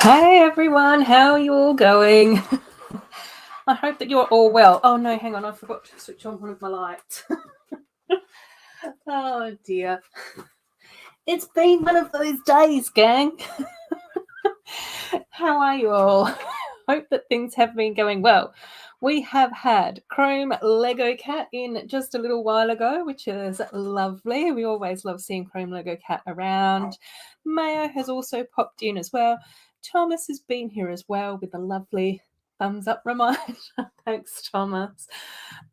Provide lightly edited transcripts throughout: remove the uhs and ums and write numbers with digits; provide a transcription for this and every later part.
Hi everyone, how are you all going? I hope that you're all well. Oh no, hang on, I forgot to switch on one of my lights. Oh dear. It's been one of those days, gang. How are you all? Hope that things have been going well. We have had Chrome Lego Cat in just a little while ago, which is lovely. We always love seeing Chrome Lego Cat around. Mayo has also popped in as well. Thomas has been here as well with a lovely thumbs up reminder. Thanks, Thomas.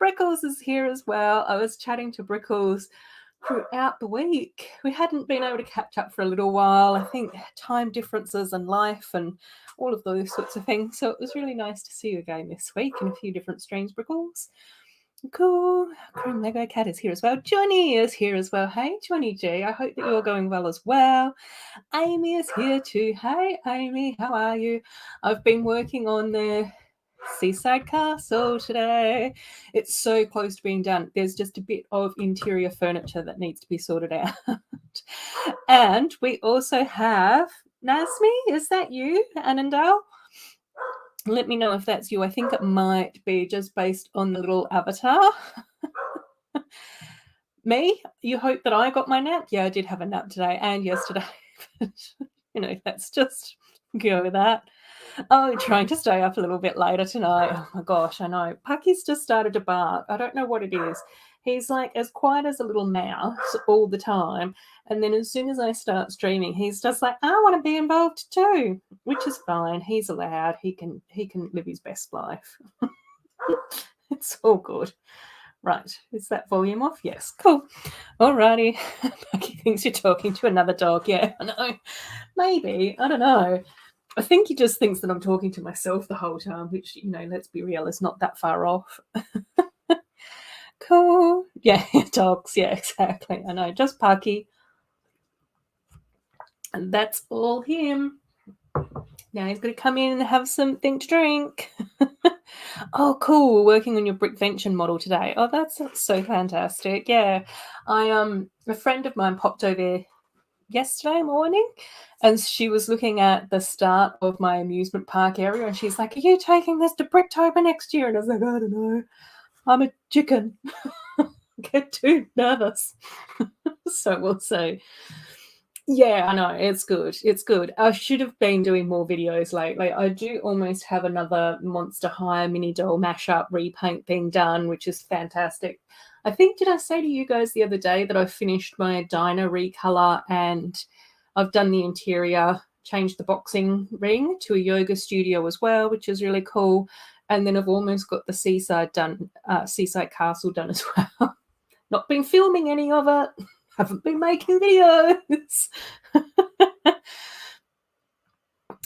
Brickles is here as well. I was chatting to Brickles throughout the week. We hadn't been able to catch up for a little while. I think time differences and life and all of those sorts of things. So it was really nice to see you again this week in a few different streams, Brickles. Cool. Chrome Lego Cat is here as well. Johnny is here as well. Hey, Johnny G. I hope that you're going well as well. Amy is here too. Hey, Amy. How are you? I've been working on the Seaside Castle today. It's so close to being done. There's just a bit of interior furniture that needs to be sorted out. And we also have Nasmi. Is that you, Annandale? Let me know if that's you. I think it might be just based on the little avatar. Me? You hope that I got my nap? Yeah, I did have a nap today and yesterday. But, let's just go with that. Oh, trying to stay up a little bit later tonight. Oh my gosh, I know. Pucky's just started to bark. I don't know what it is. He's like as quiet as a little mouse all the time. And then as soon as I start streaming, he's just like, I want to be involved too, which is fine. He's allowed. He can live his best life. It's all good. Right. Is that volume off? Yes. Cool. Alrighty. Pucky thinks you're talking to another dog. Yeah, I know. Maybe. I don't know. I think he just thinks that I'm talking to myself the whole time, which, let's be real, is not that far off. Cool. Yeah, dogs. Yeah, exactly. I know. Just Pucky. And that's all him. Now he's going to come in and have something to drink. Oh, cool. Working on your brick vention model today. Oh, that's so fantastic. Yeah. A friend of mine popped over yesterday morning and she was looking at the start of my amusement park area and she's like, are you taking this to Bricktober next year? And I was like, I don't know. I'm a chicken. Get too nervous. So we'll see. Yeah, I know. It's good. It's good. I should have been doing more videos lately. I do almost have another Monster High mini doll mashup repaint thing done, which is fantastic. I think, did I say to you guys the other day that I finished my diner recolor and I've done the interior, changed the boxing ring to a yoga studio as well, which is really cool. And then I've almost got the seaside castle done as well. Not been filming any of it. Haven't been making videos.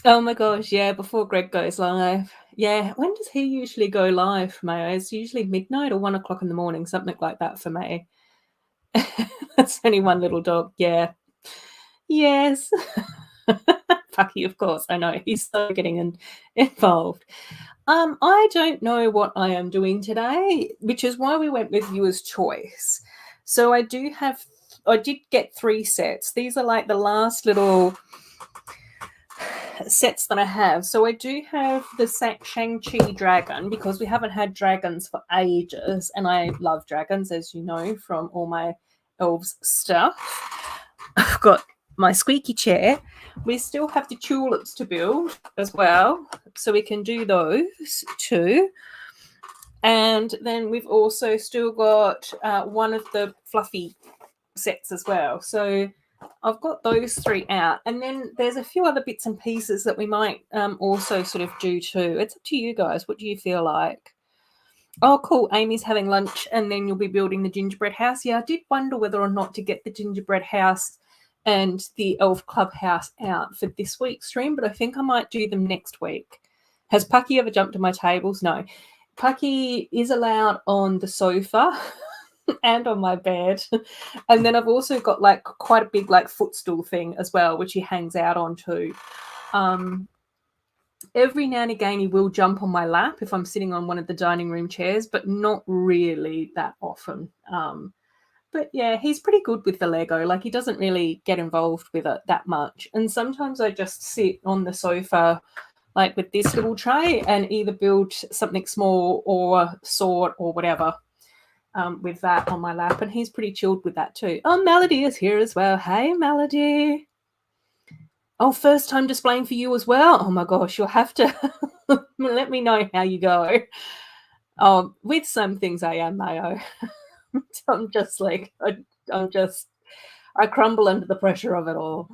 Oh my gosh, yeah, before Greg goes live. Yeah, when does he usually go live, Mayo? It's usually midnight or 1 o'clock in the morning, something like that for me. That's only one little dog, yeah. Yes. Pucky, of course, I know. He's so getting involved. I don't know what I am doing today, which is why we went with viewer's choice. So I did get 3 sets. These are like the last little sets that I have. So I do have the Shang-Chi dragon because we haven't had dragons for ages and I love dragons, as you know, from all my elves stuff. I've got my squeaky chair. We still have the tulips to build as well, so we can do those too. And then we've also still got one of the fluffy sets as well. So I've got those 3 out. And then there's a few other bits and pieces that we might also sort of do too. It's up to you guys. What do you feel like? Oh, cool. Amy's having lunch and then you'll be building the gingerbread house. Yeah, I did wonder whether or not to get the gingerbread house and the elf clubhouse out for this week's stream, but I think I might do them next week. Has Pucky ever jumped to my tables? No. Pucky is allowed on the sofa and on my bed. And then I've also got like quite a big like footstool thing as well, which he hangs out on too. Every now and again he will jump on my lap if I'm sitting on one of the dining room chairs, but not really that often. But yeah, he's pretty good with the Lego. Like, he doesn't really get involved with it that much. And sometimes I just sit on the sofa, like with this little tray, and either build something small or sword or whatever with that on my lap. And he's pretty chilled with that too. Oh, Melody is here as well. Hey, Melody. Oh, first time displaying for you as well. Oh my gosh, you'll have to let me know how you go. Oh, with some things I am Mayo. I'm just like I crumble under the pressure of it all.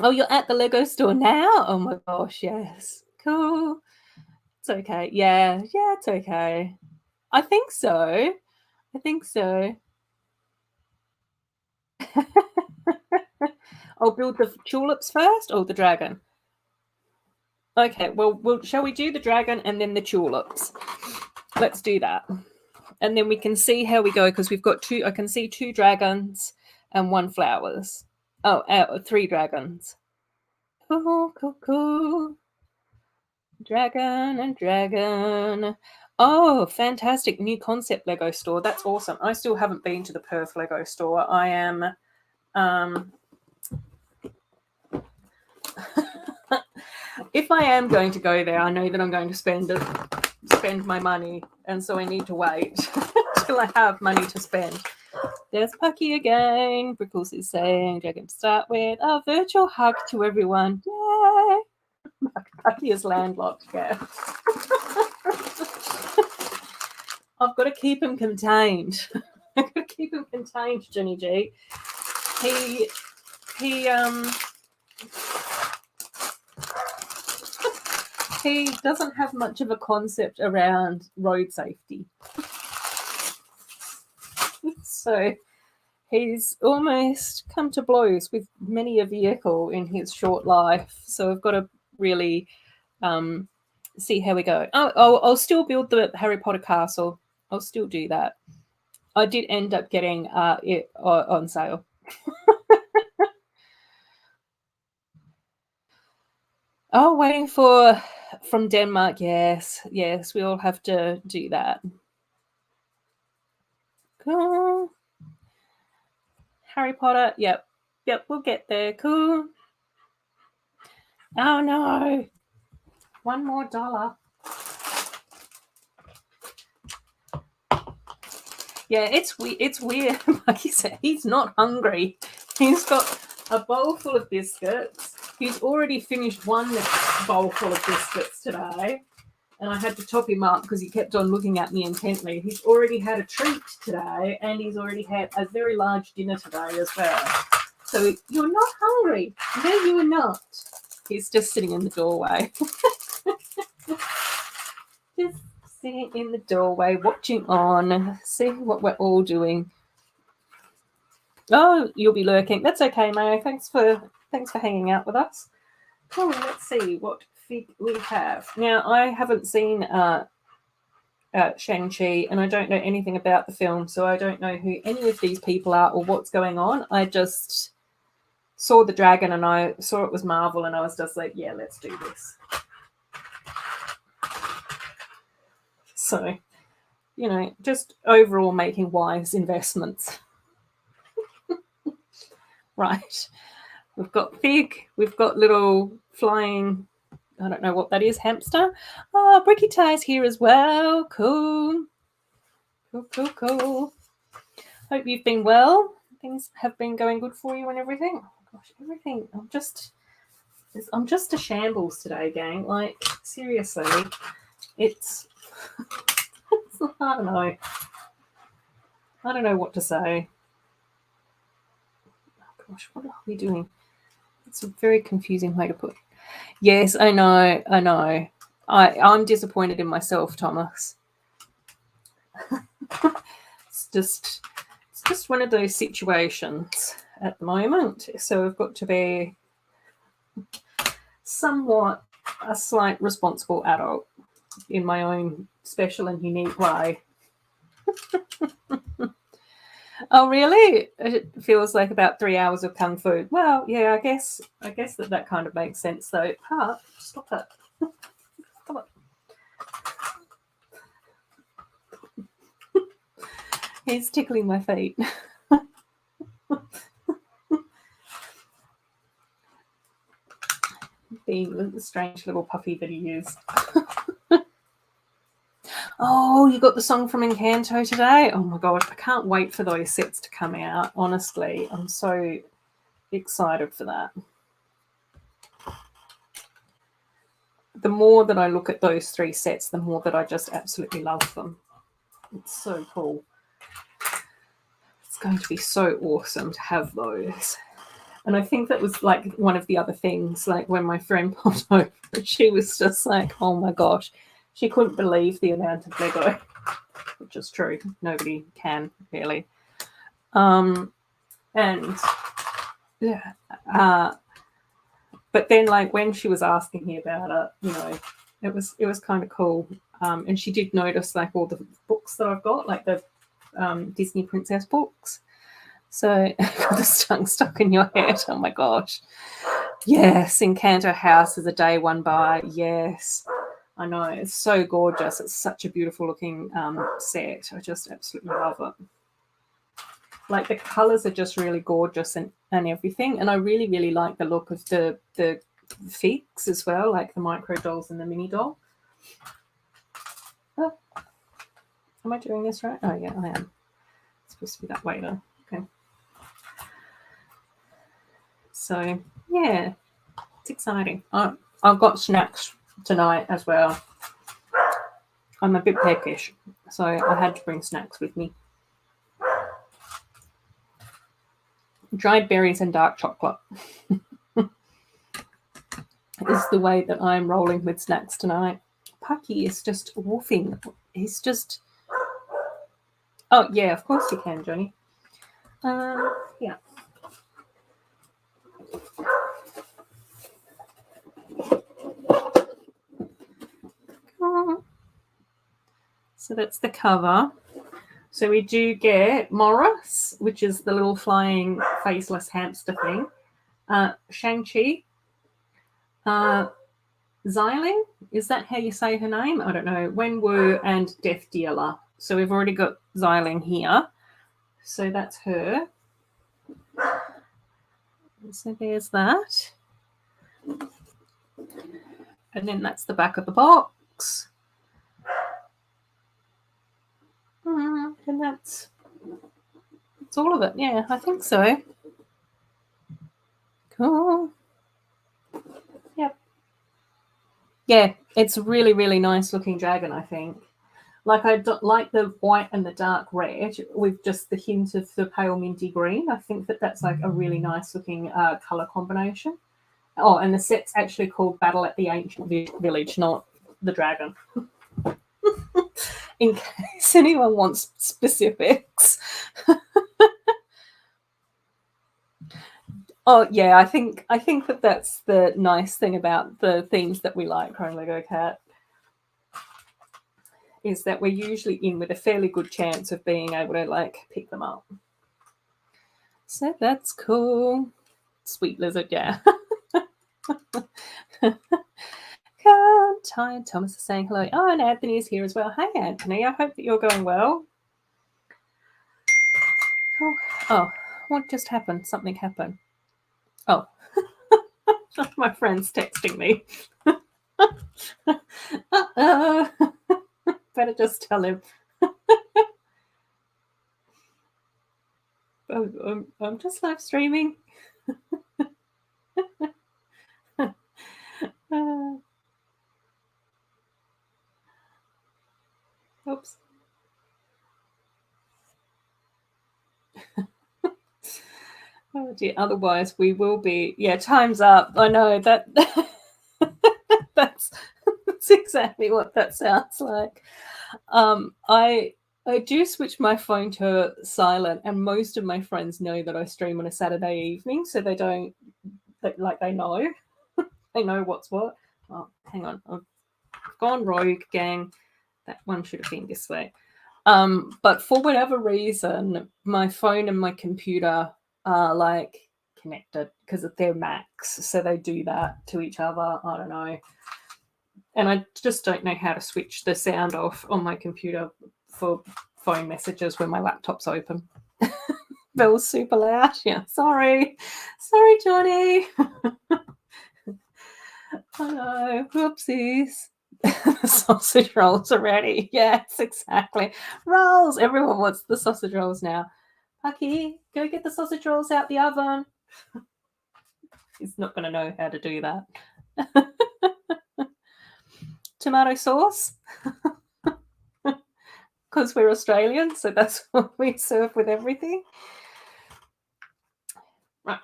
Oh, you're at the Lego store now? Oh my gosh, yes. Cool. It's okay. Yeah, it's okay. I think so. I think so. I'll build the tulips first or the dragon? Okay, well, shall we do the dragon and then the tulips? Let's do that. And then we can see how we go because we've got two. I can see 2 dragons and 1 flowers. Oh, 3 dragons. Cool. Dragon and dragon. Oh, fantastic. New concept Lego store. That's awesome. I still haven't been to the Perth Lego store. I am if I am going to go there, I know that I'm going to spend my money, and so I need to wait till I have money to spend. There's Pucky again. Brickles is saying dragon to start with. Oh, virtual hug to everyone. Yay! Pucky is landlocked, yeah. I've got to keep him contained. I've got to keep him contained, Jenny G. He doesn't have much of a concept around road safety. So he's almost come to blows with many a vehicle in his short life. So I've got to really see how we go. I'll still build the Harry Potter castle. I'll still do that. I did end up getting it on sale. Oh, waiting from Denmark. Yes, we all have to do that. Cool. Harry Potter. Yep, we'll get there. Cool. Oh no, $1 more. Yeah, it's weird. Like he said, he's not hungry. He's got a bowl full of biscuits. He's already finished 1 bowl full of biscuits today, and I had to top him up because he kept on looking at me intently. He's already had a treat today, and he's already had a very large dinner today as well. So you're not hungry. No, you are not. He's just sitting in the doorway. Just sitting in the doorway, watching on, seeing what we're all doing. Oh, you'll be lurking. That's okay, Mayo. Thanks for hanging out with us. Oh, let's see what fig we have. Now, I haven't seen Shang-Chi, and I don't know anything about the film, so I don't know who any of these people are or what's going on. I just saw the dragon, and I saw it was Marvel, and I was just like, yeah, let's do this. So, just overall making wise investments. Right. We've got fig. We've got little flying, I don't know what that is, hamster. Oh, Bricky Tie's here as well. Cool. Hope you've been well. Things have been going good for you and everything. Oh, gosh, everything. I'm just a shambles today, gang. Like, seriously. It's I don't know. I don't know what to say. Oh, gosh, what are we doing? It's a very confusing way to put it. Yes, I know. I'm disappointed in myself, Thomas. It's just one of those situations at the moment. So I've got to be somewhat a slight responsible adult in my own special and unique way. Oh, really? It feels like about 3 hours of kung fu. Well, yeah, I guess that kind of makes sense, though. Stop it. Stop it. He's tickling my feet. Being the strange little puppy that he is. Oh, you got the song from Encanto today? Oh my gosh, I can't wait for those sets to come out. Honestly, I'm so excited for that. The more that I look at those 3 sets, the more that I just absolutely love them. It's so cool. It's going to be so awesome to have those. And I think that was like one of the other things, like when my friend popped over, she was just like, oh my gosh, she couldn't believe the amount of Lego, which is true. Nobody can, really. And yeah, but then like when she was asking me about it, you know, it was kind of cool. And she did notice like all the books that I've got, like the Disney princess books. So the tongue stuck in your head. Oh my gosh. Yes, Encanto House is a day one buy. Yes. I know. It's so gorgeous. It's such a beautiful looking set. I just absolutely love it. Like the colours are just really gorgeous and everything. And I really, really like the look of the figs as well, like the micro dolls and the mini doll. Oh. Am I doing this right? Oh yeah, I am. It's supposed to be that way though. Okay. So yeah, it's exciting. I've got snacks tonight as well. I'm a bit peckish, so I had to bring snacks with me. Dried berries and dark chocolate is the way that I'm rolling with snacks tonight. Pucky is just woofing. He's just... Oh, yeah, of course you can, Johnny. Yeah. So that's the cover. So we do get Morris, which is the little flying faceless hamster thing. Shang-Chi. Xiling, is that how you say her name? I don't know. Wenwu and Death Dealer. So we've already got Xiling here. So that's her. So there's that. And then that's the back of the box. And that's all of it. Yeah, I think so. Cool. Yep. Yeah, it's a really, really nice looking dragon, I think. Like I like the white and the dark red with just the hint of the pale minty green. I think that's like a really nice looking colour combination. Oh, and the set's actually called Battle at the Ancient Village, not the dragon. In case anyone wants specifics. Oh yeah, I think that's the nice thing about the themes that we like, Chrome Lego Cat, is that we're usually in with a fairly good chance of being able to like pick them up. So that's cool. Sweet lizard, yeah. Tired. Thomas is saying hello. Oh, and Anthony is here as well. Hey, Anthony. I hope that you're going well. Oh, what just happened? Something happened. Oh, my friend's texting me. Better just tell him. I'm just live streaming. Oops. Oh dear. Otherwise, we will be. Yeah, time's up. I know that. That's exactly what that sounds like. I do switch my phone to silent, and most of my friends know that I stream on a Saturday evening, so they don't they know. They know what's what. Oh, hang on. I've gone rogue, gang. That one should have been this way. But for whatever reason, my phone and my computer are like connected because they're Macs, so they do that to each other. I don't know. And I just don't know how to switch the sound off on my computer for phone messages when my laptop's open. Bill's super loud. Yeah, sorry, Johnny. Oh no, whoopsies. The sausage rolls are ready. Yes, exactly. Rolls. Everyone wants the sausage rolls now. Pucky, go get the sausage rolls out the oven. He's not going to know how to do that. Tomato sauce. Because we're Australian, so that's what we serve with everything. Right.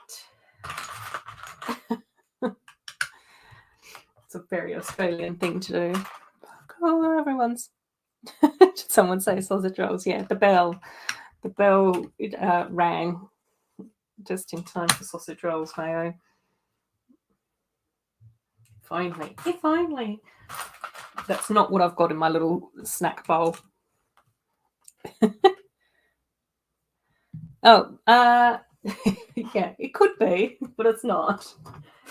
It's a very Australian thing to do. Oh, everyone's. Someone say sausage rolls. Yeah, the bell rang just in time for sausage rolls, Mayo. Finally. That's not what I've got in my little snack bowl. Oh, yeah, it could be, but it's not.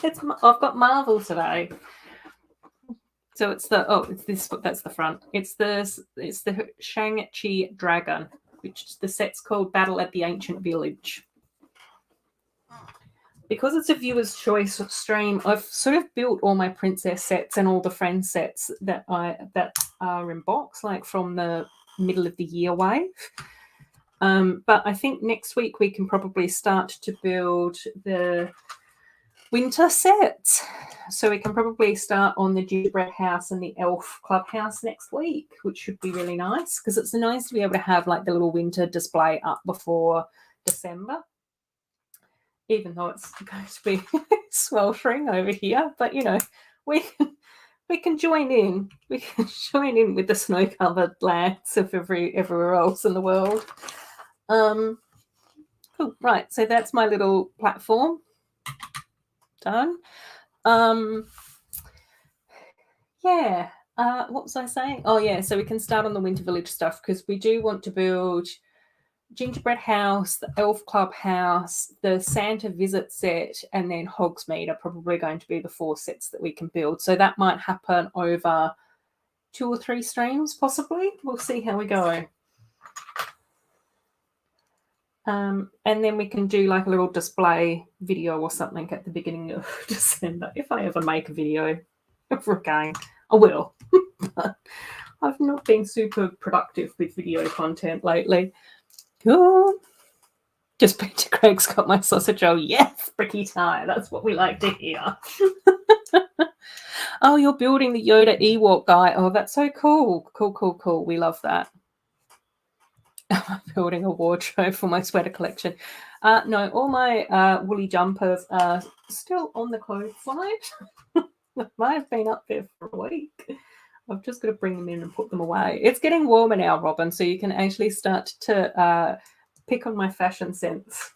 I've got Marvel today. So it's this. That's the front. It's the Shang-Chi dragon, which the set's called Battle at the Ancient Village. Because it's a viewer's choice stream, I've sort of built all my princess sets and all the friend sets that are in box, like from the middle of the year wave. But I think next week we can probably start to build the winter sets. So we can probably start on the gingerbread house and the elf clubhouse next week, which should be really nice because it's nice to be able to have like the little winter display up before December. Even though it's going to be sweltering over here, but you know, we can join in. We can join in with the snow-covered lands of everywhere else in the world. Cool. Right, so that's my little platform done. Yeah. What was I saying? Oh yeah, so we can start on the Winter Village stuff because we do want to build gingerbread house, the elf club house, the Santa visit set, and then Hogsmeade are probably going to be the 4 sets that we can build. So that might happen over 2 or 3 streams, possibly. We'll see how we go. And then we can do like a little display video or something at the beginning of December. If I ever make a video for a game, I will. But I've not been super productive with video content lately. Cool. Just Peter Craig's got my sausage roll. Yes, bricky tie. That's what we like to hear. Oh, you're building the Yoda Ewok guy. Oh, that's so cool. Cool. We love that. I'm building a wardrobe for my sweater collection. No, all my woolly jumpers are still on the clothesline. They might have been up there for a week. I've just got to bring them in and put them away. It's getting warmer now, Robin, so you can actually start to pick on my fashion sense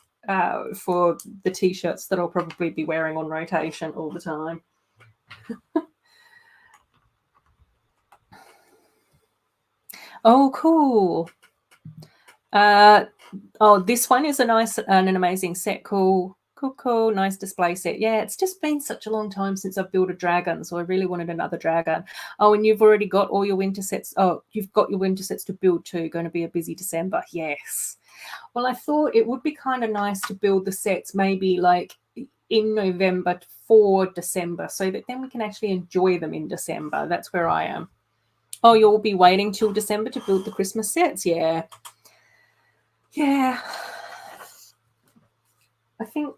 for the T-shirts that I'll probably be wearing on rotation all the time. Oh, cool. This one is an amazing set. Cool. Nice display set. Yeah, it's just been such a long time since I've built a dragon, so I really wanted another dragon. Oh, and you've already got all your winter sets. Oh, you've got your winter sets to build too. Going to be a busy December. Yes. Well, I thought it would be kind of nice to build the sets maybe like in November for December so that then we can actually enjoy them in December. That's where I am. Oh, you'll be waiting till December to build the Christmas sets? Yeah. Yeah. I think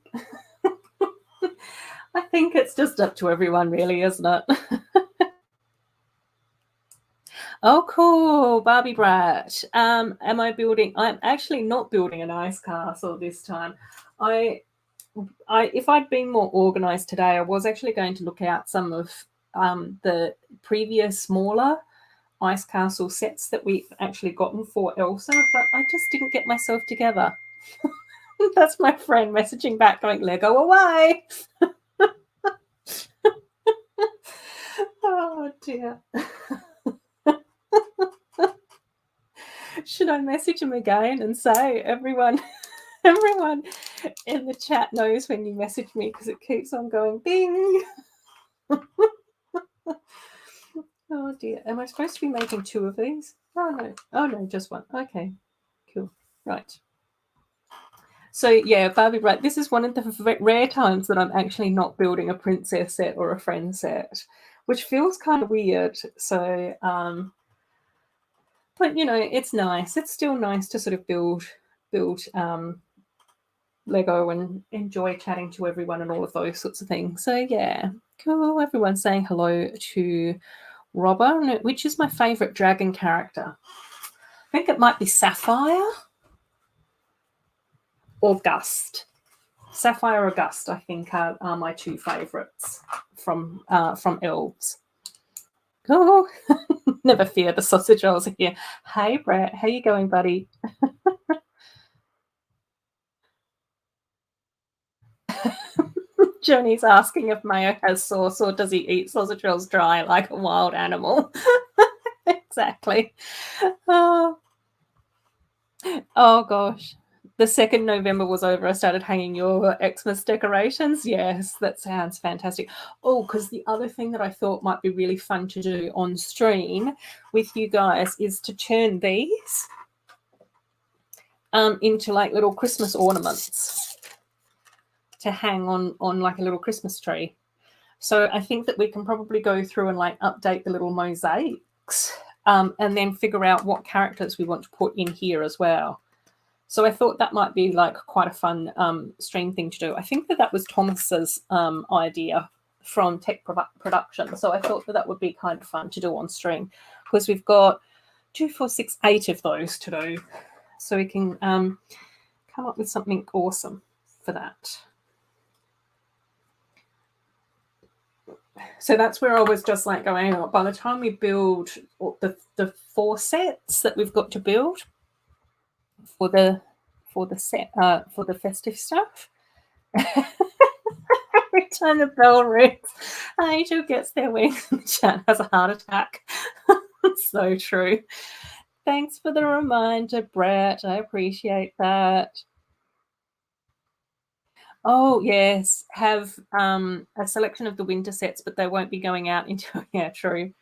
it's just up to everyone really, isn't it? Oh, cool. Barbie Brat. I'm actually not building an ice castle this time. If I'd been more organized today, I was actually going to look out some of the previous smaller ice castle sets that we've actually gotten for Elsa, but I just didn't get myself together. That's my friend messaging back going, Lego away. Oh dear. Should I message him again and say everyone in the chat knows when you message me because it keeps on going bing. Oh dear. Am I supposed to be making 2 of these? Oh no, just one. Okay, cool. Right. So yeah, Barbie, right. This is one of the rare times that I'm actually not building a princess set or a friend set, which feels kind of weird. So, but you know, it's nice. It's still nice to sort of build Lego and enjoy chatting to everyone and all of those sorts of things. So yeah, cool. Everyone's saying hello to Robber, which is my favourite dragon character. I think it might be Sapphire or Gust. Sapphire or Gust, I think, are my two favourites from elves. Oh, never fear, the sausage rolls are here. Hey, Brett, how you going, buddy? Johnny's asking if Mayo has sauce or does he eat sausage rolls dry like a wild animal? Exactly. Oh, oh gosh. The 2nd November was over. I started hanging your Xmas decorations. Yes, that sounds fantastic. Oh, because the other thing that I thought might be really fun to do on stream with you guys is to turn these into like little Christmas ornaments to hang on like a little Christmas tree. So I think that we can probably go through and like update the little mosaics and then figure out what characters we want to put in here as well. So I thought that might be like quite a fun stream thing to do. I think that was Thomas's idea from Tech Production. So I thought that would be kind of fun to do on stream because we've got 2, 4, 6, 8 of those to do. So we can come up with something awesome for that. So that's where I was just like going, oh, by the time we build the 4 sets that we've got to build for the set for the festive stuff. Every time the bell rings, Angel gets their wings and the chat has a heart attack. So true. Thanks for the reminder, Brett. I appreciate that. Oh yes, have a selection of the winter sets, but they won't be going out until yeah, true.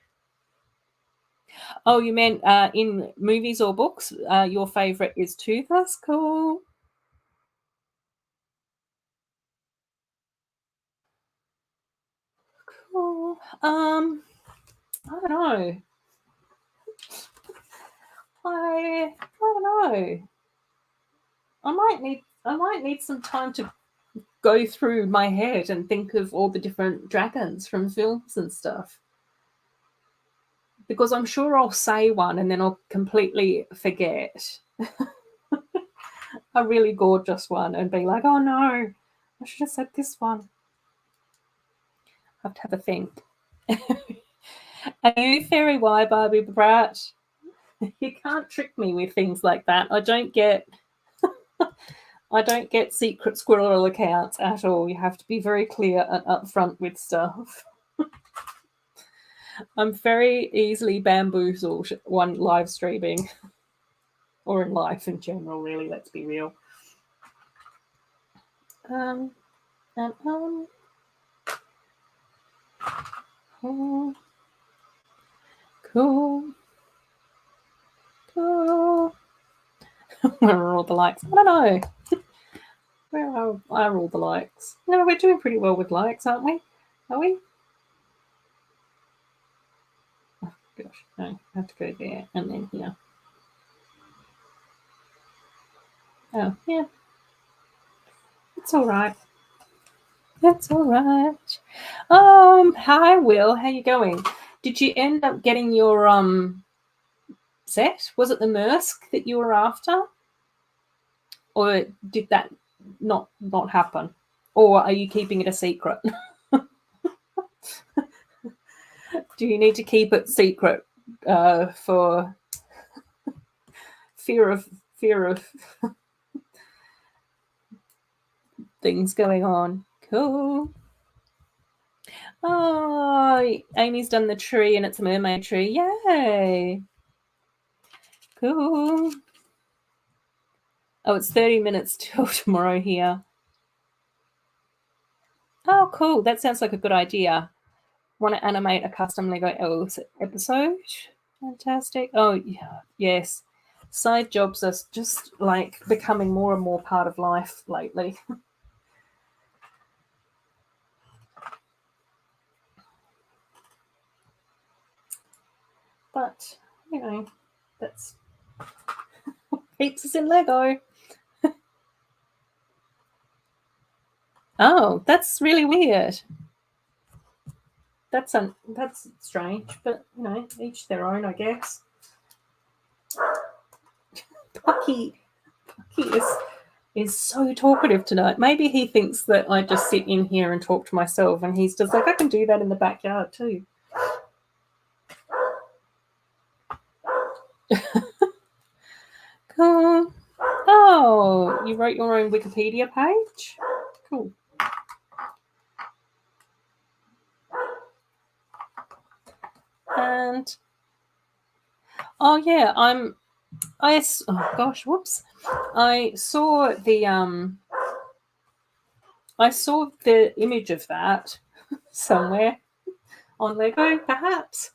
Oh, you meant in movies or books? Your favorite is Tooth? That's cool. Cool. I don't know. I don't know. I might need some time to go through my head and think of all the different dragons from films and stuff. Because I'm sure I'll say one and then I'll completely forget a really gorgeous one and be like, oh no, I should have said this one. I have to have a think. Are you fairy why, Barbie Brat? You can't trick me with things like that. I don't get secret squirrel accounts at all. You have to be very clear and upfront with stuff. I'm very easily bamboozled one live streaming or in life in general, really, let's be real. Cool. Cool. Where are all the likes? I don't know. Where are all the likes? No, we're doing pretty well with likes, aren't we? Are we? Oh, gosh, no. I have to go there and then here. Oh, yeah. It's all right. That's all right. Hi, Will. How you going? Did you end up getting your set? Was it the Mersk that you were after? Or did that not happen? Or are you keeping it a secret? Do you need to keep it secret for fear of things going on? Cool. Oh, Amy's done the tree and it's a mermaid tree. Yay. Cool. Oh, it's 30 minutes till tomorrow here. Oh, cool. That sounds like a good idea. Want to animate a custom Lego Elves episode? Fantastic. Oh, yeah, yes. Side jobs are just like becoming more and more part of life lately. But, you know, that's keeps us in Lego. Oh, that's really weird. That's strange, but you know, each their own, I guess. Pucky, Pucky is so talkative tonight. Maybe he thinks that I just sit in here and talk to myself, and he's just like, I can do that in the backyard too. Cool. Oh, you wrote your own Wikipedia page? Cool. And oh yeah, oh gosh, whoops. I saw the image of that somewhere on Lego, perhaps.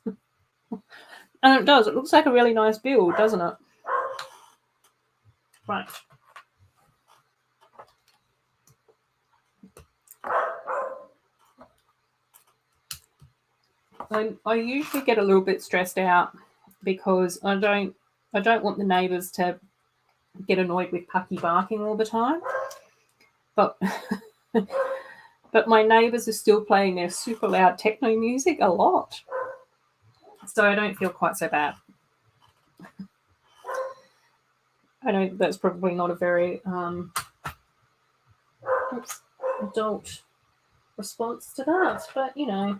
And it does. It looks like a really nice build, doesn't it? Right. I usually get a little bit stressed out because I don't want the neighbours to get annoyed with Pucky barking all the time. But but my neighbours are still playing their super loud techno music a lot. So I don't feel quite so bad. I know that's probably not a very adult response to that, but you know,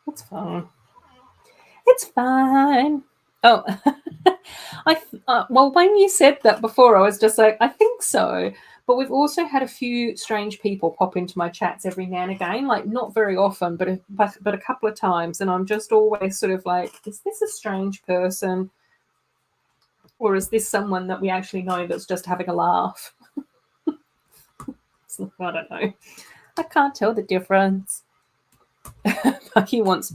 it's fine. It's fine. Oh, well, when you said that before, I was just like, I think so. But we've also had a few strange people pop into my chats every now and again, like not very often, but a couple of times, and I'm just always sort of like, is this a strange person, or is this someone that we actually know that's just having a laugh? I don't know. I can't tell the difference. Pucky wants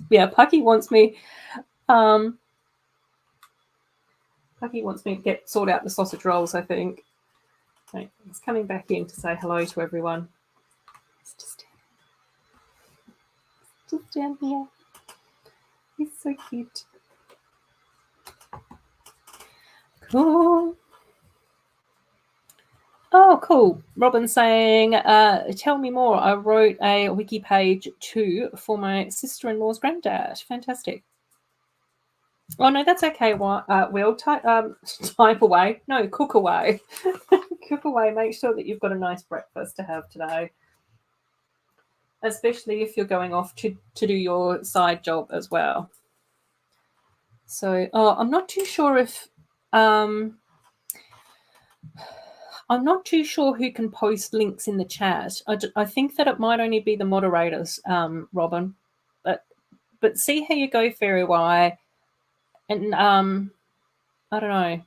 me. Um, Pucky wants me to sort out the sausage rolls, I think. Right, he's coming back in to say hello to everyone. It's just down here. He's so cute. Cool. Oh, cool. Robin's saying, tell me more. I wrote a wiki page too for my sister-in-law's granddad. Fantastic. Oh, no, that's okay. Will, type away. No, cook away. Cook away. Make sure that you've got a nice breakfast to have today. Especially if you're going off to do your side job as well. So, I'm not too sure if... I'm not too sure who can post links in the chat. I think that it might only be the moderators, Robin. But see how you go, Fairy Y. And I don't know.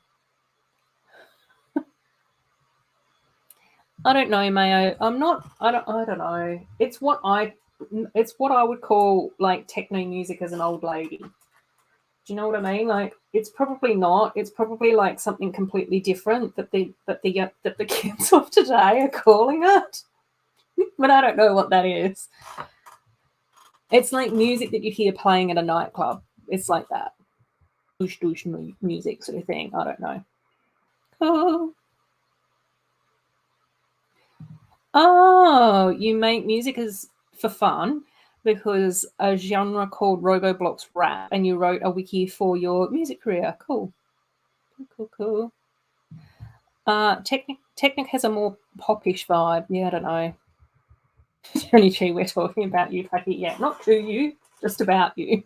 I don't know, Mayo. I'm not. I don't know. It's what I would call like techno music as an old lady. Do you know what I mean? Like, it's probably not. It's probably like something completely different that the kids of today are calling it. But I don't know what that is. It's like music that you hear playing at a nightclub. It's like that. Douche douche music sort of thing. I don't know. Oh. Oh, you make music as for fun because a genre called Roblox rap, and you wrote a wiki for your music career. Cool. Cool. Technic has a more popish vibe. Yeah, I don't know. Only two we're talking about you, Pucky. Yeah, not to you, just about you.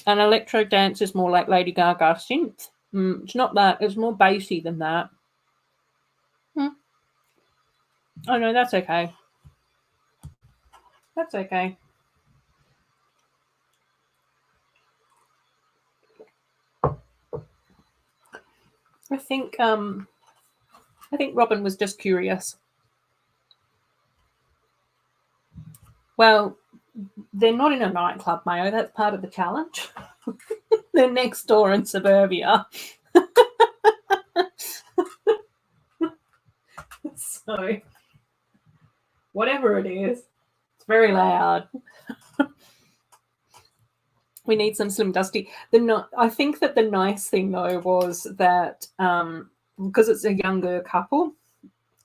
And electro dance is more like Lady Gaga synth. It's not that. It's more bassy than that. Oh no, that's okay. That's okay. I think Robin was just curious. Well, they're not in a nightclub, Mayo. That's part of the challenge. They're next door in suburbia. So, whatever it is, it's very loud. We need some Slim Dusty. I think that the nice thing though was that because it's a younger couple,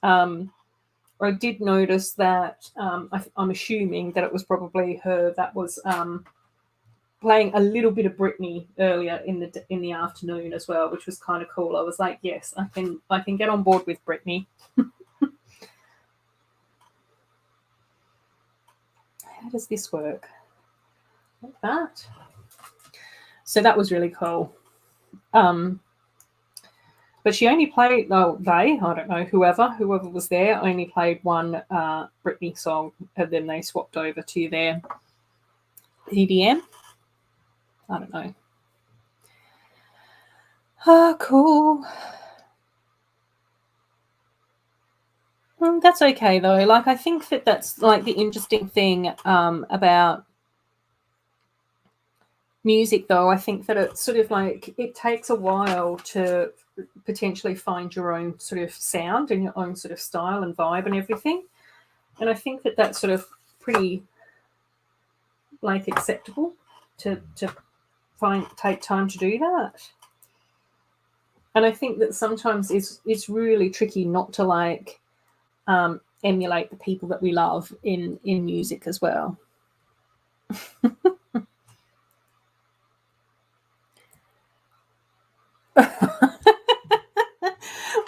I did notice that I'm assuming that it was probably her that was playing a little bit of Britney earlier in the afternoon as well, which was kind of cool. I was like, yes, I can get on board with Britney. How does this work? Like that. So that was really cool. But she only played, I don't know, whoever was there only played one Britney song, and then they swapped over to their EDM. I don't know. Oh, cool. That's okay though. Like, I think that that's like the interesting thing about music though. I think that it's sort of like it takes a while to potentially find your own sort of sound and your own sort of style and vibe and everything. And I think that that's sort of pretty like acceptable to take time to do that. And I think that sometimes it's really tricky not to like emulate the people that we love in music as well.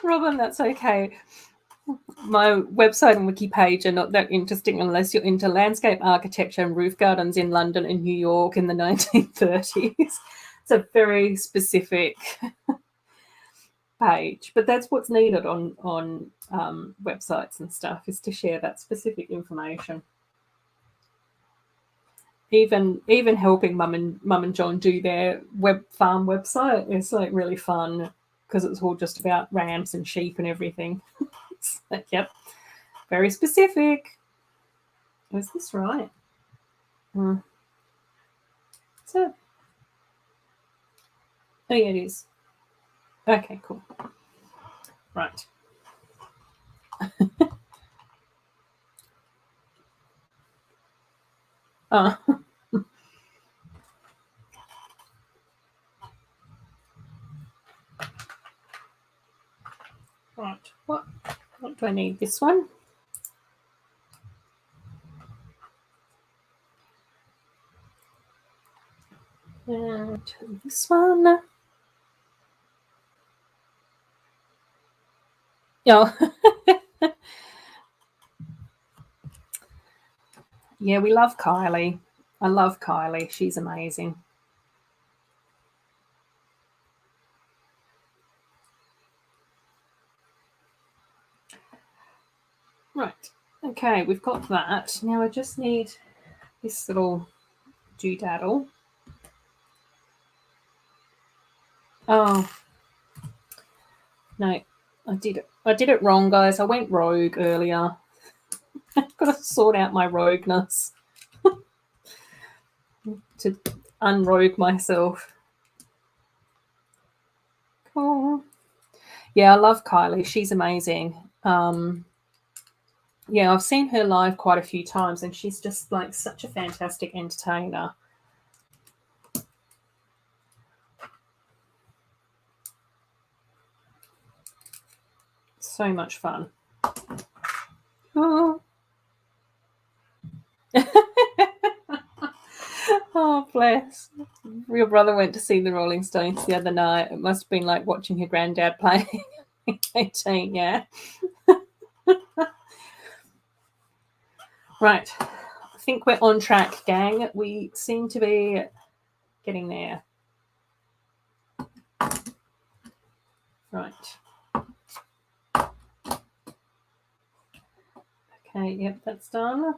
Robin, that's okay. My website and wiki page are not that interesting unless you're into landscape architecture and roof gardens in London and New York in the 1930s. It's a very specific page, but that's what's needed on websites and stuff, is to share that specific information. Even helping Mum and John do their farm website is like really fun because it's all just about rams and sheep and everything. It's like, yep, very specific. Is this right? So, oh yeah, it is. Okay, cool. Right. Oh. Right. What do I need? This one? And this one. Yeah. Yeah, we love Kylie. I love Kylie. She's amazing. Right. Okay, we've got that. Now I just need this little doodaddle. Oh. No, I did it wrong, guys. I went rogue earlier. I've got to sort out my rogueness to unrogue myself. Cool. Yeah, I love Kylie. She's amazing. Yeah, I've seen her live quite a few times, and she's just like such a fantastic entertainer. So much fun. Oh. Oh, bless. Your brother went to see the Rolling Stones the other night. It must have been like watching your granddad play 18, yeah. Right. I think we're on track, gang. We seem to be getting there. Right. Okay, yep, that's done.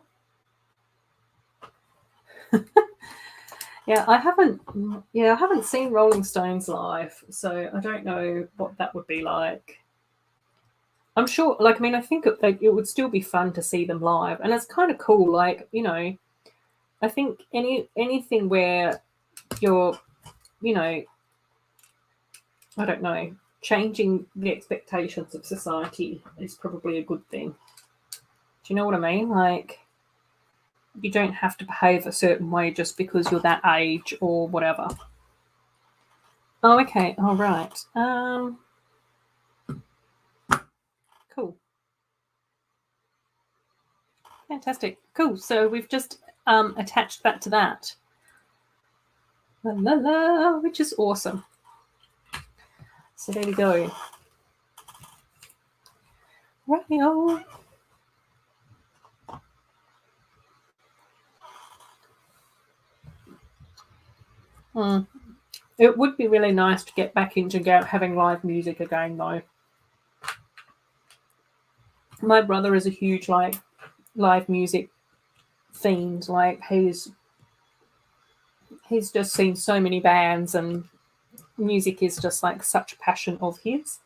Yeah, I haven't seen Rolling Stones live, so I don't know what that would be like. I'm sure, like, I mean, I think it would still be fun to see them live, and it's kind of cool. Like, you know, I think anything where you're, you know, I don't know, changing the expectations of society is probably a good thing. Do you know what I mean? Like, you don't have to behave a certain way just because you're that age or whatever. Oh, okay. All right. Cool. Fantastic. Cool. So we've just attached that to that. La, la, la, which is awesome. So there we go. Right. It would be really nice to get back into having live music again, though. My brother is a huge like live music fiend. Like he's just seen so many bands, and music is just like such a passion of his.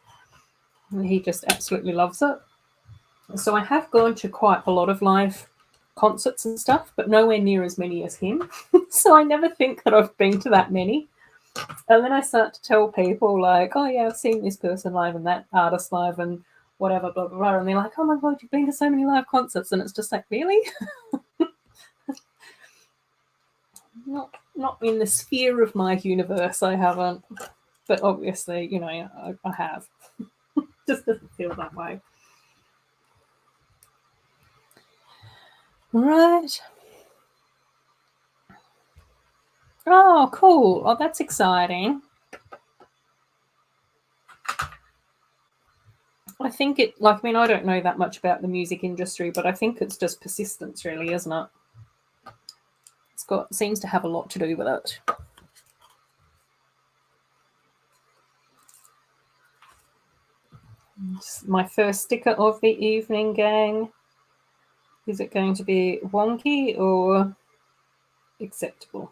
And he just absolutely loves it. So I have gone to quite a lot of live concerts and stuff, but nowhere near as many as him. So I never think that I've been to that many. And then I start to tell people like, oh yeah, I've seen this person live and that artist live and whatever, blah, blah, blah. And they're like, oh my God, you've been to so many live concerts. And it's just like, really? Not in the sphere of my universe, I haven't. But obviously, you know, I have. Just doesn't feel that way. Right. Oh, cool. Oh, that's exciting. I think it, like, I mean, I don't know that much about the music industry, but I think it's just persistence, really, isn't it? Seems to have a lot to do with it. My first sticker of the evening, gang. Is it going to be wonky or acceptable?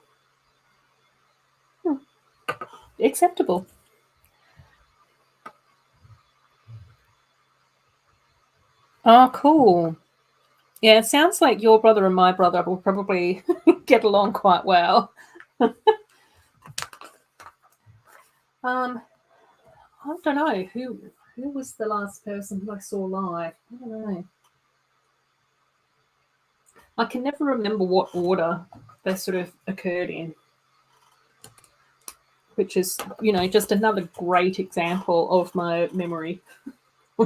Acceptable. Oh, cool. Yeah, it sounds like your brother and my brother will probably get along quite well. I don't know who was the last person who I saw live. I don't know. I can never remember what order they sort of occurred in, which is, you know, just another great example of my memory,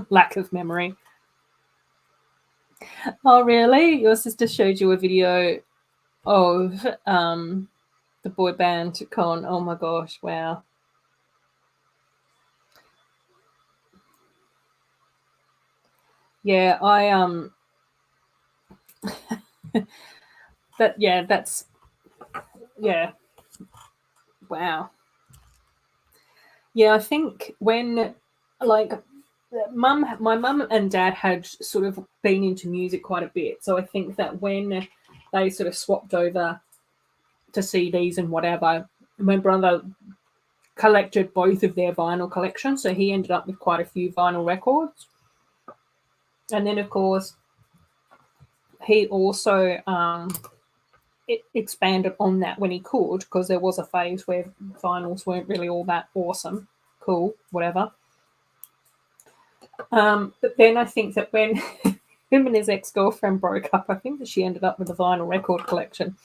lack of memory. Oh, really? Your sister showed you a video of the boy band con. Oh my gosh! Wow. Yeah, that's yeah. Wow. Yeah, I think when like my mum and dad had sort of been into music quite a bit, so I think that when they sort of swapped over to CDs and whatever, my brother collected both of their vinyl collections, so he ended up with quite a few vinyl records. And then, of course, he also it expanded on that when he could, because there was a phase where vinyls weren't really all that awesome, cool, whatever. But then I think that when him and his ex-girlfriend broke up, I think that she ended up with a vinyl record collection,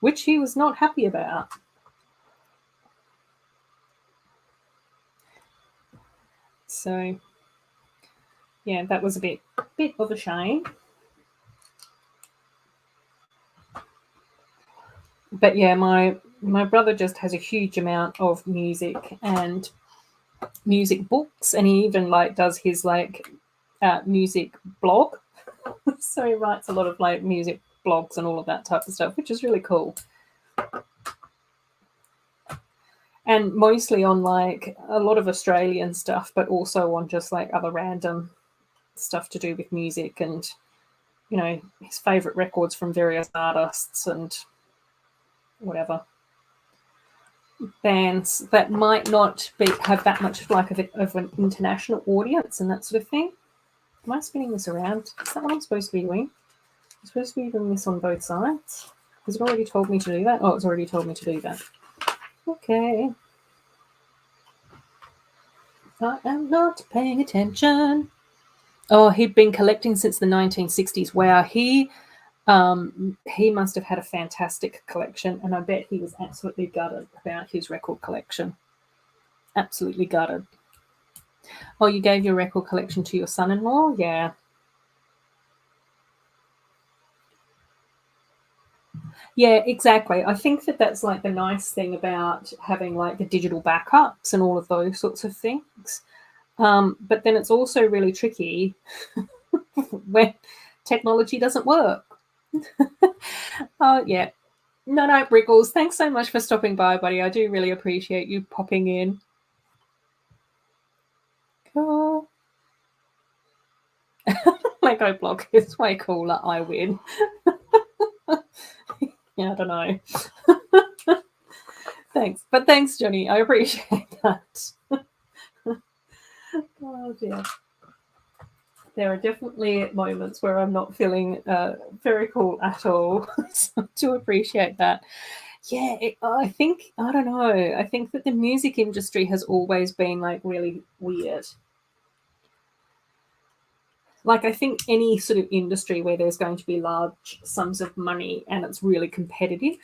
which he was not happy about. So, yeah, that was a bit of a shame. But yeah, my brother just has a huge amount of music and music books, and he even like does his like music blog. So he writes a lot of like music blogs and all of that type of stuff, which is really cool. And mostly on like a lot of Australian stuff, but also on just like other random stuff to do with music and, you know, his favorite records from various artists and whatever. Bands that might not have that much like of an international audience and that sort of thing. Am I spinning this around? Is that what I'm supposed to be doing? I'm supposed to be doing this on both sides. Has it already told me to do that? Oh, it's already told me to do that. Okay. I am not paying attention. Oh, he'd been collecting since the 1960s. Wow, he must have had a fantastic collection, and I bet he was absolutely gutted about his record collection. Absolutely gutted. Oh, you gave your record collection to your son-in-law? Yeah. Yeah, exactly. I think that that's like the nice thing about having like the digital backups and all of those sorts of things. But then it's also really tricky when technology doesn't work. Oh, yeah. No, Brickles, thanks so much for stopping by, buddy. I do really appreciate you popping in. Cool. Lego block is way cooler. I win. Yeah, I don't know. Thanks. But thanks, Johnny. I appreciate that. Oh, dear. There are definitely moments where I'm not feeling very cool at all. So I do appreciate that. Yeah, I think, I don't know. I think that the music industry has always been like really weird. Like, I think any sort of industry where there's going to be large sums of money and it's really competitive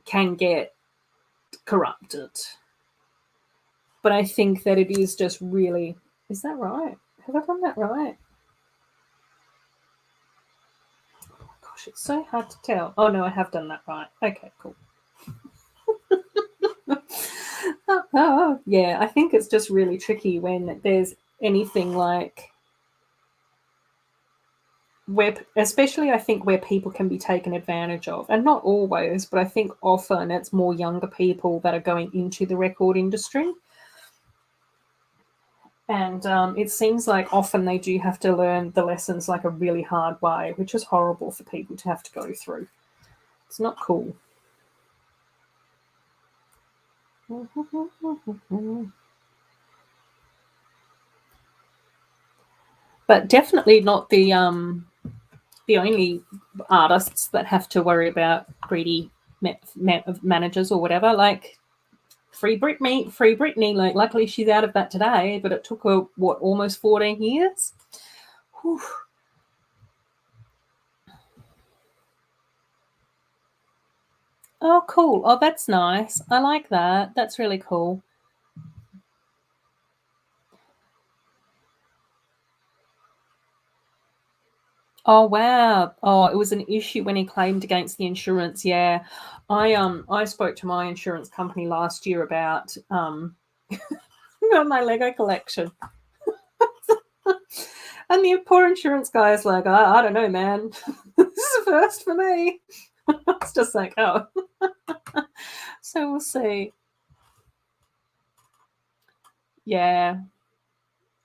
can get corrupted. But I think that it is just really, is that right? Have I done that right? Gosh, it's so hard to tell. Oh no, I have done that right. Okay, cool. Oh, yeah, I think it's just really tricky when there's anything like where, especially I think where people can be taken advantage of, and not always, but I think often it's more younger people that are going into the record industry. And it seems like often they do have to learn the lessons like a really hard way, which is horrible for people to have to go through. It's not cool. But definitely not the only artists that have to worry about greedy managers or whatever. Like Free Britney. Like, luckily she's out of that today, but it took her what, almost 14 years. Whew. Oh, cool. Oh, that's nice. I like that. That's really cool. Oh, wow. Oh, it was an issue when he claimed against the insurance. Yeah. I spoke to my insurance company last year about my Lego collection. And the poor insurance guy is like, I don't know, man. This is a first for me. It's just like, oh. So we'll see. Yeah.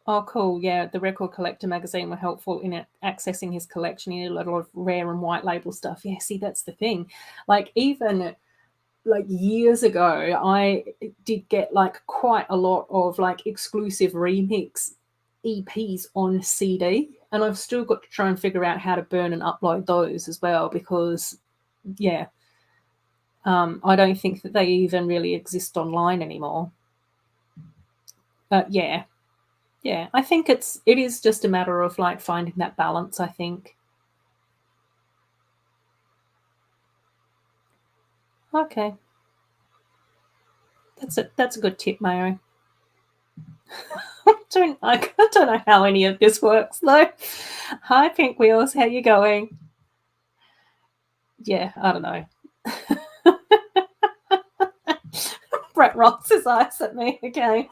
Oh, cool. Yeah, the Record Collector magazine were helpful in accessing his collection. He had a lot of rare and white label stuff. Yeah, see, that's the thing. Like, even like years ago, I did get like quite a lot of like exclusive remix EPs on CD, and I've still got to try and figure out how to burn and upload those as well because, yeah, I don't think that they even really exist online anymore. But yeah, I think it is just a matter of like finding that balance, I think. Okay. That's a good tip, Mary. I don't know how any of this works though. Hi, Pink Wheels, how you going? Yeah, I don't know. Brett rolls his eyes at me again.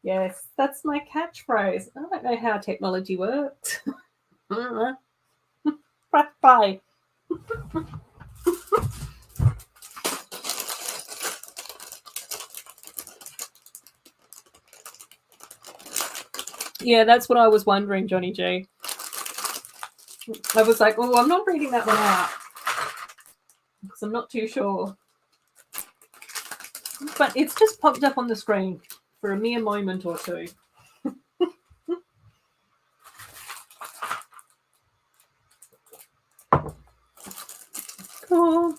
Yes, that's my catchphrase. I don't know how technology works. Bye. Yeah, that's what I was wondering, Johnny G. I was like, oh, I'm not reading that one out because I'm not too sure. But it's just popped up on the screen for a mere moment or two. Cool.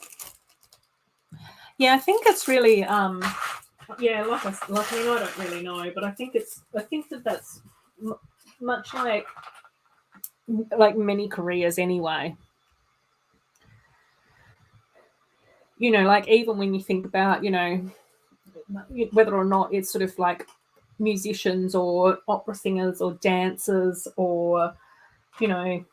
Yeah, I think it's really yeah, like I mean, I don't really know, but I think that's much like many careers anyway. You know, like even when you think about, you know, whether or not it's sort of like musicians or opera singers or dancers or, you know,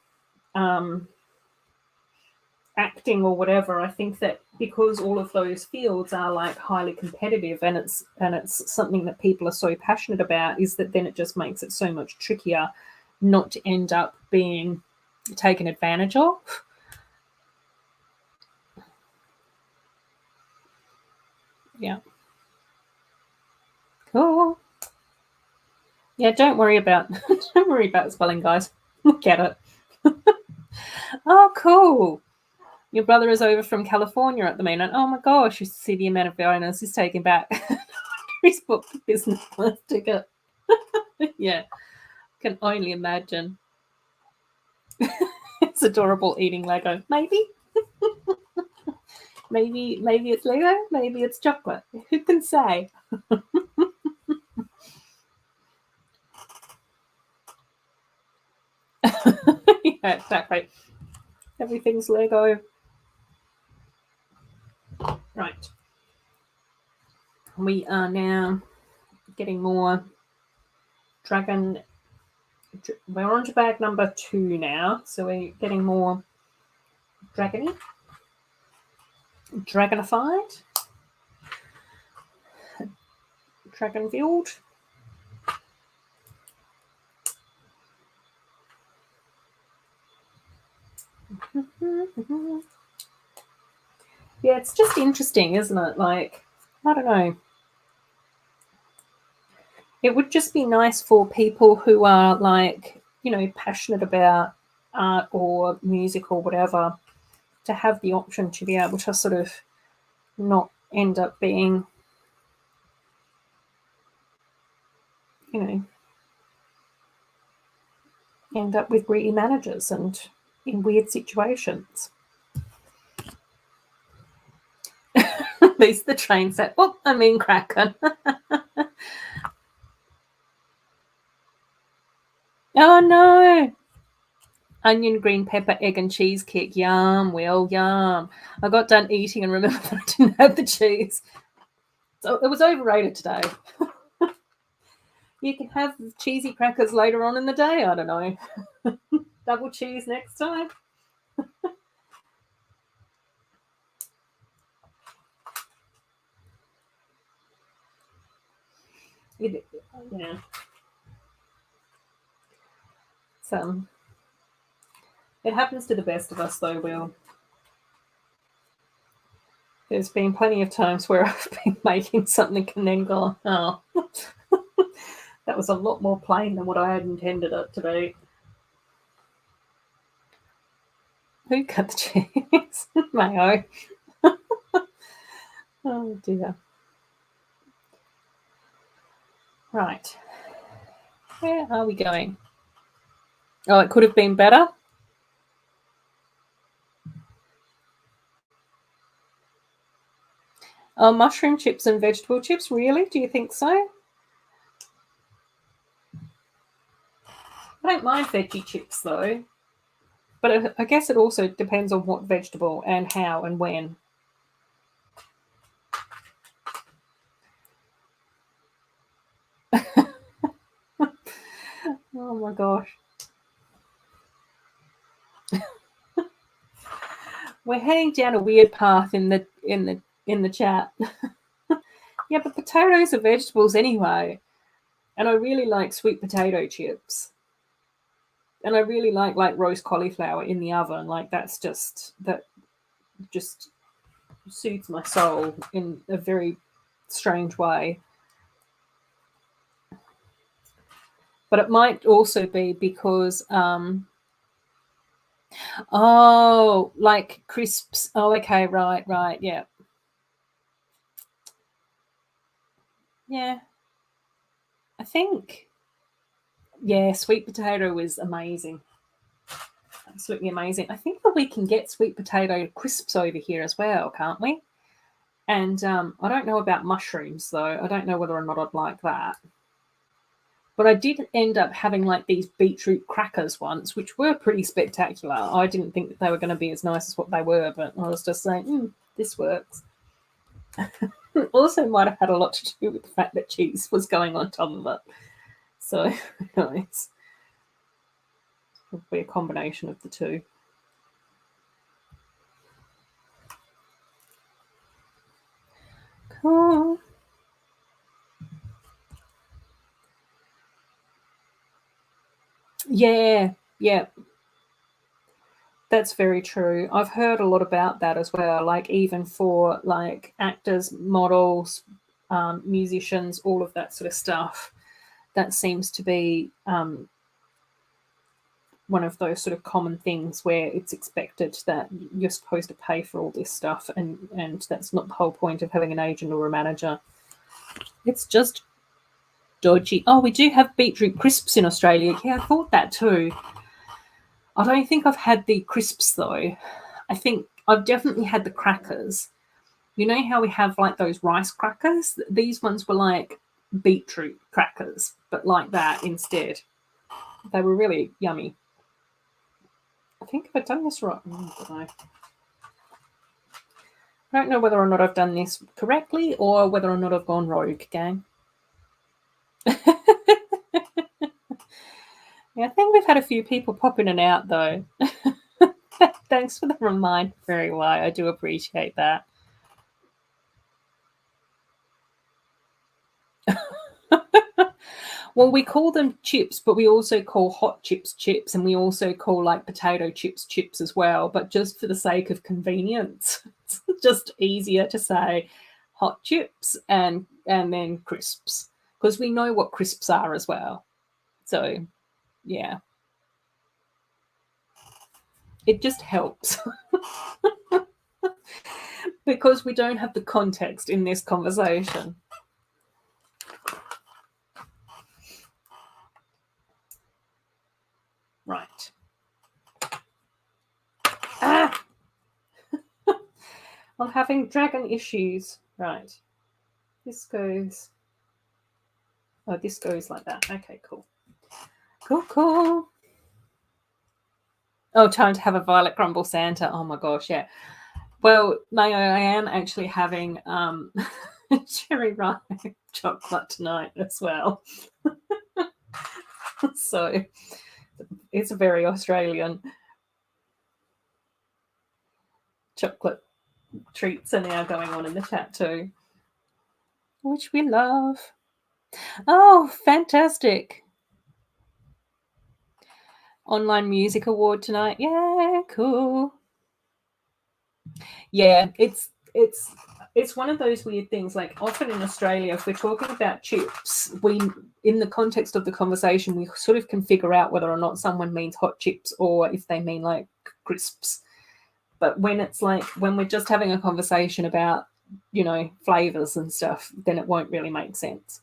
acting or whatever, I think that because all of those fields are like highly competitive and it's something that people are so passionate about, is that then it just makes it so much trickier not to end up being taken advantage of. Yeah. Cool. Yeah, don't worry about spelling, guys. Get it. Oh, cool. Your brother is over from California at the moment. Oh my gosh, you see the amount of bonus he's taking back. He's booked the business class ticket. Yeah, can only imagine. It's adorable eating Lego. Maybe. Maybe it's Lego, maybe it's chocolate. Who can say? Yeah, exactly. Everything's Lego. Right. We are now getting more dragon. We're on to bag number 2 now, so we're getting more dragony, dragonified, dragonfield. Yeah, it's just interesting, isn't it? Like, I don't know. It would just be nice for people who are like, you know, passionate about art or music or whatever to have the option to be able to sort of not end up being, you know, end up with greedy managers and in weird situations. At least the train set, oh, I'm in Kraken. Oh no. Onion, green pepper, egg and cheese cake. Yum, well, yum. I got done eating and remembered that I didn't have the cheese. So it was overrated today. You can have cheesy crackers later on in the day. I don't know. Double cheese next time. Yeah. So it happens to the best of us, though, Will. There's been plenty of times where I've been making something and then gone, oh, that was a lot more plain than what I had intended it to be. Who cut the cheese? Mayo. Oh dear. Right. Where are we going? Oh, it could have been better. Oh, mushroom chips and vegetable chips. Really? Do you think so? I don't mind veggie chips though. But I guess it also depends on what vegetable and how and when. Oh my gosh. We're heading down a weird path in the chat. Yeah, but potatoes are vegetables anyway. And I really like sweet potato chips. And I really like roast cauliflower in the oven. Like that just soothes my soul in a very strange way. But it might also be because oh, like crisps. Oh, okay, right, yeah. Yeah. I think yeah, sweet potato is amazing. Absolutely amazing. I think that we can get sweet potato crisps over here as well, can't we? And I don't know about mushrooms, though. I don't know whether or not I'd like that. But I did end up having like these beetroot crackers once, which were pretty spectacular. I didn't think that they were going to be as nice as what they were, but I was just saying, this works. Also might have had a lot to do with the fact that cheese was going on top of it. So, it's probably a combination of the two. Cool. Yeah, that's very true. I've heard a lot about that as well. Like even for like actors, models, musicians, all of that sort of stuff. That seems to be one of those sort of common things where it's expected that you're supposed to pay for all this stuff, and that's not the whole point of having an agent or a manager. It's just dodgy. Oh, we do have beetroot crisps in Australia. Yeah, I thought that too. I don't think I've had the crisps though. I think I've definitely had the crackers. You know how we have like those rice crackers? These ones were like beetroot crackers, but like that instead. They were really yummy. I think if I've done this right, I don't know whether or not I've done this correctly or whether or not I've gone rogue, gang. Yeah, I think we've had a few people pop in and out though. Thanks for the reminder, very why. I do appreciate that. Well, we call them chips, but we also call hot chips chips, and we also call like potato chips chips as well. But just for the sake of convenience, it's just easier to say hot chips and then crisps, because we know what crisps are as well. So yeah, it just helps because we don't have the context in this conversation. Right. Ah! I'm having dragon issues. Right. This goes. Oh, this goes like that. Okay, cool. Cool. Oh, time to have a violet grumble Santa. Oh my gosh, yeah. Well, Mayo, I am actually having cherry rye chocolate tonight as well. So it's a very Australian chocolate treats are now going on in the chat too, which we love. Oh, fantastic. Online music award tonight. Yeah, cool. Yeah, it's one of those weird things. Like often in Australia, if we're talking about chips, we in the context of the conversation, we sort of can figure out whether or not someone means hot chips or if they mean like crisps. But when it's like when we're just having a conversation about, flavors and stuff, then it won't really make sense.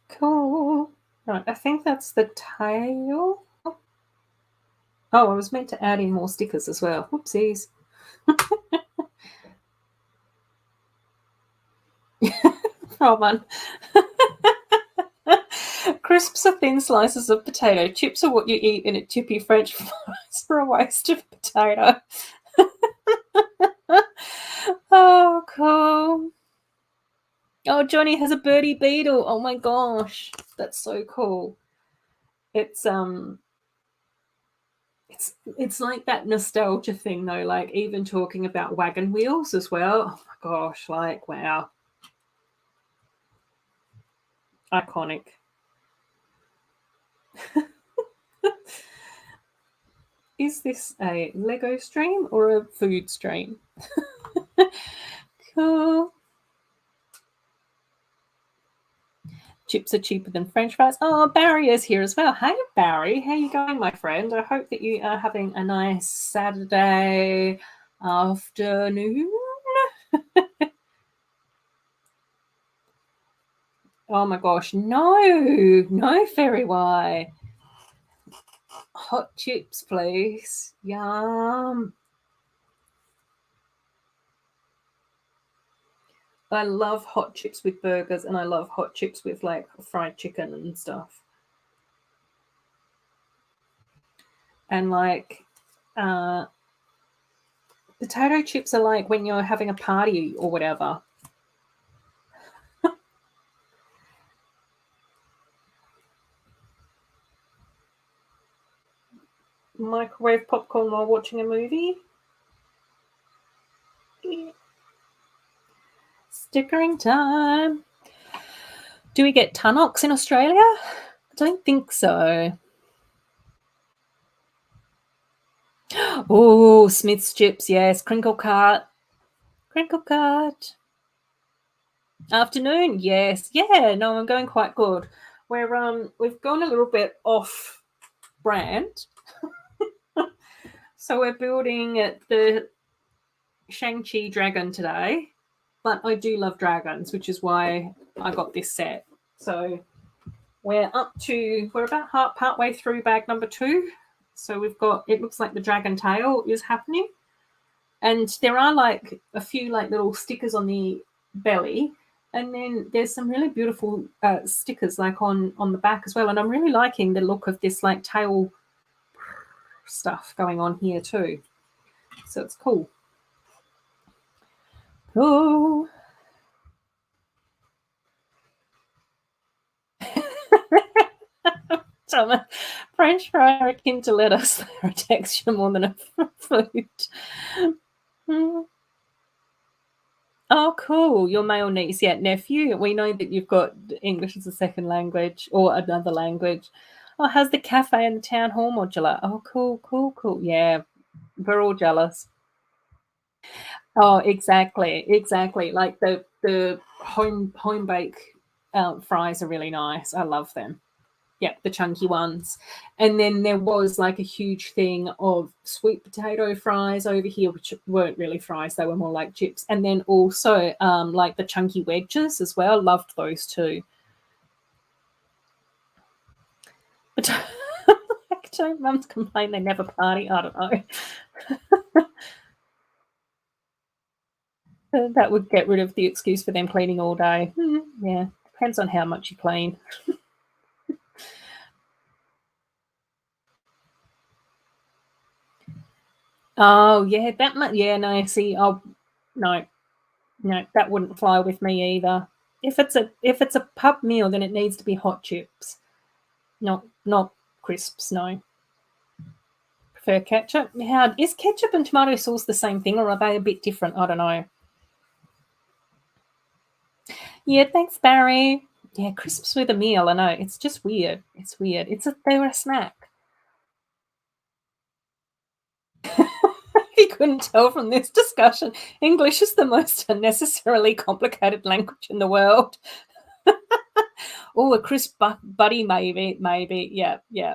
Cool. Right, I think that's the tail. Oh, I was meant to add in more stickers as well. Whoopsies. Roman. Crisps are thin slices of potato. Chips are what you eat in a chippy French fries for a waste of potato. Oh, cool. Oh, Johnny has a birdie beetle. Oh my gosh. That's so cool. It's it's like that nostalgia thing though, like even talking about wagon wheels as well. Oh my gosh, like wow. Iconic. Is this a Lego stream or a food stream? Cool. Chips are cheaper than French fries. Oh, Barry is here as well. Hey, Barry. How you going, my friend? I hope that you are having a nice Saturday afternoon. Oh my gosh, no, no fairy why. Hot chips, please. Yum. I love hot chips with burgers and I love hot chips with like fried chicken and stuff. And like potato chips are like when you're having a party or whatever. Microwave popcorn while watching a movie. Stickering time. Do we get tunnocks in Australia? I don't think so. Oh, Smith's chips, yes. Crinkle cut. Crinkle cut. Afternoon, yes. Yeah, no, I'm going quite good. We've gone a little bit off brand. So we're building the Shang-Chi dragon today. But I do love dragons, which is why I got this set. So we're about part way through bag number 2. So we've got, it looks like the dragon tail is happening. And there are like a few like little stickers on the belly. And then there's some really beautiful stickers like on the back as well. And I'm really liking the look of this like tail stuff going on here too. So it's cool. Oh. So French fries are akin to lettuce. They're a texture more than a food. Oh, cool. Your male niece, yeah, nephew. We know that you've got English as a second language or another language. Oh, how's the cafe and the town hall modular? Oh, cool, cool, cool. Yeah, we're all jealous. Oh, exactly, exactly. Like the home bake fries are really nice. I love them. Yeah, the chunky ones. And then there was like a huge thing of sweet potato fries over here, which weren't really fries, they were more like chips. And then also like the chunky wedges as well. Loved those too. But don't mums complain they never party? I don't know. That would get rid of the excuse for them cleaning all day. Yeah, depends on how much you clean. Oh yeah, that much. Yeah, no. See, I'll no, no, that wouldn't fly with me either. If it's a pub meal, then it needs to be hot chips, not crisps. No, prefer ketchup. How is ketchup and tomato sauce the same thing, or are they a bit different? I don't know. Yeah, thanks, Barry. Yeah, crisps with a meal. I know it's just weird. It's weird. They're a snack. You couldn't tell from this discussion, English is the most unnecessarily complicated language in the world. Oh, a crisp buddy, maybe. Yeah, yeah.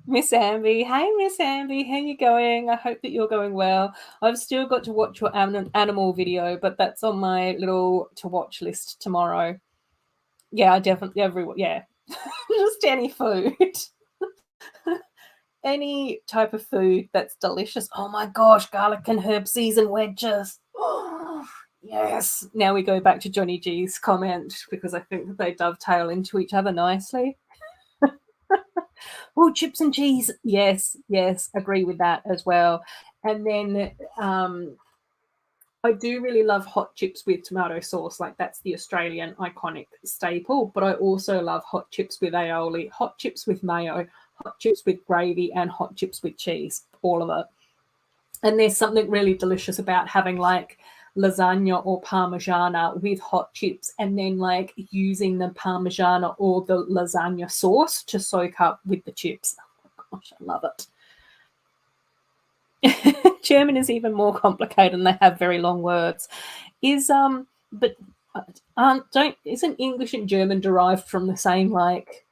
Miss Amby. Hey, Miss Amby. How you going? I hope that you're going well. I've still got to watch your animal video, but that's on my little to watch list tomorrow. Yeah, I definitely, yeah. Just any food. Any type of food that's delicious. Oh my gosh, garlic and herb seasoned wedges. Oh, yes. Now we go back to Johnny G's comment because I think that they dovetail into each other nicely. Oh, chips and cheese. Yes, yes, agree with that as well. And then I do really love hot chips with tomato sauce. Like that's the Australian iconic staple. But I also love hot chips with aioli, hot chips with mayo, hot chips with gravy, and hot chips with cheese. All of it. And there's something really delicious about having like lasagna or parmigiana with hot chips and then like using the parmigiana or the lasagna sauce to soak up with the chips. Oh my gosh, I love it. German is even more complicated and they have very long words. Is but don't isn't English and German derived from the same like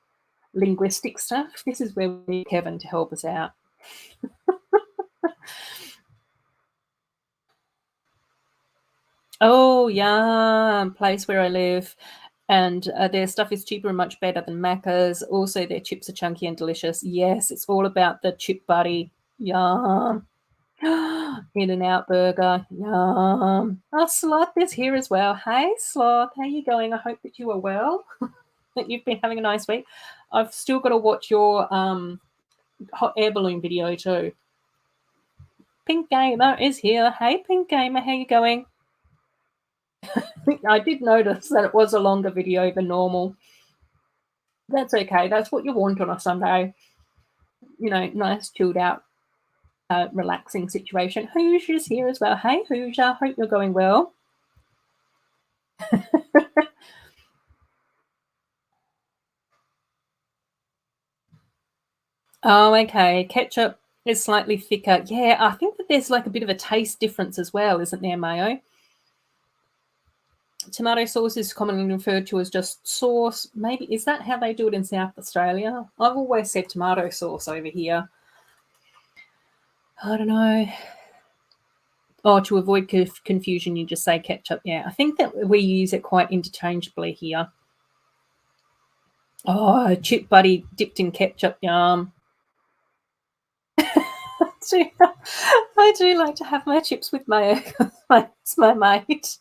linguistic stuff? This is where we need Kevin to help us out. Oh, yeah, place where I live. And their stuff is cheaper and much better than Macca's. Also, their chips are chunky and delicious. Yes, it's all about the chip buddy. Yum. In-N-Out burger. Yum. Oh, Sloth is here as well. Hey, Sloth. How you going? I hope that you are well, that you've been having a nice week. I've still got to watch your hot air balloon video too. Pink Gamer is here. Hey, Pink Gamer. How you going? I did notice that it was a longer video than normal. That's okay. That's what you want on a Sunday. You know, nice, chilled out, relaxing situation. Hoosia's here as well. Hey, Hoosier. Hope you're going well. Oh, okay. Ketchup is slightly thicker. Yeah, I think that there's like a bit of a taste difference as well, isn't there, Mayo? Tomato sauce is commonly referred to as just sauce. Maybe is that how they do it in South Australia? I've always said tomato sauce over here. I don't know. Oh, to avoid confusion, you just say ketchup. Yeah, I think that we use it quite interchangeably here. Oh, chip buddy dipped in ketchup. Yum. I do like to have my chips with mayo because it's my mate.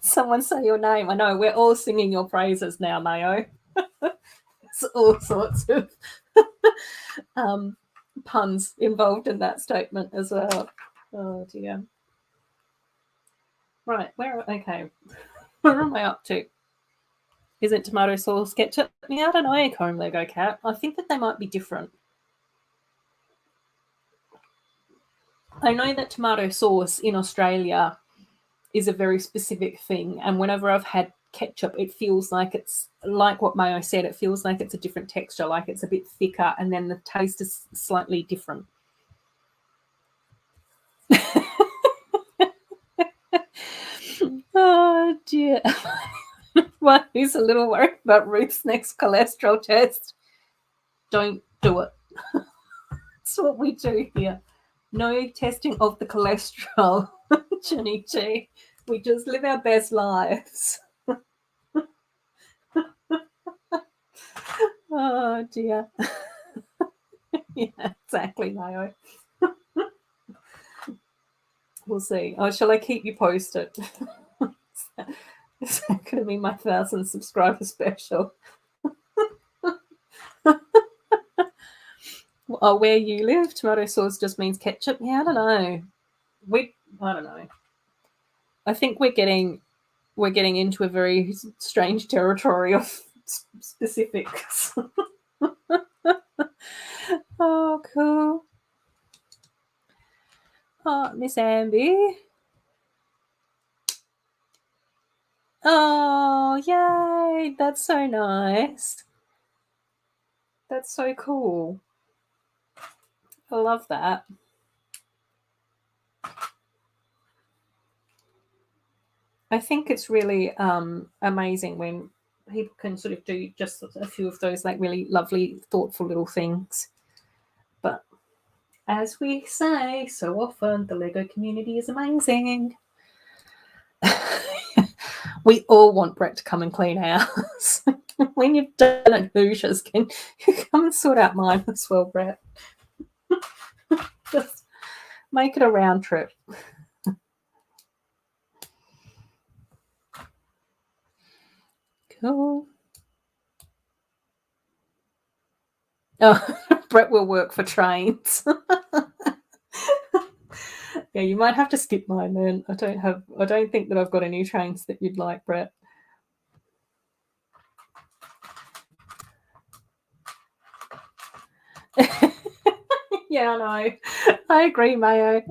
Someone say your name. I know, we're all singing your praises now, Mayo. There's all sorts of puns involved in that statement as well. Oh, dear. Right, okay. Where am I up to? Is it tomato sauce, ketchup? Yeah, I don't know, Comb Lego Cat. I think that they might be different. I know that tomato sauce in Australia is a very specific thing, and whenever I've had ketchup, it feels like it's like what Mayo said. It feels like it's a different texture, like it's a bit thicker, and then the taste is slightly different. Oh dear. Well, who's a little worried about Ruth's next cholesterol test? Don't do it. That's what we do here. No testing of the cholesterol, Jenny G. We just live our best lives. Oh dear. Yeah, exactly, Mayo. We'll see. Oh, shall I keep you posted? Is that going to be my 1,000 subscriber special? Oh, where you live, tomato sauce just means ketchup. Yeah, I don't know. I don't know. I think we're getting into a very strange territory of specifics. Oh, cool. Oh, Miss Amby. Oh, yay! That's so nice. That's so cool. I love that. I think it's really amazing when people can sort of do just a few of those like really lovely, thoughtful little things. But as we say so often, the Lego community is amazing. We all want Brett to come and clean house. When you've done it, Hoosiers, can you come and sort out mine as well, Brett? Just make it a round trip. Cool. Oh, Brett will work for trains. Yeah, you might have to skip mine then. I don't think that I've got any trains that you'd like, Brett. Yeah, I know. I agree, Mayo.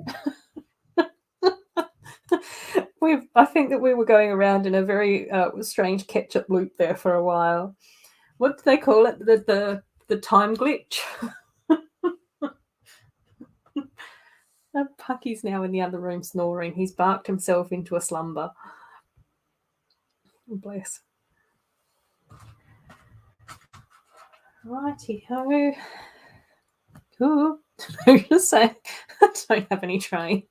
I think that we were going around in a very strange ketchup loop there for a while. What do they call it? The time glitch. Pucky's now in the other room snoring. He's barked himself into a slumber. Bless. Righty ho. Cool. Just say I don't have any trains.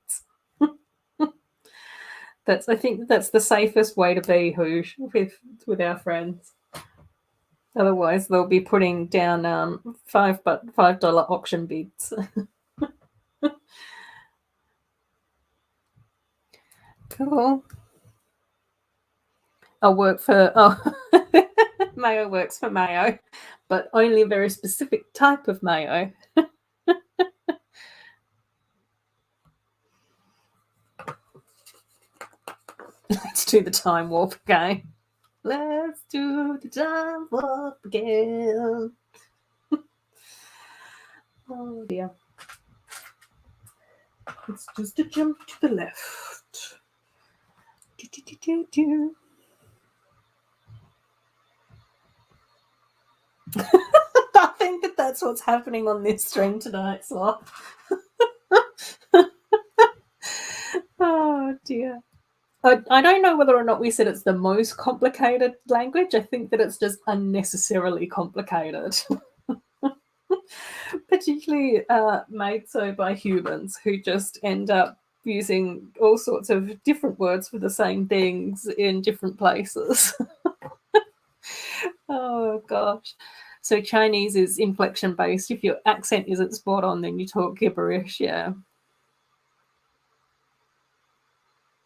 I think that's the safest way to be, Hoosh, with our friends. Otherwise, they'll be putting down $5 auction bids. Cool. I'll work for Mayo works for Mayo, but only a very specific type of Mayo. Let's do the time warp again. Let's do the time warp again. Oh dear. It's just a jump to the left. Do. I think that's what's happening on this stream tonight, Sloth. Oh dear. I don't know whether or not we said it's the most complicated language. I think that it's just unnecessarily complicated. Particularly made so by humans who just end up using all sorts of different words for the same things in different places. Oh gosh. So Chinese is inflection based. If your accent isn't spot on, then you talk gibberish. Yeah.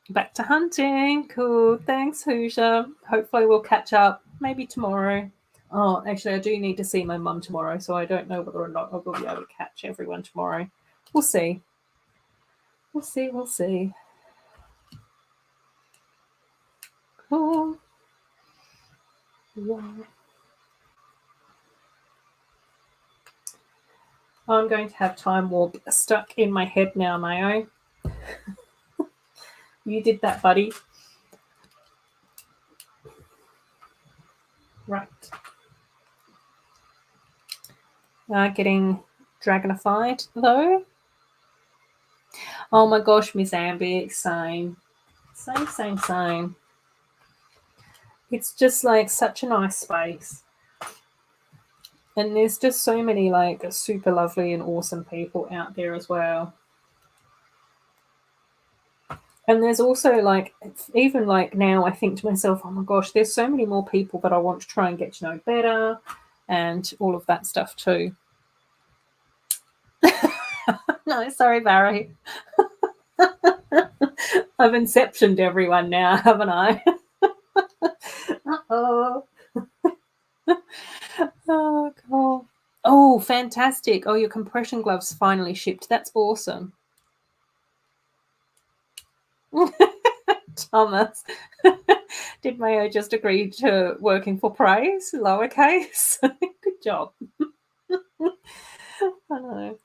Back to hunting. Cool. Thanks, Hoosier. Hopefully we'll catch up maybe tomorrow. Oh, actually, I do need to see my mum tomorrow, so I don't know whether or not I will be able to catch everyone tomorrow. We'll see. We'll see. Cool. Yeah. I'm going to have time warp stuck in my head now, Mayo. You did that, buddy. Right. Getting dragonified, though. Oh my gosh, Miss Ambi, same. Same. It's just like such a nice space. And there's just so many like super lovely and awesome people out there as well. And there's also like, even like now I think to myself, oh my gosh, there's so many more people that I want to try and get to know better and all of that stuff too. No, sorry, Barry. I've inceptioned everyone now, haven't I? Uh-oh. Oh, God. Oh, fantastic. Oh, your compression gloves finally shipped. That's awesome. Thomas. Did Mayo just agree to working for praise? Lowercase? Good job. I know.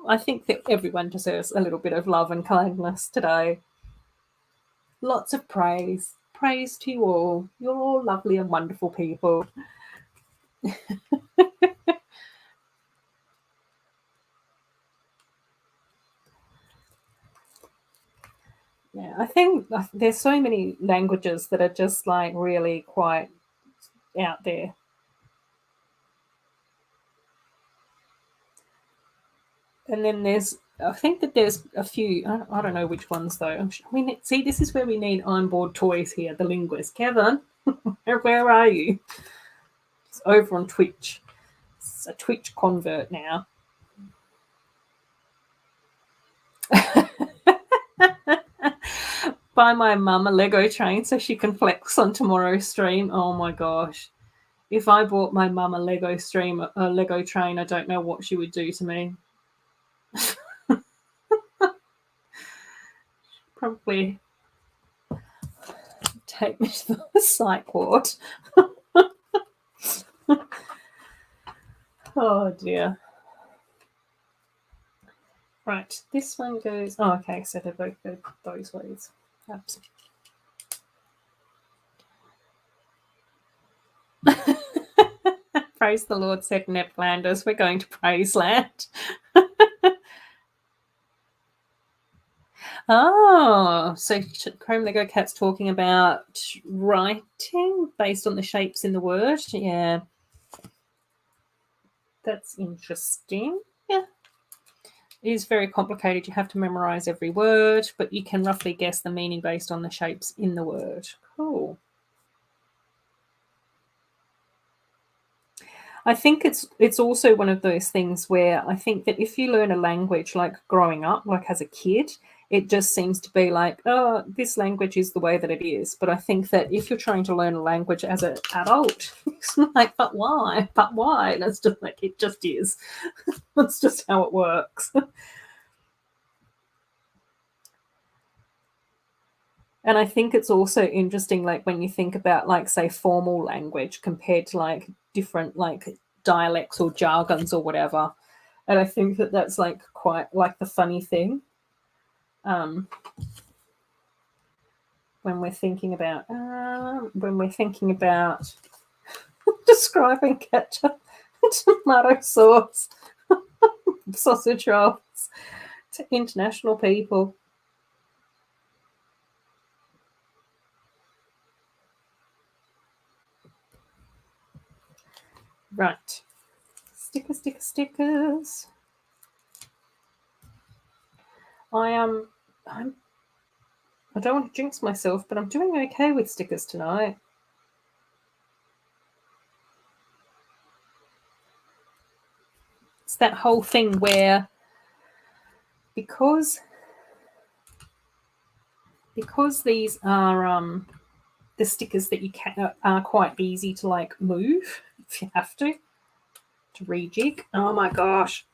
I think that everyone deserves a little bit of love and kindness today. Lots of praise. Praise to you all. You're all lovely and wonderful people. Yeah, I think there's so many languages that are just like really quite out there. And then I think that there's a few, I don't know which ones though. See, this is where we need onboard toys here, the linguist. Kevin, where are you? It's over on Twitch. It's a Twitch convert now. Buy my mum a Lego train so she can flex on tomorrow's stream. Oh my gosh. If I bought my mum a Lego train, I don't know what she would do to me. Probably take me to the psych ward. Oh dear. Right, this one goes. Oh, okay, so they both go those ways. Oops. Praise the Lord, said Neplanders. We're going to praise land. Oh, so Chrome Lego Cat's talking about writing based on the shapes in the word. Yeah. That's interesting. Yeah. is very complicated. You have to memorize every word, but you can roughly guess the meaning based on the shapes in the word. Cool. I think it's also one of those things where I think that if you learn a language like growing up, like as a kid, it just seems to be like, oh, this language is the way that it is. But I think that if you're trying to learn a language as an adult, it's like, but why? But why? And it's just like, it just is. That's just how it works. And I think it's also interesting, like when you think about, like, say, formal language compared to like different like dialects or jargons or whatever. And I think that that's like quite like the funny thing um, when we're thinking about describing ketchup, tomato sauce, sausage rolls to international people. Right. Stickers. I don't want to jinx myself, but I'm doing okay with stickers tonight. It's that whole thing where because these are the stickers that you can are quite easy to like move if you have to rejig. Oh my gosh.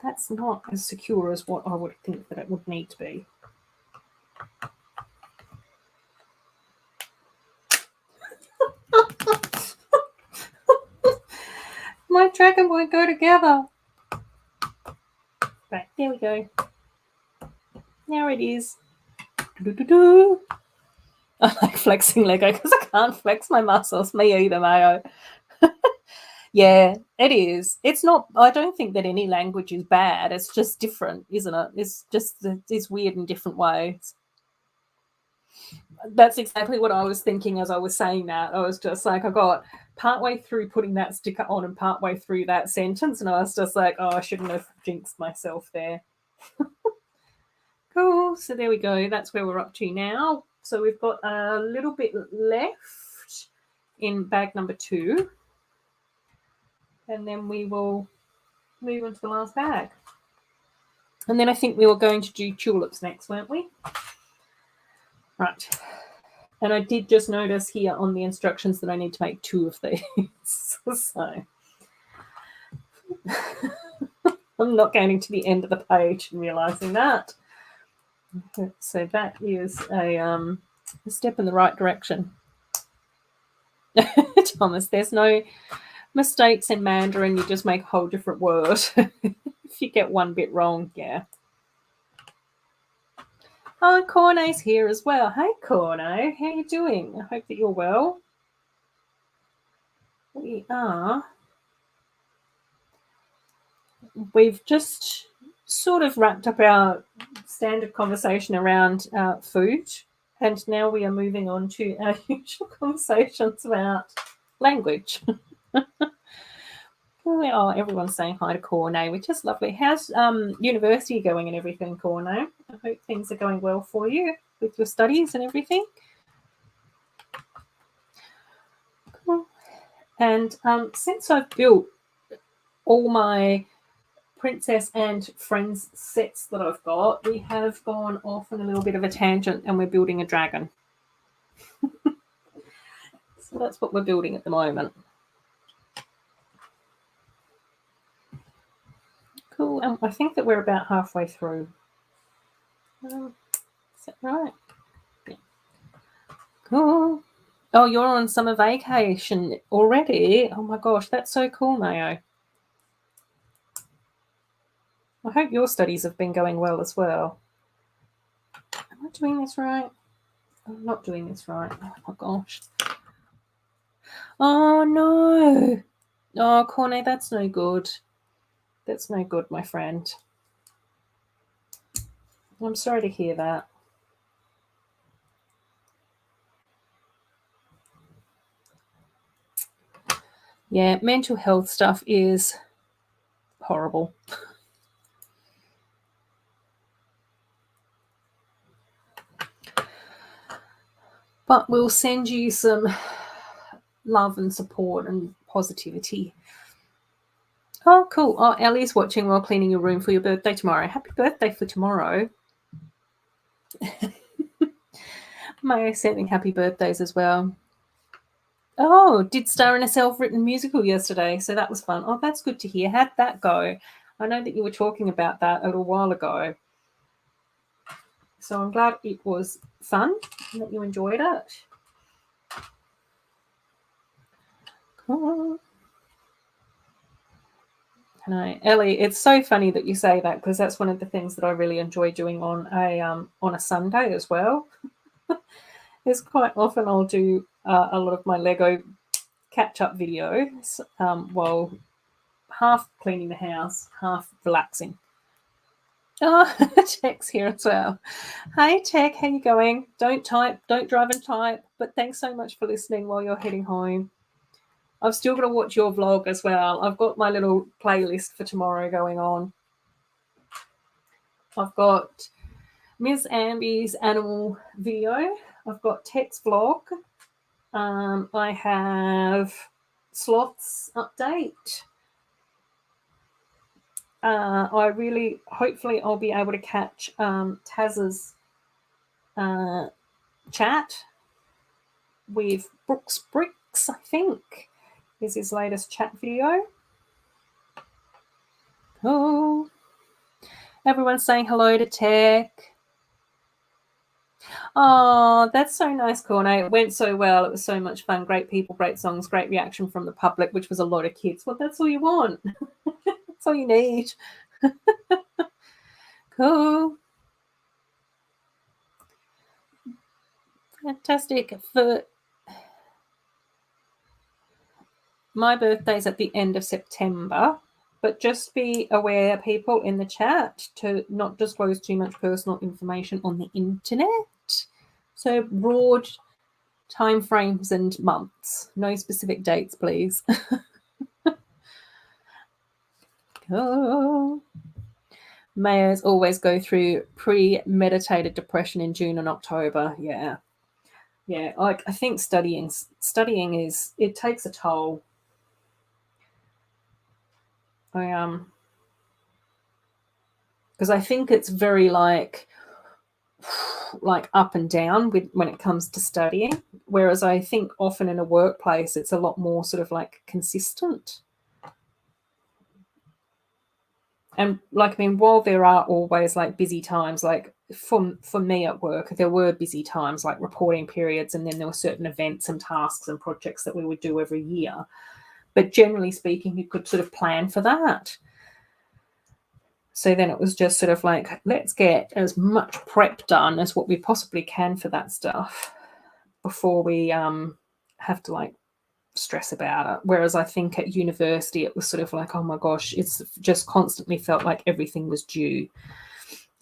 That's not as secure as what I would think that it would need to be. My dragon won't go together. Right, there we go. Now it is. Do-do-do-do. I like flexing Lego because I can't flex my muscles. Me either, Mayo. Yeah, it is. It's not. I don't think that any language is bad. It's just different, isn't it? It's just it's weird in different ways. That's exactly what I was thinking as I was saying that. I was just like, I got partway through putting that sticker on and partway through that sentence, and I was just like, oh, I shouldn't have jinxed myself there. Cool. So there we go. That's where we're up to now. So we've got a little bit left in bag number 2. And then we will move on to the last bag. And then I think we were going to do tulips next, weren't we? Right. And I did just notice here on the instructions that I need to make 2 of these. So I'm not getting to the end of the page and realizing that. So that is a step in the right direction. Thomas, there's no mistakes in Mandarin. You just make a whole different word. If you get one bit wrong, yeah. Oh, Cornet's here as well. Hey, Cornet, how you doing? I hope that you're well. We've just sort of wrapped up our standard conversation around food, and now we are moving on to our usual conversations about language. Oh, everyone's saying hi to Cornet, which is lovely. How's university going and everything, Cornet? I hope things are going well for you with your studies and everything. Cool. And since I've built all my Princess and Friends sets that I've got, we have gone off on a little bit of a tangent and we're building a dragon. So that's what we're building at the moment. Cool. And I think that we're about halfway through. Is that right? Yeah. Cool. Oh, you're on summer vacation already? Oh my gosh, that's so cool, Mayo. I hope your studies have been going well as well. Am I doing this right? I'm not doing this right. Oh my gosh. Oh no. Oh, Cornet, that's no good. That's no good, my friend. I'm sorry to hear that. Yeah, mental health stuff is horrible. But we'll send you some love and support and positivity. Oh, cool. Oh, Ellie's watching while cleaning your room for your birthday tomorrow. Happy birthday for tomorrow. Maya sending happy birthdays as well. Oh, did star in a self-written musical yesterday, so that was fun. Oh, that's good to hear. How'd that go? I know that you were talking about that a little while ago. So I'm glad it was fun and that you enjoyed it. Cool. No, Ellie, it's so funny that you say that because that's one of the things that I really enjoy doing on a Sunday as well. Is quite often I'll do a lot of my Lego catch-up videos while half cleaning the house, half relaxing. Oh, Tech's here as well. Hi, Tech. How you going? Don't type. Don't drive and type. But thanks so much for listening while you're heading home. I've still got to watch your vlog as well. I've got my little playlist for tomorrow going on. I've got Miss Ambi's animal video. I've got Tech's vlog. I have Sloth's update. Hopefully I'll be able to catch Taz's chat with Brooks Bricks, I think, is his latest chat video. Oh, everyone's saying hello to Tech. Oh, that's so nice, Corne. It went so well. It was so much fun. Great people, great songs, great reaction from the public, which was a lot of kids. Well, that's all you want. That's all you need. Cool. Fantastic. For my birthday's at the end of September, but just be aware, people in the chat, to not disclose too much personal information on the internet. So broad time frames and months. No specific dates, please. Oh. Mayors always go through premeditated depression in June and October. Yeah. I think studying is, it takes a toll. Because I think it's very like up and down when it comes to studying, whereas I think often in a workplace it's a lot more sort of like consistent. And while there are always like busy times, like for me at work, there were busy times like reporting periods, and then there were certain events and tasks and projects that we would do every year. But generally speaking, you could sort of plan for that. So then it was just sort of like, let's get as much prep done as what we possibly can for that stuff before we have to like stress about it. Whereas I think at university it was sort of like, oh my gosh, it's just constantly felt like everything was due.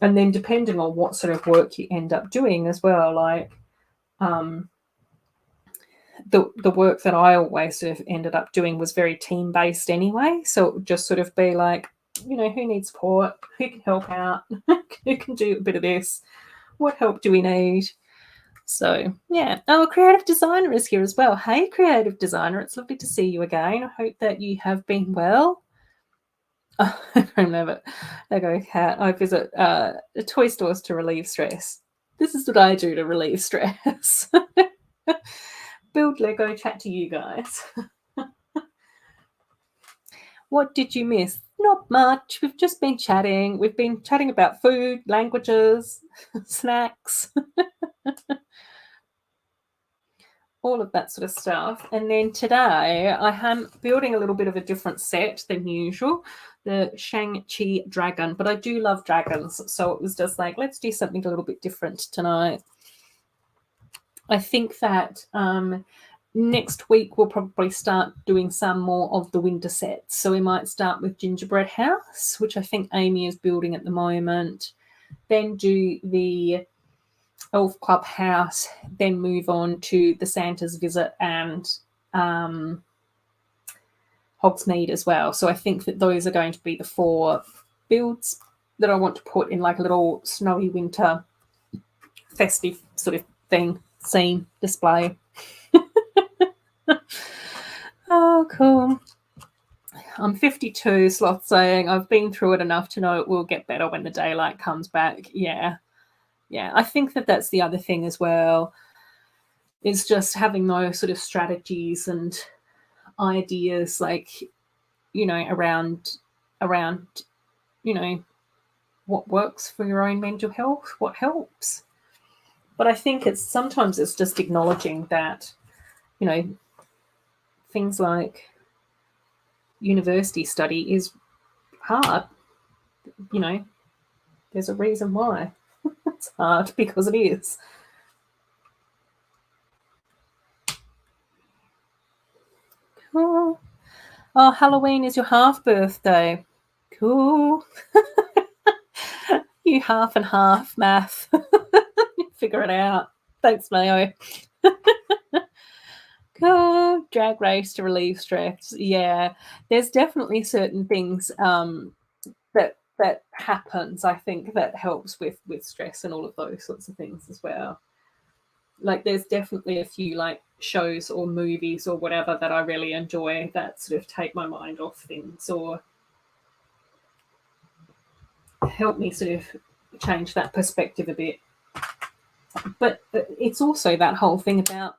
And then depending on what sort of work you end up doing as well, like the work that I always sort of ended up doing was very team based anyway. So it would just sort of be like, who needs support? Who can help out? Who can do a bit of this? What help do we need? So, yeah. Oh, creative designer is here as well. Hey, creative designer. It's lovely to see you again. I hope that you have been well. Oh, I remember. Lego cat. I visit toy stores to relieve stress. This is what I do to relieve stress. Build Lego, chat to you guys. What did you miss? Not much. We've just been chatting. We've been chatting about food, languages, snacks, all of that sort of stuff. And then today I am building a little bit of a different set than usual, the Shang-Chi dragon. But I do love dragons, so it was just like, let's do something a little bit different tonight. I think that next week we'll probably start doing some more of the winter sets. So we might start with Gingerbread House, which I think Amy is building at the moment, then do the Elf Club House, then move on to the Santa's Visit and Hogsmeade as well. So I think that those are going to be the 4 builds that I want to put in like a little snowy winter festive sort of thing, scene, display. Oh, cool. I'm 52, Sloth saying, I've been through it enough to know it will get better when the daylight comes back. Yeah. I think that that's the other thing as well, is just having those sort of strategies and ideas, like, around, what works for your own mental health, what helps. But I think sometimes it's just acknowledging that, things like university study is hard. There's a reason why it's hard, because it is. Cool. Oh, Halloween is your half birthday. Cool. You half and half math. Figure it out. Thanks, Mayo. Cool. Drag race to relieve stress. Yeah, there's definitely certain things that happens, I think, that helps with stress and all of those sorts of things as well. Like, there's definitely a few like shows or movies or whatever that I really enjoy that sort of take my mind off things or help me sort of change that perspective a bit. But it's also that whole thing about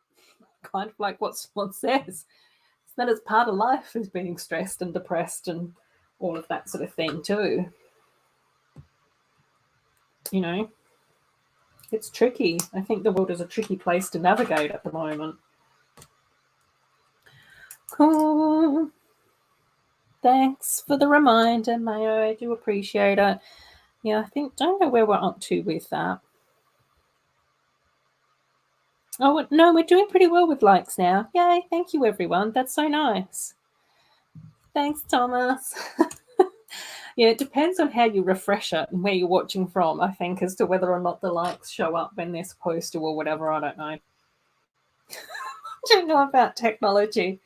kind of like what Swan says, that it's part of life is being stressed and depressed and all of that sort of thing too. It's tricky. I think the world is a tricky place to navigate at the moment. Cool. Thanks for the reminder, Mayo. I do appreciate it. Yeah, don't know where we're up to with that. Oh, no, we're doing pretty well with likes now. Yay, thank you, everyone. That's so nice. Thanks, Thomas. Yeah, it depends on how you refresh it and where you're watching from, I think, as to whether or not the likes show up when they're supposed to or whatever. I don't know. I don't know about technology.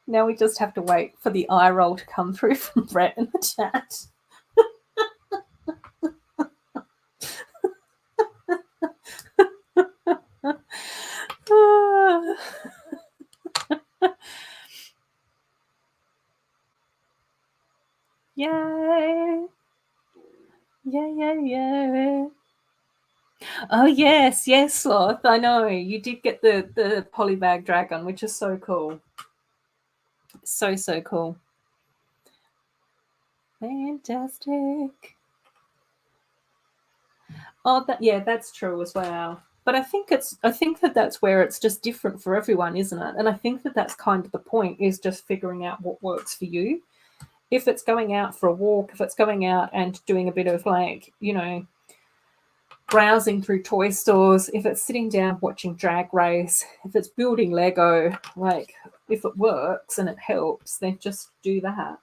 Now we just have to wait for the eye roll to come through from Brett in the chat. Yay! Yay! Oh yes, Sloth. I know you did get the polybag dragon, which is so cool. So cool. Fantastic. Oh, that's true as well. But I think that's where it's just different for everyone, isn't it? And I think that's kind of the point, is just figuring out what works for you. If it's going out for a walk, if it's going out and doing a bit of like, browsing through toy stores, if it's sitting down watching Drag Race, if it's building Lego, like, if it works and it helps, then just do that.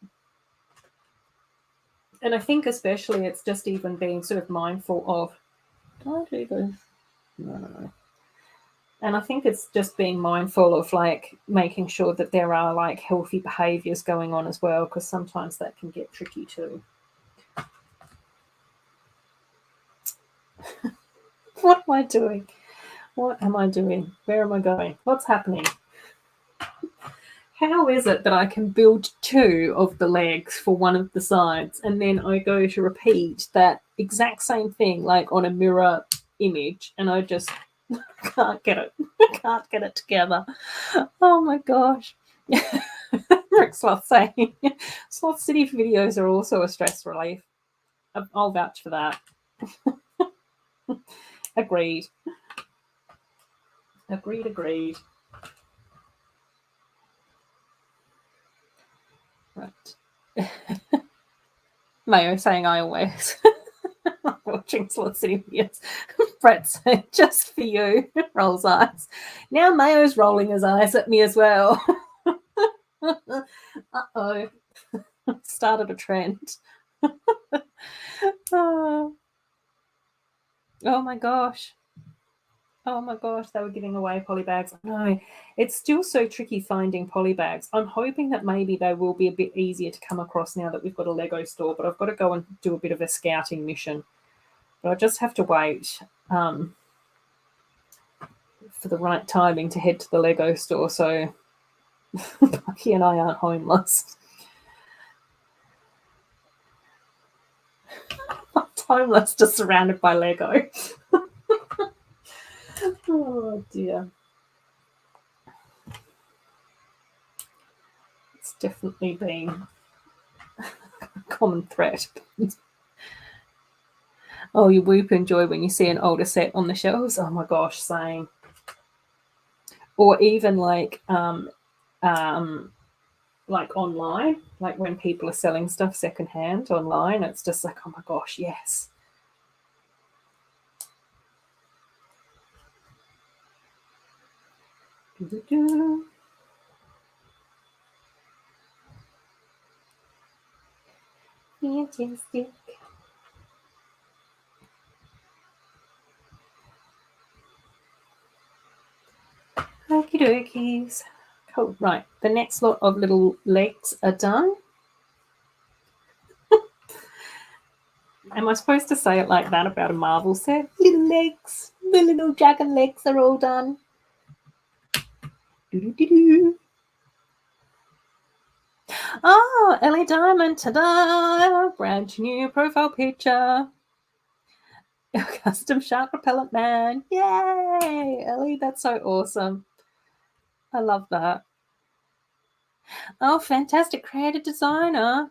And I think especially it's just even being sort of mindful of, do I do this? No. And I think it's just being mindful of like making sure that there are like healthy behaviors going on as well, because sometimes that can get tricky too. What am I doing? What am I doing? Where am I going? What's happening? How is it that I can build 2 of the legs for one of the sides and then I go to repeat that exact same thing like on a mirror image and I just can't get it. Can't get it together. Oh my gosh. Rick Sloth saying Sloth City videos are also a stress relief. I'll vouch for that. Agreed. Right. Mayo saying I always watching Sloth City videos. Brett saying just for you. Rolls eyes. Now Mayo's rolling his eyes at me as well. Uh-oh. Started a trend. Oh my gosh. Oh my gosh, they were giving away poly bags. No, it's still so tricky finding poly bags. I'm hoping that maybe they will be a bit easier to come across now that we've got a Lego store, but I've got to go and do a bit of a scouting mission. But I just have to wait for the right timing to head to the Lego store so Pucky and I aren't homeless. Homeless, just surrounded by Lego. Oh dear. It's definitely been a common threat. Oh, you whoop and joy when you see an older set on the shelves. Oh my gosh, same. Or even like online, like when people are selling stuff secondhand online, it's just like, oh my gosh, yes. Fantastic. Okie dokies. Cool. Right, the next lot of little legs are done. Am I supposed to say it like that about a Marvel set? Little legs, the little dragon legs are all done. Do-do-do-do. Oh, Ellie Diamond, ta-da! Brand new profile picture. Custom shark repellent man. Yay! Ellie, that's so awesome. I love that. Oh, fantastic. Creative designer.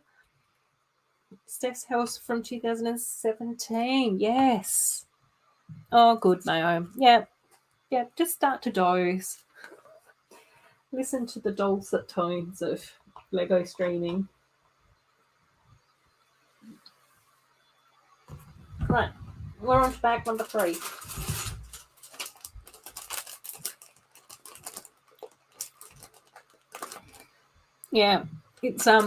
Steph's House from 2017. Yes. Oh, good, Mayo. Yeah. Yeah, just start to doze. Listen to the dulcet tones of Lego streaming. Right. We're on to bag number 3. Yeah. It's I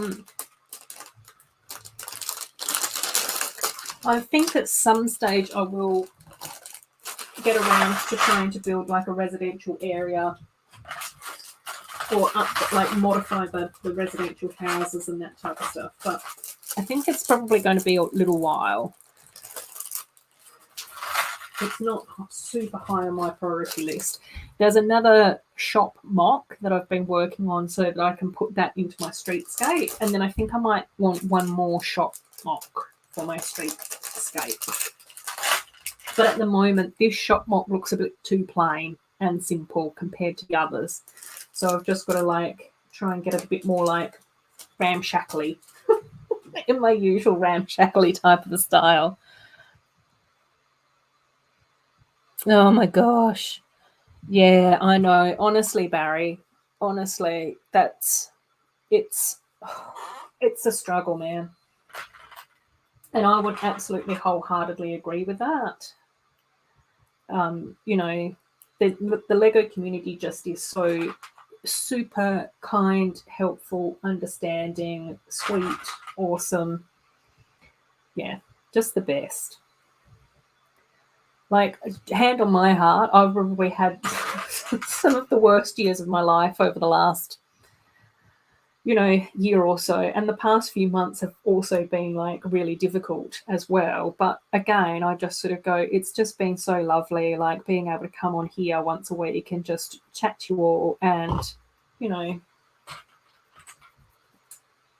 think at some stage I will get around to trying to build like a residential area or like modify the residential houses and that type of stuff. But I think it's probably going to be a little while. It's not super high on my priority list. There's another shop mock that I've been working on so that I can put that into my streetscape. And then I think I might want one more shop mock for my streetscape. But at the moment, this shop mock looks a bit too plain and simple compared to the others. So I've just got to like try and get it a bit more like ramshackly in my usual ramshackly type of the style. Oh my gosh. Yeah, I know. Honestly, Barry, honestly, it's a struggle, man. And I would absolutely wholeheartedly agree with that. You know, the Lego community just is so super kind, helpful, understanding, sweet, awesome. Yeah, just the best. Like, hand on my heart, I've probably had some of the worst years of my life over the last, year or so. And the past few months have also been like really difficult as well. But again, I just sort of go, it's just been so lovely, like being able to come on here once a week and just chat to you all and,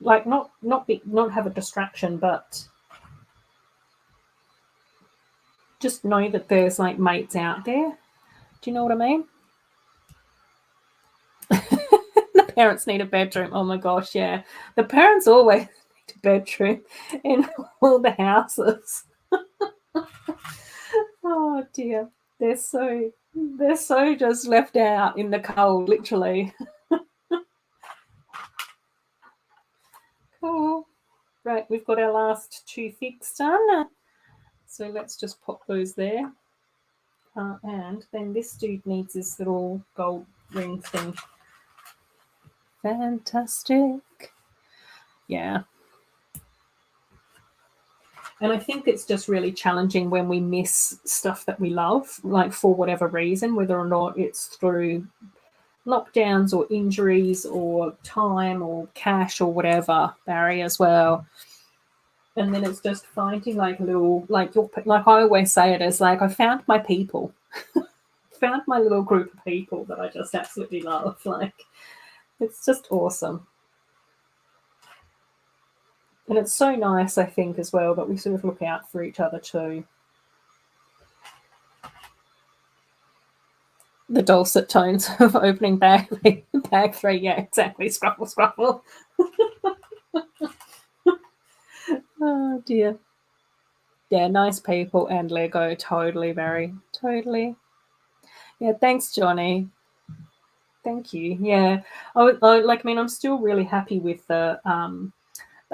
like not have a distraction, but just know that there's like mates out there. Do you know what I mean? The parents need a bedroom. Oh my gosh, yeah. The parents always need a bedroom in all the houses. Oh dear. They're so just left out in the cold, literally. Cool. Right, we've got our last 2 figs done. So let's just pop those there. And then this dude needs this little gold ring thing. Fantastic. Yeah. And I think it's just really challenging when we miss stuff that we love, like for whatever reason, whether or not it's through lockdowns or injuries or time or cash or whatever, Barry, as well. And then it's just finding like little, like your, like I always say it as like I found my people, found my little group of people that I just absolutely love. Like it's just awesome. And it's so nice, I think, as well, that we sort of look out for each other too. The dulcet tones of opening bag 3. Yeah, exactly. Scruffle, scruffle. Oh dear. Yeah, nice people and Lego. Totally, Barry. Totally. Yeah, thanks, Johnny. Thank you. Yeah, I mean, I'm still really happy with the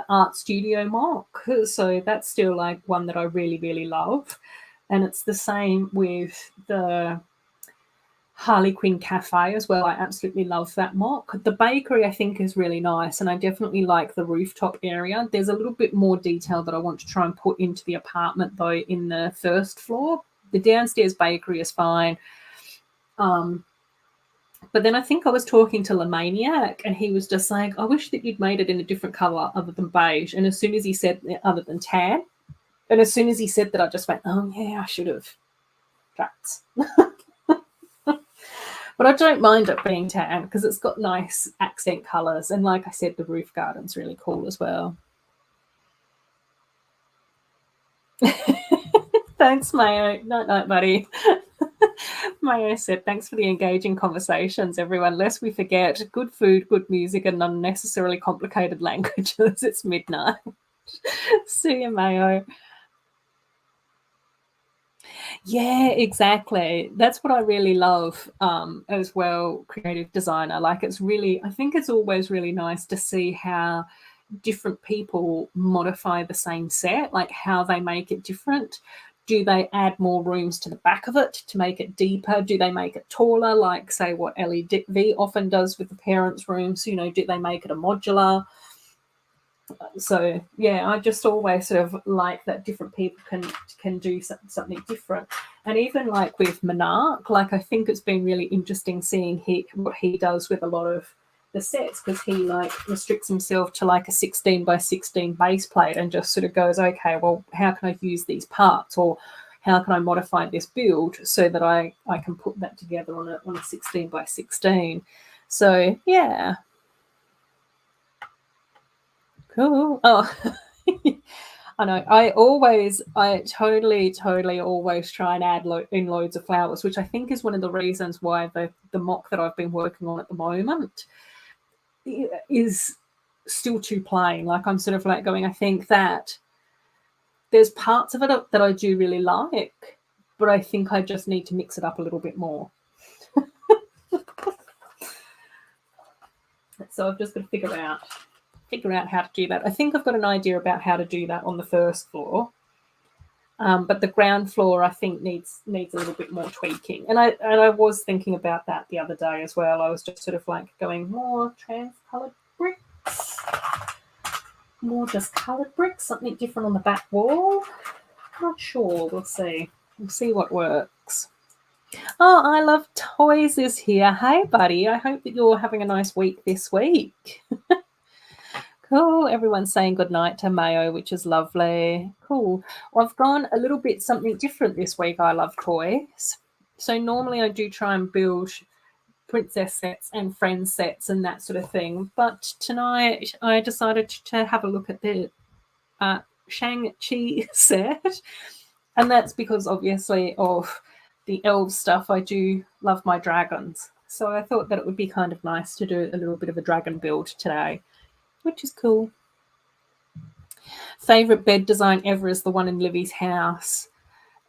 art studio mock. So that's still like one that I really, really love. And it's the same with the Harley Quinn Cafe as well. I absolutely love that mock. The bakery I think is really nice, and I definitely like the rooftop area. There's a little bit more detail that I want to try and put into the apartment though in the first floor. The downstairs bakery is fine. But then I think I was talking to Lemaniac and he was just like, I wish that you'd made it in a different colour other than beige. And as soon as he said other than tan, and as soon as he said that, I just went, oh yeah, I should have. Tracks. But I don't mind it being tan because it's got nice accent colours. And like I said, the roof garden's really cool as well. Thanks, Mayo. Night, night, buddy. Mayo said, thanks for the engaging conversations, everyone. Lest we forget, good food, good music, and unnecessarily complicated languages. It's midnight. See you, Mayo. Yeah, exactly. That's what I really love as well, creative designer. Like it's really, I think it's always really nice to see how different people modify the same set, like how they make it different. Do they add more rooms to the back of it to make it deeper? Do they make it taller, like say what LED often does with the parents' rooms? You know, do they make it a modular? So yeah, I just always sort of like that different people can do something different. And even like with Monarch, like I think it's been really interesting seeing what he does with a lot of the sets, because he like restricts himself to like a 16 by 16 base plate and just sort of goes, okay, well, how can I use these parts, or how can I modify this build so that I can put that together on a 16 by 16. So yeah. Cool. Oh, I know. I totally always try and add in loads of flowers, which I think is one of the reasons why the mock that I've been working on at the moment is still too plain. Like I'm sort of like going, I think that there's parts of it that I do really like, but I think I just need to mix it up a little bit more. So I've just got to figure out how to do that. I think I've got an idea about how to do that on the first floor. But the ground floor, I think, needs a little bit more tweaking. And I was thinking about that the other day as well. I was just sort of like going more trans-coloured bricks, more just coloured bricks, something different on the back wall. Not sure. We'll see. We'll see what works. Oh, I Love Toys is here. Hey, buddy. I hope that you're having a nice week this week. Cool. Everyone's saying goodnight to Mayo, which is lovely. Cool. Well, I've gone a little bit something different this week. I Love Toys. So normally I do try and build princess sets and friend sets and that sort of thing. But tonight I decided to have a look at the Shang-Chi set. And that's because obviously of the elf stuff. I do love my dragons. So I thought that it would be kind of nice to do a little bit of a dragon build today, which is cool. Favorite bed design ever is the one in Livy's house.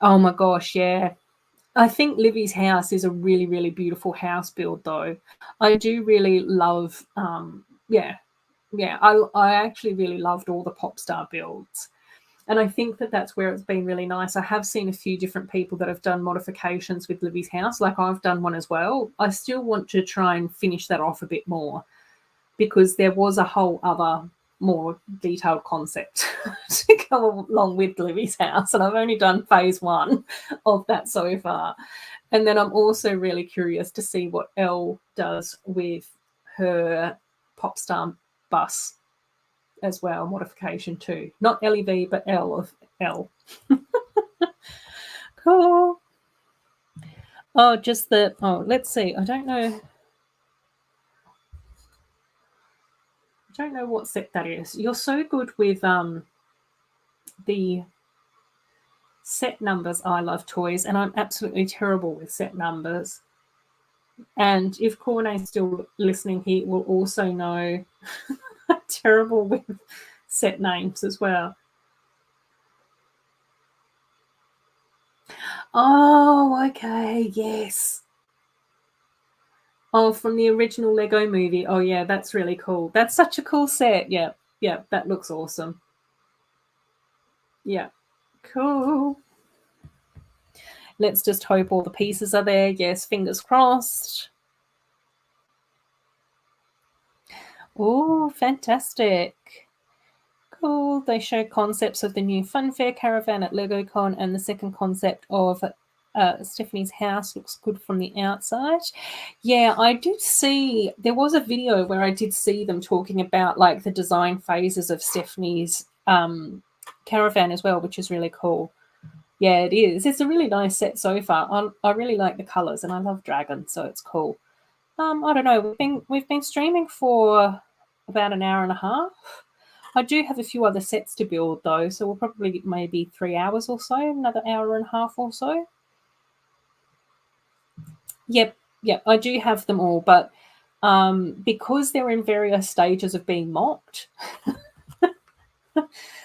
Oh my gosh, yeah. I think Livy's house is a really, really beautiful house build, though. I do really love, I actually really loved all the pop star builds. And I think that that's where it's been really nice. I have seen a few different people that have done modifications with Livy's house, like I've done one as well. I still want to try and finish that off a bit more, because there was a whole other more detailed concept to go along with Livy's house, and I've only done phase 1 of that so far. And then I'm also really curious to see what Elle does with her pop star bus as well, modification too. Not LEV, but L of L. Cool. Oh, just the, oh, let's see. I don't know what set that is. You're so good with the set numbers, I Love Toys, and I'm absolutely terrible with set numbers. And if Cornet's still listening, he will also know I'm terrible with set names as well. Oh, okay, yes. Oh, from the original Lego movie. Oh, yeah, that's really cool. That's such a cool set. Yeah, yeah, that looks awesome. Yeah, cool. Let's just hope all the pieces are there. Yes, fingers crossed. Oh, fantastic. Cool. They show concepts of the new Funfair caravan at LegoCon, and the second concept of Stephanie's house looks good from the outside. Yeah, I did see, there was a video where I did see them talking about like the design phases of Stephanie's caravan as well, which is really cool. Yeah, it is. It's a really nice set so far. I really like the colours, and I love dragons, so it's cool. I don't know. We've been streaming for about an hour and a half. I do have a few other sets to build though, so we'll probably get maybe 3 hours or so, another hour and a half or so. Yep, I do have them all, but because they're in various stages of being mocked.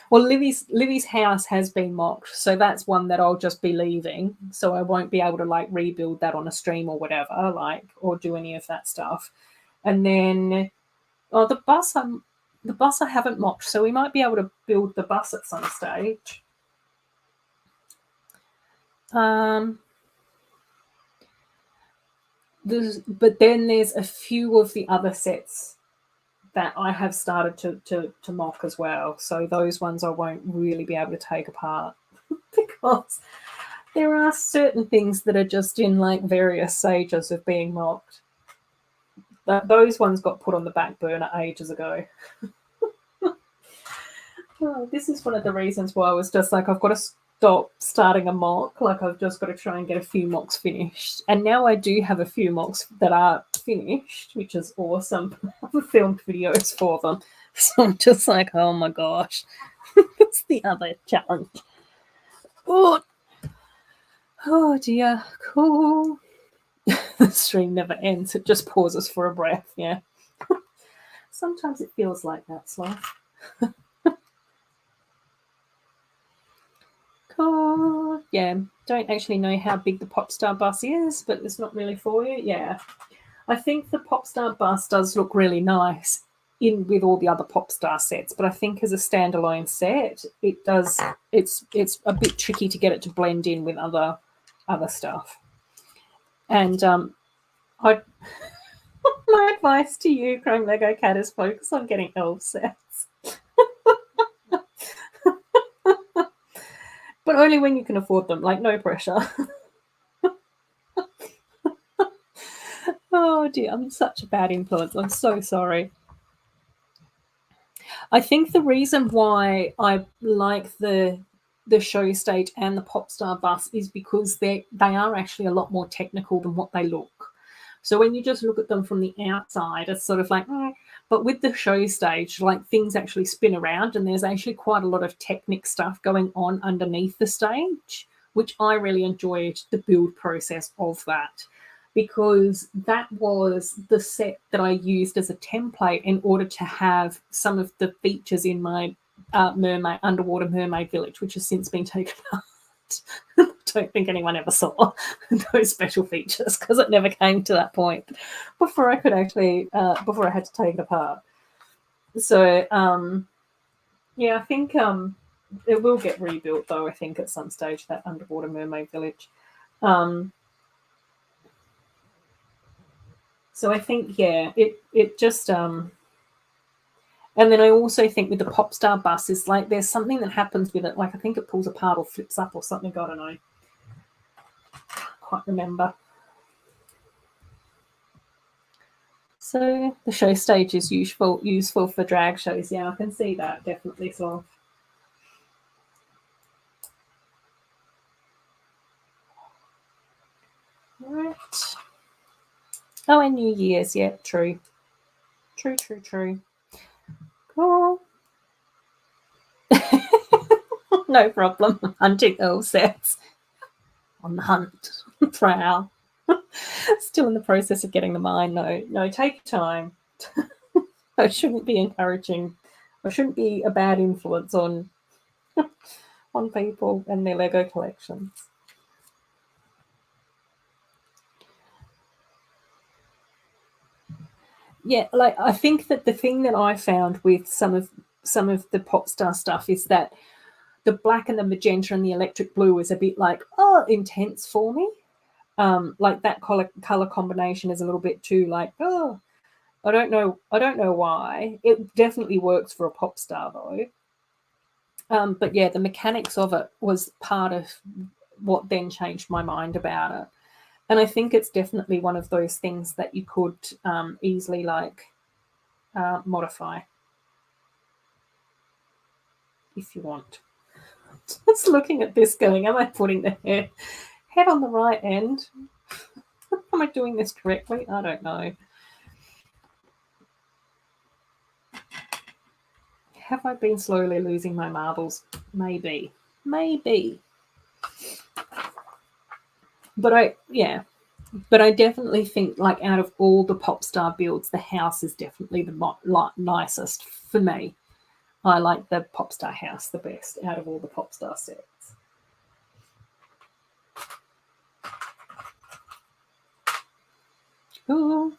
Well, Livy's house has been mocked, so that's one that I'll just be leaving. So I won't be able to like rebuild that on a stream or whatever, like, or do any of that stuff. And then, oh, the bus I haven't mocked, so we might be able to build the bus at some stage. But then there's a few of the other sets that I have started to mock as well. So those ones I won't really be able to take apart because there are certain things that are just in like various stages of being mocked. Those ones got put on the back burner ages ago. Oh, this is one of the reasons why I was just like, I've got to stop starting a mock. Like, I've just got to try and get a few mocks finished. And now I do have a few mocks that are finished, which is awesome. I've filmed videos for them. So I'm just like, oh my gosh. That's the other challenge. Oh dear. Cool. The stream never ends. It just pauses for a breath. Yeah. Sometimes it feels like that, Sloth. Cool. Yeah, don't actually know how big the Popstar bus is, but it's not really for you. Yeah, I think the Popstar bus does look really nice in with all the other Popstar sets, but I think as a standalone set, it does. It's a bit tricky to get it to blend in with other stuff. And I my advice to you, Chrome Lego Cat, is focus on getting elf sets. But only when you can afford them, like no pressure. Oh dear, I'm such a bad influence. I'm so sorry. I think the reason why I like the show stage and the Popstar bus is because they are actually a lot more technical than what they look. So when you just look at them from the outside, it's sort of like, but with the show stage, like things actually spin around, and there's actually quite a lot of technic stuff going on underneath the stage, which I really enjoyed the build process of that, because that was the set that I used as a template in order to have some of the features in my underwater mermaid village, which has since been taken out. I don't think anyone ever saw those special features because it never came to that point before I could actually before I had to take it apart. So yeah, I think it will get rebuilt though, I think at some stage, that underwater mermaid village. So I think, yeah, it just And then I also think with the Popstar bus is like there's something that happens with it. Like I think it pulls apart or flips up or something. I don't know. Quite remember. So the show stage is useful for drag shows. Yeah, I can see that definitely. So right. Oh, and New Year's. Yeah, true. True. Cool. No problem. Hunting all sets. On the hunt. Prowl. Still in the process of getting the mine. No, take time. I shouldn't be encouraging. I shouldn't be a bad influence on people and their Lego collections. Yeah, like I think that the thing that I found with some of the Popstar stuff is that the black and the magenta and the electric blue is a bit like intense for me. Like that color combination is a little bit too like I don't know why. It definitely works for a Popstar though. But yeah, the mechanics of it was part of what then changed my mind about it. And I think it's definitely one of those things that you could easily like modify if you want. Just looking at this going, am I putting the head on the right end? Am I doing this correctly? I don't know. Have I been slowly losing my marbles? Maybe. But I definitely think like out of all the Popstar builds, the house is definitely the nicest for me. I like the Popstar house the best out of all the Popstar sets. Ooh.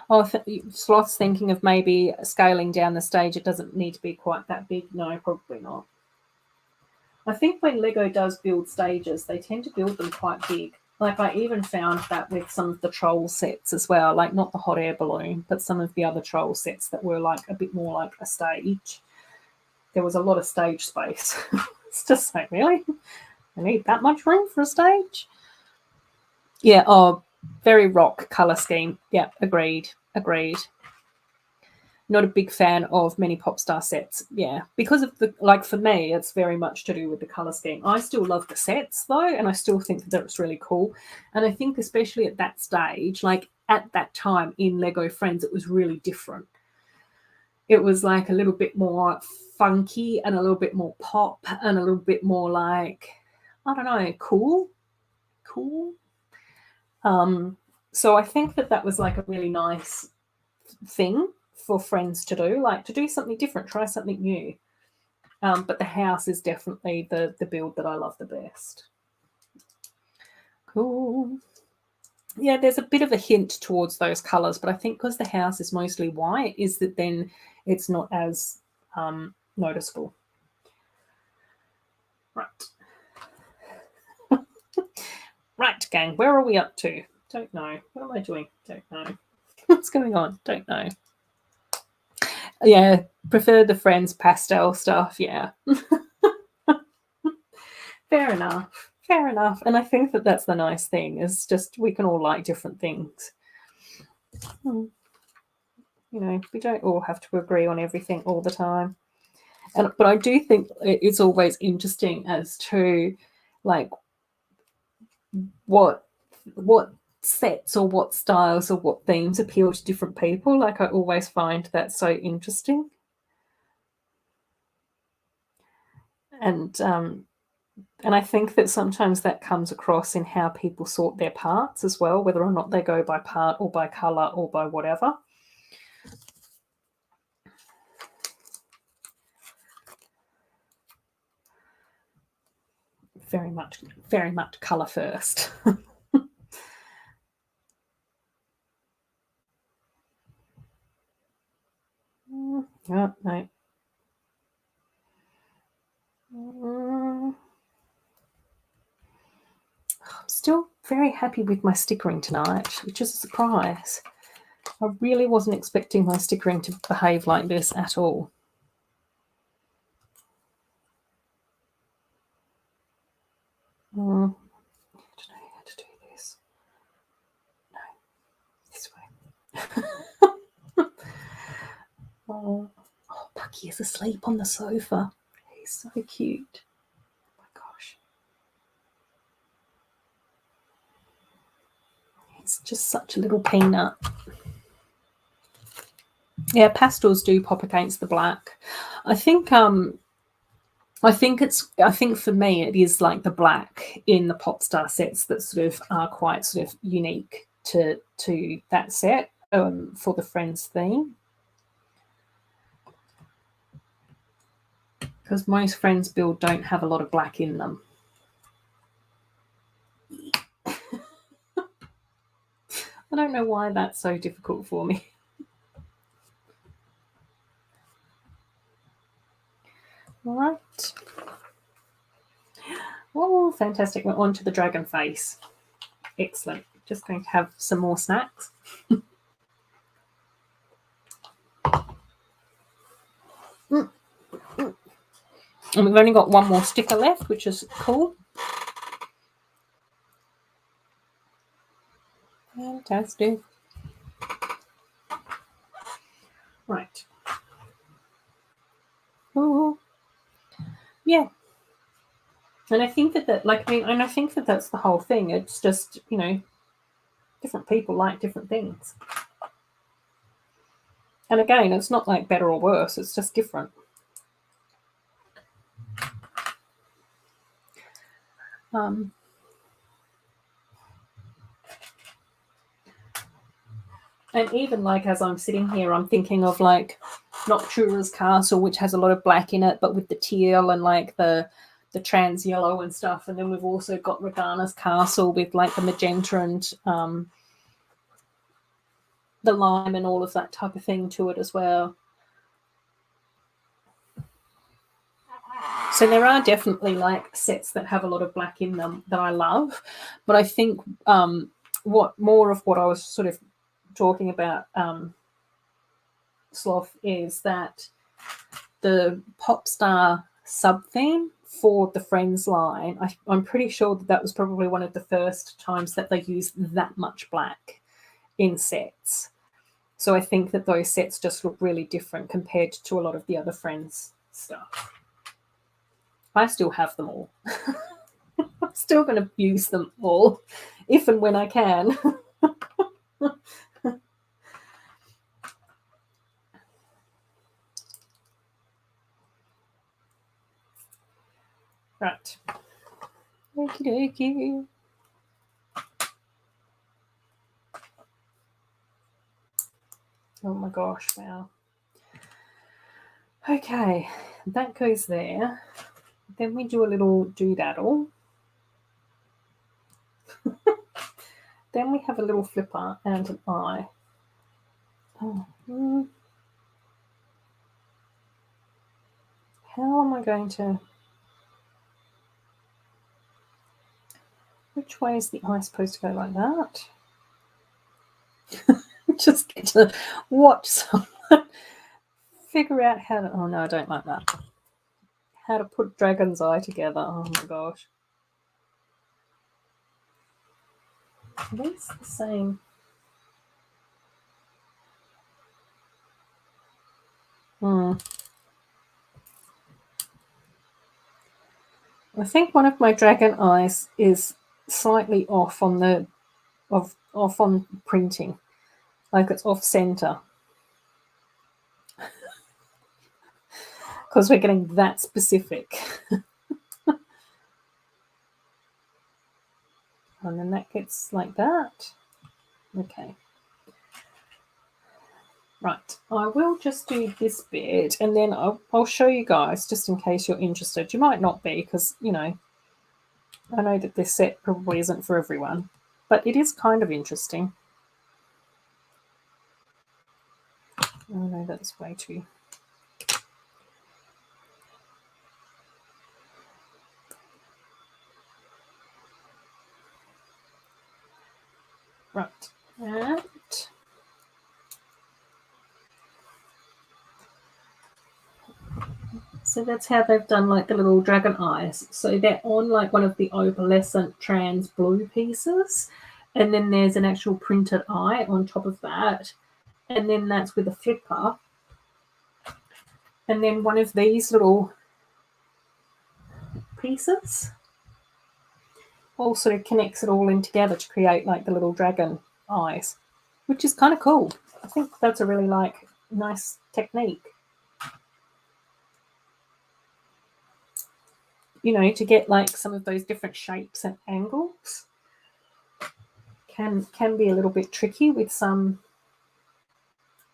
Oh, Sloth's thinking of maybe scaling down the stage. It doesn't need to be quite that big. No, probably not. I think when Lego does build stages, they tend to build them quite big. Like I even found that with some of the troll sets as well, like not the hot air balloon, but some of the other troll sets that were like a bit more like a stage. There was a lot of stage space. It's just like, really? I need that much room for a stage? Yeah, very rock colour scheme. Yeah, agreed. Not a big fan of many Popstar sets. Yeah, because of the like for me, it's very much to do with the color scheme. I still love the sets though, and I still think that it's really cool. And I think especially at that stage, like at that time in Lego Friends, it was really different. It was like a little bit more funky and a little bit more pop and a little bit more like I don't know, cool. So I think that was like a really nice thing for friends to do, like to do something different, try something new. But the house is definitely the build that I love the best. Cool. Yeah, there's a bit of a hint towards those colours, but I think because the house is mostly white, is that then it's not as noticeable. Right. Right, gang, where are we up to? Don't know. What am I doing? Don't know. What's going on? Don't know. Yeah, prefer the Friends pastel stuff. Yeah. Fair enough. And I think that that's the nice thing is just we can all like different things. You know, we don't all have to agree on everything all the time. But I do think it's always interesting as to like what sets or what styles or what themes appeal to different people. Like I always find that so interesting. And I think that sometimes that comes across in how people sort their parts as well, whether or not they go by part or by colour or by whatever. Very much colour first. Oh, no. I'm still very happy with my stickering tonight, which is a surprise. I really wasn't expecting my stickering to behave like this at all. I don't know how to do this. No, this way. Oh, Pucky is asleep on the sofa. He's so cute. Oh my gosh. He's just such a little peanut. Yeah, pastels do pop against the black. I think for me it is like the black in the pop star sets that sort of are quite sort of unique to that set for the Friends theme. Because most Friends build don't have a lot of black in them. I don't know why that's so difficult for me. All right. Oh, fantastic. We're on to the dragon face. Excellent. Just going to have some more snacks. And we've only got one more sticker left, which is cool. Fantastic. Right. Oh, yeah. And I think that I think that that's the whole thing. It's just, different people like different things. And again, it's not like better or worse. It's just different. And even like as I'm sitting here, I'm thinking of like Noctura's castle, which has a lot of black in it, but with the teal and like the trans yellow and stuff. And then we've also got Regana's castle with like the magenta and the lime and all of that type of thing to it as well. So there are definitely like sets that have a lot of black in them that I love, but I think what I was sort of talking about, Sloth, is that the pop star sub theme for the Friends line, I'm pretty sure that was probably one of the first times that they used that much black in sets. So I think that those sets just look really different compared to a lot of the other Friends stuff. I still have them all. I'm still going to use them all if and when I can. Right. Okie dokie. Oh my gosh, wow. Okay, that goes there. Then we do a little doodaddle. Then we have a little flipper and an eye. Oh, how am I going to... Which way is the eye supposed to go? Like that? Just get to watch someone figure out how to... Oh no, I don't like that. How to put dragon's eye together. Oh my gosh. Are these the same? I think one of my dragon eyes is slightly off on the off on printing, like it's off center, because we're getting that specific. And then that gets like that. Okay. Right, I will just do this bit and then I'll show you guys just in case you're interested. You might not be because, I know that this set probably isn't for everyone, but it is kind of interesting. Oh no, that's way too... Right, and So that's how they've done like the little dragon eyes. So they're on like one of the opalescent trans blue pieces. And then there's an actual printed eye on top of that. And then that's with a flipper. And then one of these little pieces all sort of connects it all in together to create like the little dragon eyes, which is kind of cool. I think that's a really like nice technique. You know, to get like some of those different shapes and angles can be a little bit tricky with some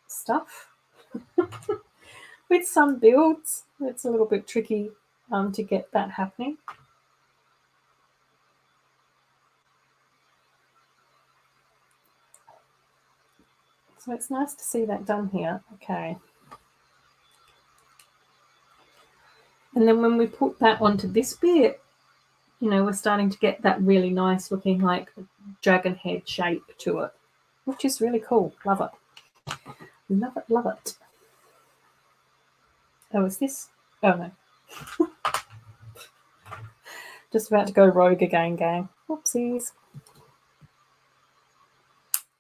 stuff. With some builds, it's a little bit tricky to get that happening. So it's nice to see that done here. Okay. And then when we put that onto this bit, you know, we're starting to get that really nice looking like dragon head shape to it, which is really cool. Love it. Love it, love it. Oh, is this? Oh, no. Just about to go rogue again, gang. Whoopsies.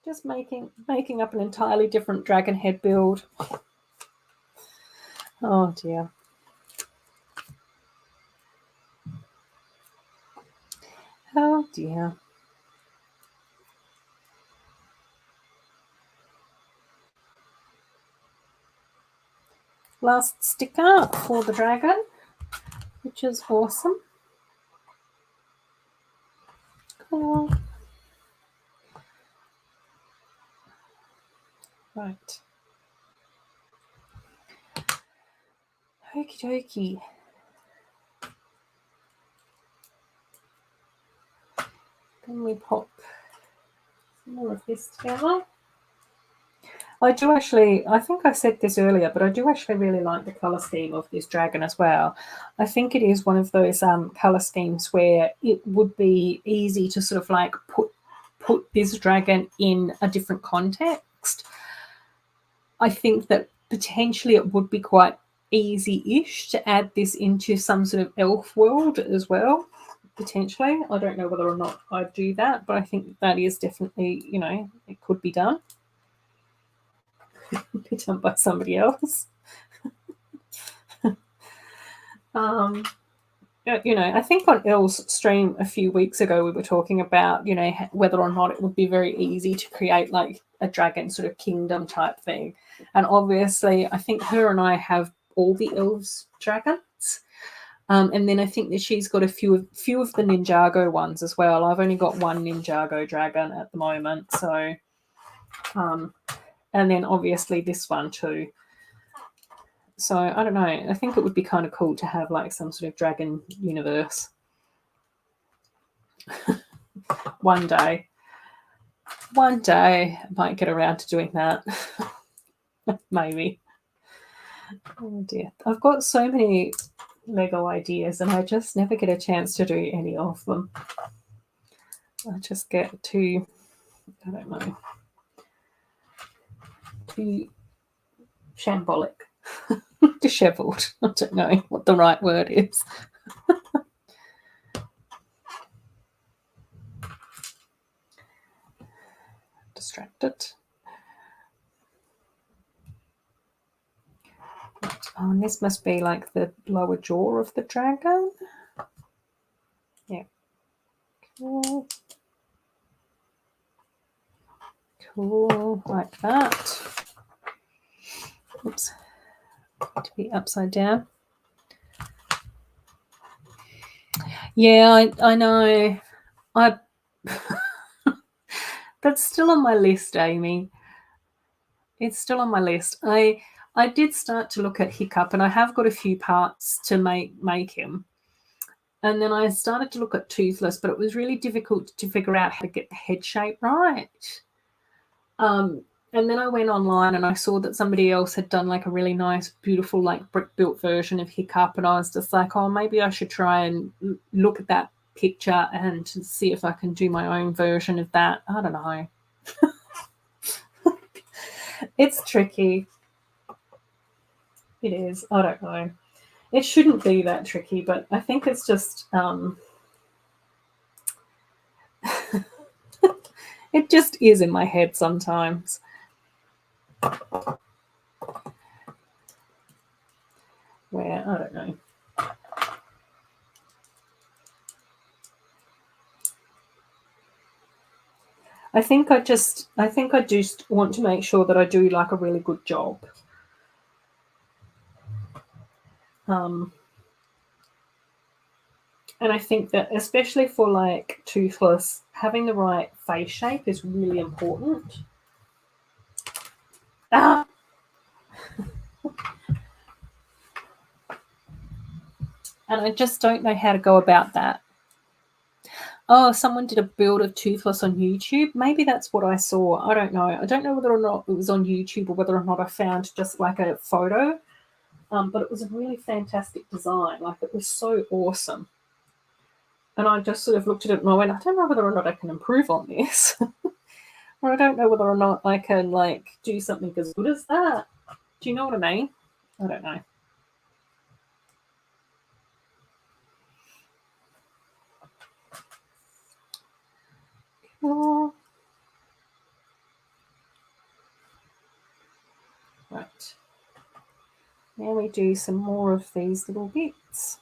Just making up an entirely different dragon head build. Oh, dear. Oh, dear. Last sticker for the dragon, which is awesome. Cool. Right. Okie dokie. Then we pop some more of this together. I do actually, I think I said this earlier, but I do actually really like the colour scheme of this dragon as well. I think it is one of those colour schemes where it would be easy to sort of like put this dragon in a different context. I think that potentially it would be quite easy-ish to add this into some sort of elf world as well, potentially. I don't know whether or not I'd do that, but I think that is definitely, you know, it could be done. Be done by somebody else. You know, I think on Elle's stream a few weeks ago we were talking about, you know, whether or not it would be very easy to create like a dragon sort of kingdom type thing. And obviously I think her and I have all the elves dragons. And then I think that she's got a few of the Ninjago ones as well. I've only got one Ninjago dragon at the moment. So, and then obviously this one too. So I don't know. I think it would be kind of cool to have like some sort of dragon universe. One day I might get around to doing that. Maybe. Oh dear. I've got so many Lego ideas and I just never get a chance to do any of them. I just get too, I don't know, too shambolic. Dishevelled. I don't know what the right word is. Distracted. Right. Oh, and this must be like the lower jaw of the dragon. Yeah. Cool. Cool, like that. Oops. To be upside down. Yeah, I know. That's still on my list, Amy. It's still on my list. I did start to look at Hiccup, and I have got a few parts to make him. And then I started to look at Toothless, but it was really difficult to figure out how to get the head shape right. And then I went online and I saw that somebody else had done like a really nice, beautiful, like brick-built version of Hiccup, and I was just like, oh, maybe I should try and look at that picture and see if I can do my own version of that. I don't know. It's tricky. It is. I don't know. It shouldn't be that tricky, but I think it's just it just is in my head sometimes. Where, I don't know. I think I just want to make sure that I do like a really good job. And I think that especially for like toothless, having the right face shape is really important. Ah! And I just don't know how to go about that. Oh, someone did a build of toothless on YouTube. Maybe that's what I saw. I don't know. I don't know whether or not it was on YouTube or whether or not I found just like a photo. But it was a really fantastic design. Like, it was so awesome. And I just sort of looked at it and I went, I don't know whether or not I can improve on this. Or I don't know whether or not I can like do something as good as that. Do you know what I mean? I don't know. Oh. Right. Now we do some more of these little bits.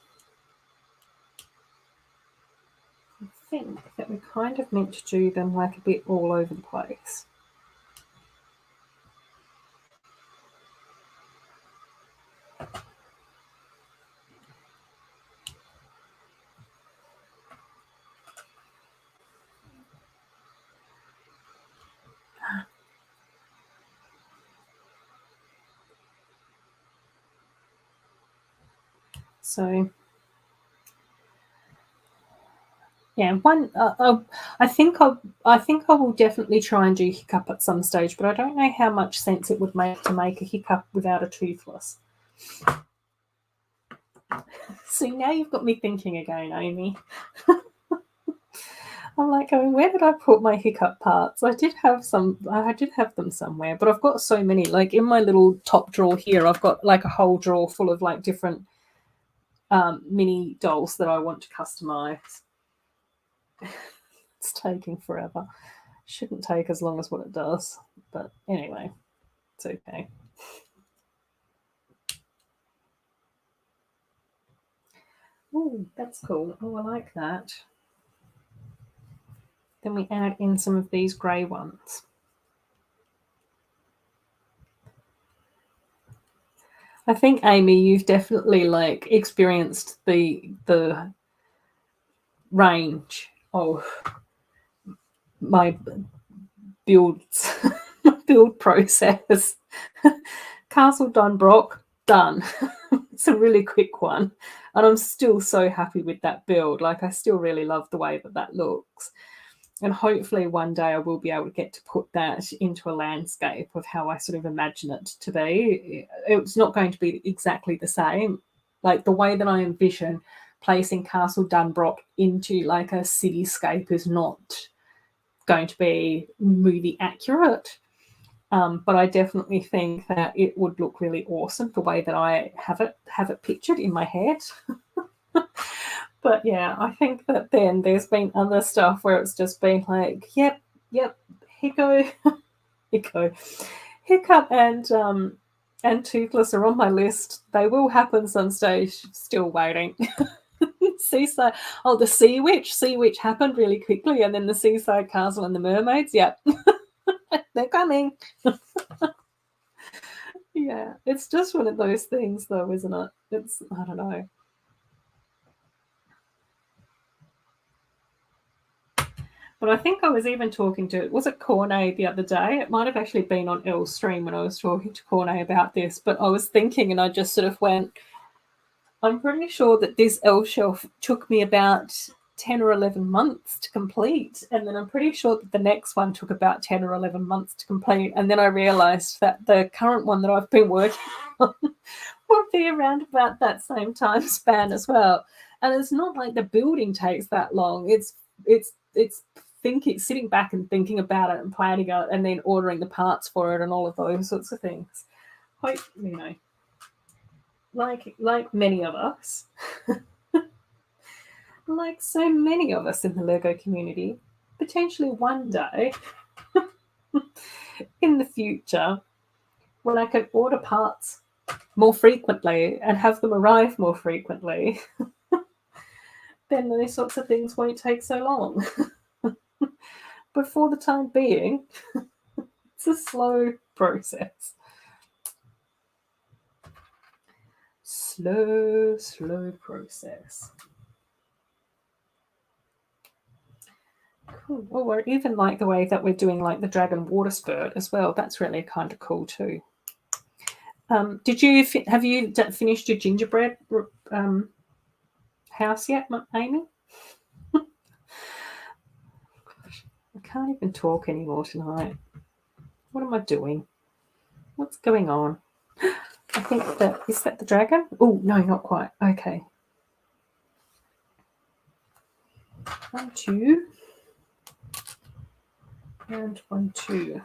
I think that we're kind of meant to do them like a bit all over the place. So yeah, one. I think I will definitely try and do hiccup at some stage, but I don't know how much sense it would make to make a hiccup without a toothless. See, now you've got me thinking again, Amy. I'm like going, where did I put my hiccup parts? I did have them somewhere, but I've got so many. Like in my little top drawer here, I've got like a whole drawer full of like different mini dolls that I want to customize. It's taking forever. Shouldn't take as long as what it does, but anyway, it's okay. Oh, that's cool. Oh, I like that. Then we add in some of these grey ones. I think, Amy, you've definitely like experienced the range of my builds build process. Castle Dunbrock, done. It's a really quick one, and I'm still so happy with that build. Like, I still really love the way that looks, and hopefully one day I will be able to get to put that into a landscape of how I sort of imagine it to be. It's not going to be exactly the same. Like, the way that I envision placing Castle Dunbrock into like a cityscape is not going to be movie accurate. But I definitely think that it would look really awesome the way that I have it pictured in my head. But yeah, I think that then there's been other stuff where it's just been like, yep, hiccup, hiccup, and toothless are on my list. They will happen some stage. Still waiting. Seaside. Oh, the Sea Witch happened really quickly, and then the Seaside Castle and the Mermaids. Yep, they're coming. Yeah, it's just one of those things, though, isn't it? It's, I don't know. But I think I was even talking to, was it Cornet the other day? It might have actually been on Elle's stream when I was talking to Cornet about this. But I was thinking, and I just sort of went, I'm pretty sure that this Elle shelf took me about 10 or 11 months to complete. And then I'm pretty sure that the next one took about 10 or 11 months to complete. And then I realised that the current one that I've been working on will be around about that same time span as well. And it's not like the building takes that long. It's thinking, sitting back and thinking about it and planning it and then ordering the parts for it and all of those sorts of things. Hope, like many of us, like so many of us in the Lego community, potentially one day in the future, when I can order parts more frequently and have them arrive more frequently, then those sorts of things won't take so long. But for the time being, it's a slow process. Slow process. Cool. Well, we're even like the way that we're doing like the dragon water spurt as well. That's really kind of cool too. Have you finished your gingerbread house yet, Amy? I can't even talk anymore tonight. What am I doing? What's going on? I think is that the dragon? Oh no, not quite. Okay. 1, 2, and 1, 2.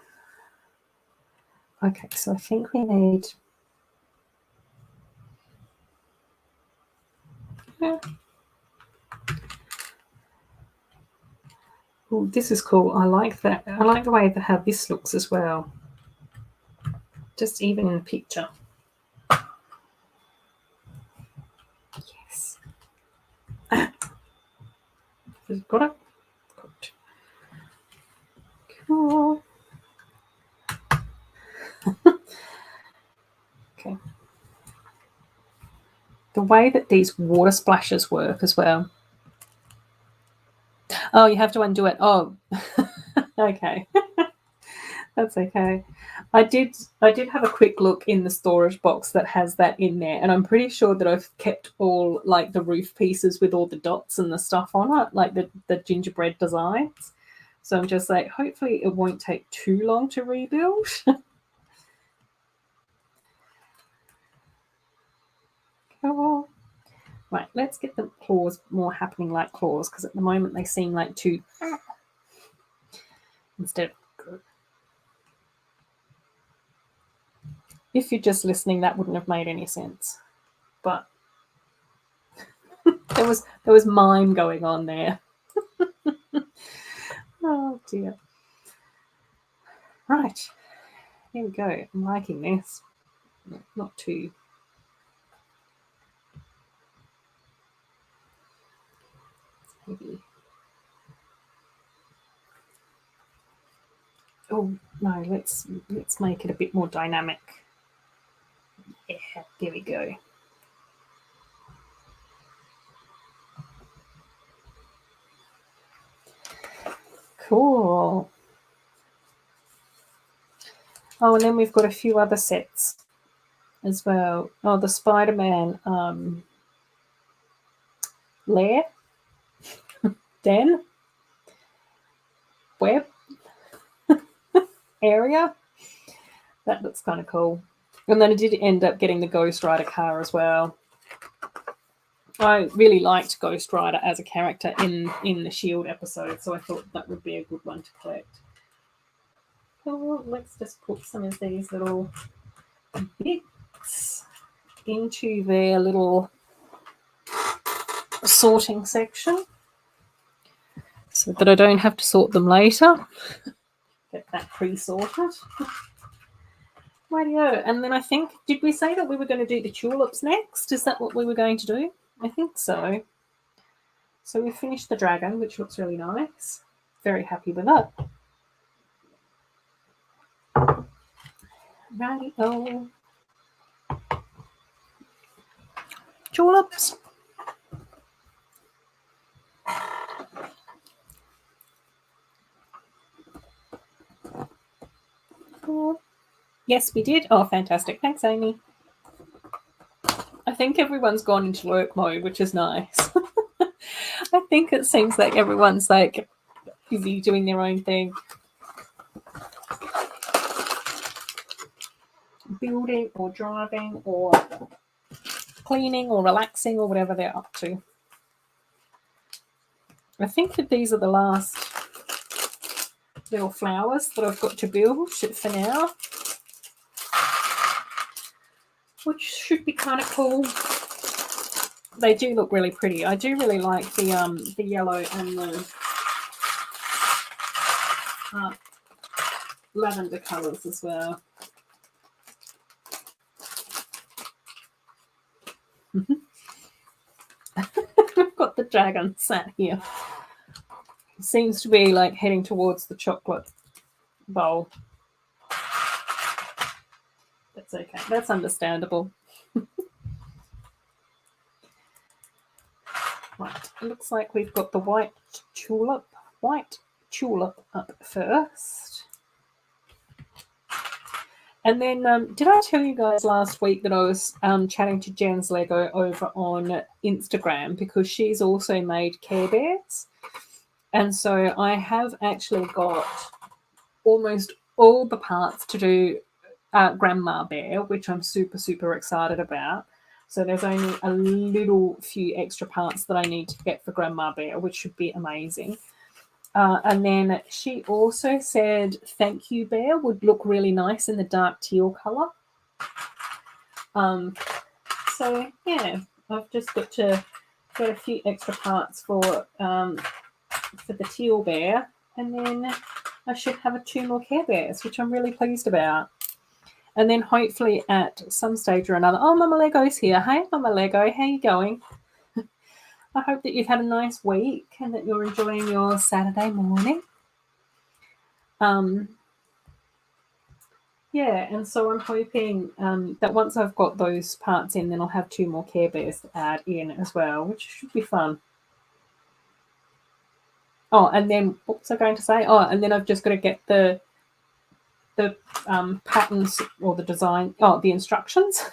Okay, so I think we need. Yeah. Oh, this is cool. I like that. I like the way that how this looks as well. Just even in the picture. Yes. Got it? Good. Cool. Okay. The way that these water splashes work as well. Oh, you have to undo it. Oh, okay. That's okay. I did have a quick look in the storage box that has that in there, and I'm pretty sure that I've kept all like the roof pieces with all the dots and the stuff on it, like the gingerbread designs. So I'm just like, hopefully it won't take too long to rebuild. Cool. Right, let's get the claws more happening like claws, because at the moment they seem like two instead of. If you're just listening, that wouldn't have made any sense. But there was mime going on there. Oh dear. Right. Here we go. I'm liking this. Not too. Maybe. Oh no, let's make it a bit more dynamic. Yeah, there we go. Cool. Oh, and then we've got a few other sets as well. Oh, the Spider-Man lair, den, web area. That looks kind of cool. And then I did end up getting the Ghost Rider car as well. I really liked Ghost Rider as a character in the S.H.I.E.L.D. episode, so I thought that would be a good one to collect. So let's just put some of these little bits into their little sorting section so that I don't have to sort them later. Get that pre-sorted. Radio. And then I think, did we say that we were going to do the tulips next? Is that what we were going to do? I think so. So we finished the dragon, which looks really nice. Very happy with that. Radio. Tulips. Oh. Yes, we did. Oh, fantastic. Thanks, Amy. I think everyone's gone into work mode, which is nice. I think it seems like everyone's like busy doing their own thing. Building or driving or cleaning or relaxing or whatever they're up to. I think that these are the last little flowers that I've got to build for now. which should be kind of cool. They do look really pretty. I do really like the yellow and the lavender colours as well. We've got the dragon sat here. Seems to be like heading towards the chocolate bowl. That's okay. That's understandable. Right. It looks like we've got the white tulip up first. And then, did I tell you guys last week that I was chatting to Jen's Lego over on Instagram because she's also made Care Bears? And so I have actually got almost all the parts to do Grandma Bear, which I'm super, super excited about. So there's only a little few extra parts that I need to get for Grandma Bear, which should be amazing. And then she also said Thank You Bear would look really nice in the dark teal colour. So, yeah, I've just got a few extra parts for the teal bear. And then I should have 2 more Care Bears, which I'm really pleased about. And then hopefully at some stage or another... Oh, Mama Lego's here. Hey, Mama Lego, how you going? I hope that you've had a nice week and that you're enjoying your Saturday morning. Yeah, and so I'm hoping that once I've got those parts in, then I'll have 2 more Care Bears to add in as well, which should be fun. Oh, and then what was I going to say? Oh, and then I've just got to get the patterns or the design. Oh, the instructions.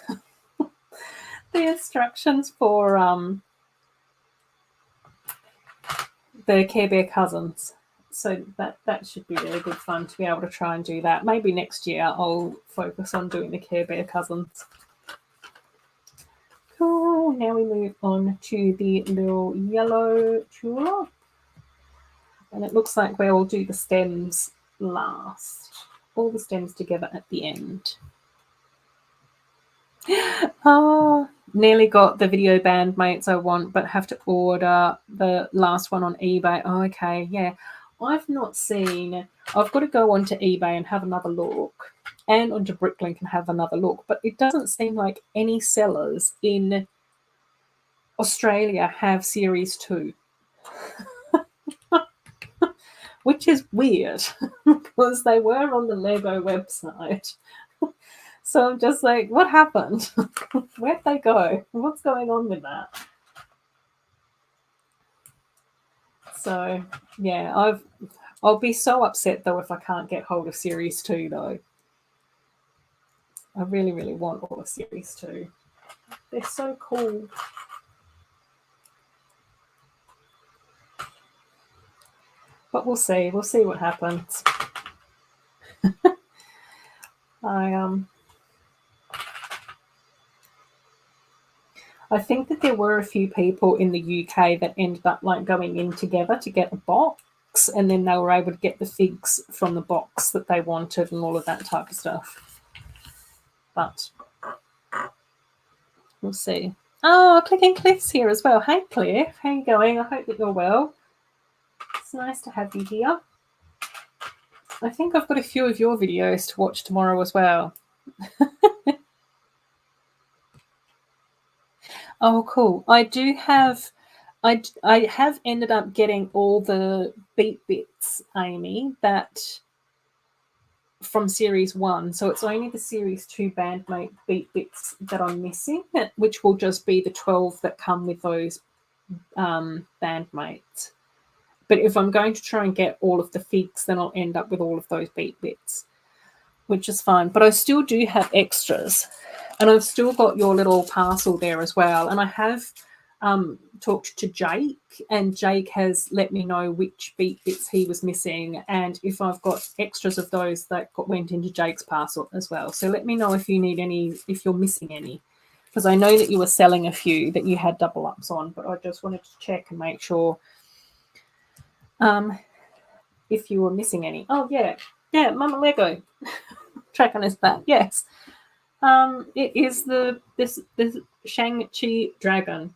The instructions for the Care Bear cousins. So that should be really good fun to be able to try and do that. Maybe next year I'll focus on doing the Care Bear cousins. Cool. Now we move on to the little yellow tulip. And it looks like we'll do the stems last. All the stems together at the end. Oh, nearly got the video bandmates I want, but have to order the last one on eBay. Oh, okay, yeah. I've not seen... I've got to go onto eBay and have another look, and onto Bricklink and have another look, but it doesn't seem like any sellers in Australia have Series 2. Which is weird, because they were on the Lego website. So I'm just like, what happened? Where'd they go? What's going on with that? So, yeah, I'll be so upset, though, if I can't get hold of Series 2, though. I really, really want all of Series 2. They're so cool. But we'll see. We'll see what happens. I think that there were a few people in the UK that ended up like going in together to get a box, and then they were able to get the figs from the box that they wanted and all of that type of stuff. But we'll see. Oh, Clicking Cliff's here as well. Hey, Cliff. How you going? I hope that you're well. It's nice to have you here. I think I've got a few of your videos to watch tomorrow as well. Oh, cool. I have ended up getting all the beat bits, Amy, that from Series 1. So it's only the Series 2 bandmate beat bits that I'm missing, which will just be the 12 that come with those bandmates. But if I'm going to try and get all of the figs, then I'll end up with all of those beat bits, which is fine. But I still do have extras. And I've still got your little parcel there as well. And I have talked to Jake, and Jake has let me know which beat bits he was missing and if I've got extras of those that went into Jake's parcel as well. So let me know if you need any, if you're missing any. Because I know that you were selling a few that you had double ups on, but I just wanted to check and make sure if you were missing any. Oh, yeah. Yeah, Mama Lego. Tracking us back. Yes. It is this Shang-Chi dragon.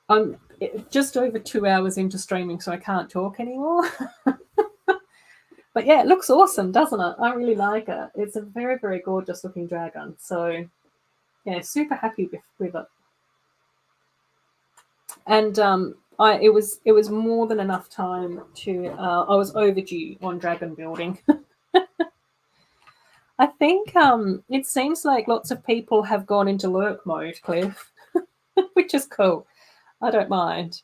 I'm just over 2 hours into streaming, so I can't talk anymore. But yeah, it looks awesome, doesn't it? I really like it. It's a very, very gorgeous looking dragon. So yeah, super happy with it. And it was more than enough time to I was overdue on dragon building. I think it seems like lots of people have gone into lurk mode, Cliff, which is cool. I don't mind.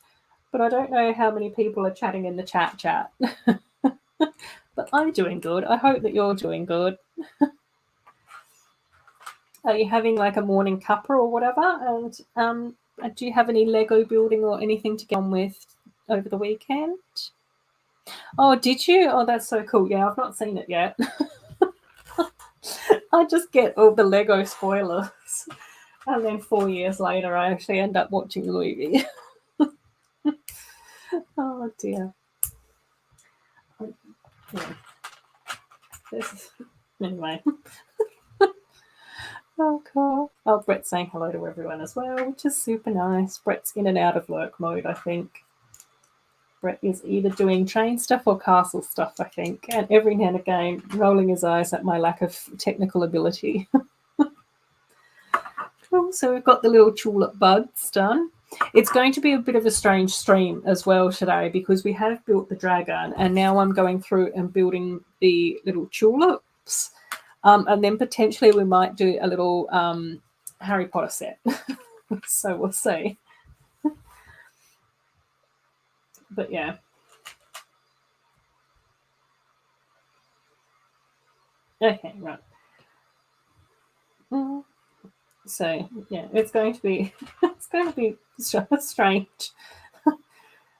But I don't know how many people are chatting in the chat. But I'm doing good. I hope that you're doing good. Are you having like a morning cuppa or whatever? And do you have any Lego building or anything to get on with over the weekend? Oh, did you? Oh, that's so cool. Yeah, I've not seen it yet. I just get all the Lego spoilers. And then 4 years later, I actually end up watching the movie. Oh, dear. Yeah. Anyway. Oh, cool. Oh, Brett's saying hello to everyone as well, which is super nice. Brett's in and out of lurk mode, I think. Brett is either doing train stuff or castle stuff, I think, and every now and again rolling his eyes at my lack of technical ability. Cool. So we've got the little tulip buds done. It's going to be a bit of a strange stream as well today because we have built the dragon and now I'm going through and building the little tulips. And then potentially we might do a little Harry Potter set. So we'll see. But yeah. Okay, right. So yeah, it's going to be strange.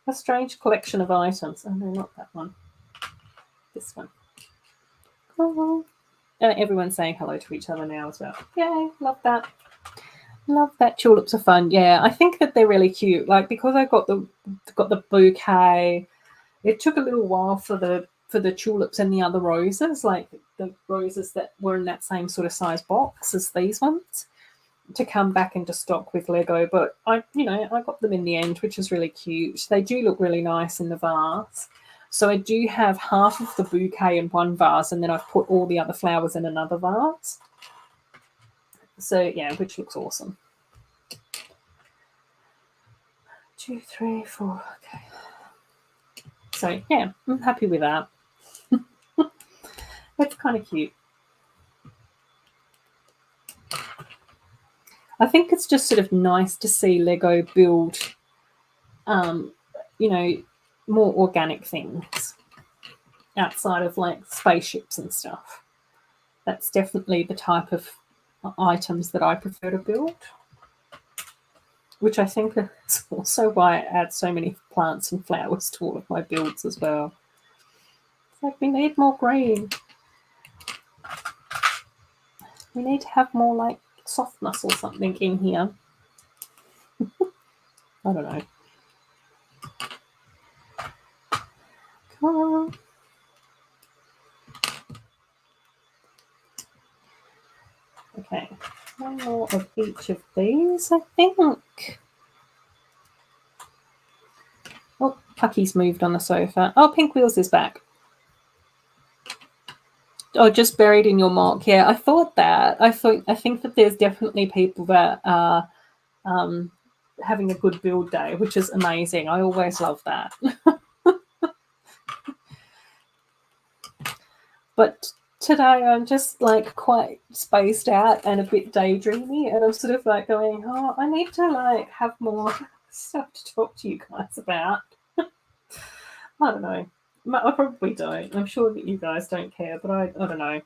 A strange collection of items. Oh no, not that one. This one. Oh. Everyone's saying hello to each other now as well. Yay, love that. Love that. Tulips are fun. Yeah, I think that they're really cute. Like because I got the bouquet, it took a little while for the tulips and the other roses, like the roses that were in that same sort of size box as these ones, to come back into stock with Lego. But I got them in the end, which is really cute. They do look really nice in the vase. So I do have half of the bouquet in one vase, and then I've put all the other flowers in another vase. So yeah, which looks awesome. 2, 3, 4. Okay. So yeah, I'm happy with that. It's kind of cute. I think it's just sort of nice to see Lego build, more organic things outside of like spaceships and stuff. That's definitely the type of items that I prefer to build, which I think is also why I add so many plants and flowers to all of my builds as well. It's like we need more green. We need to have more like softness or something in here. I don't know. Come on. Okay, one more of each of these, I think. Oh, Pucky's moved on the sofa. Oh, Pink Wheels is back. Oh, just buried in your mock. Yeah, I thought that. I think that there's definitely people that are having a good build day, which is amazing. I always love that. But today I'm just like quite spaced out and a bit daydreamy, and I'm sort of like going, oh, I need to like have more stuff to talk to you guys about. I don't know. I probably don't. I'm sure that you guys don't care, but I don't know.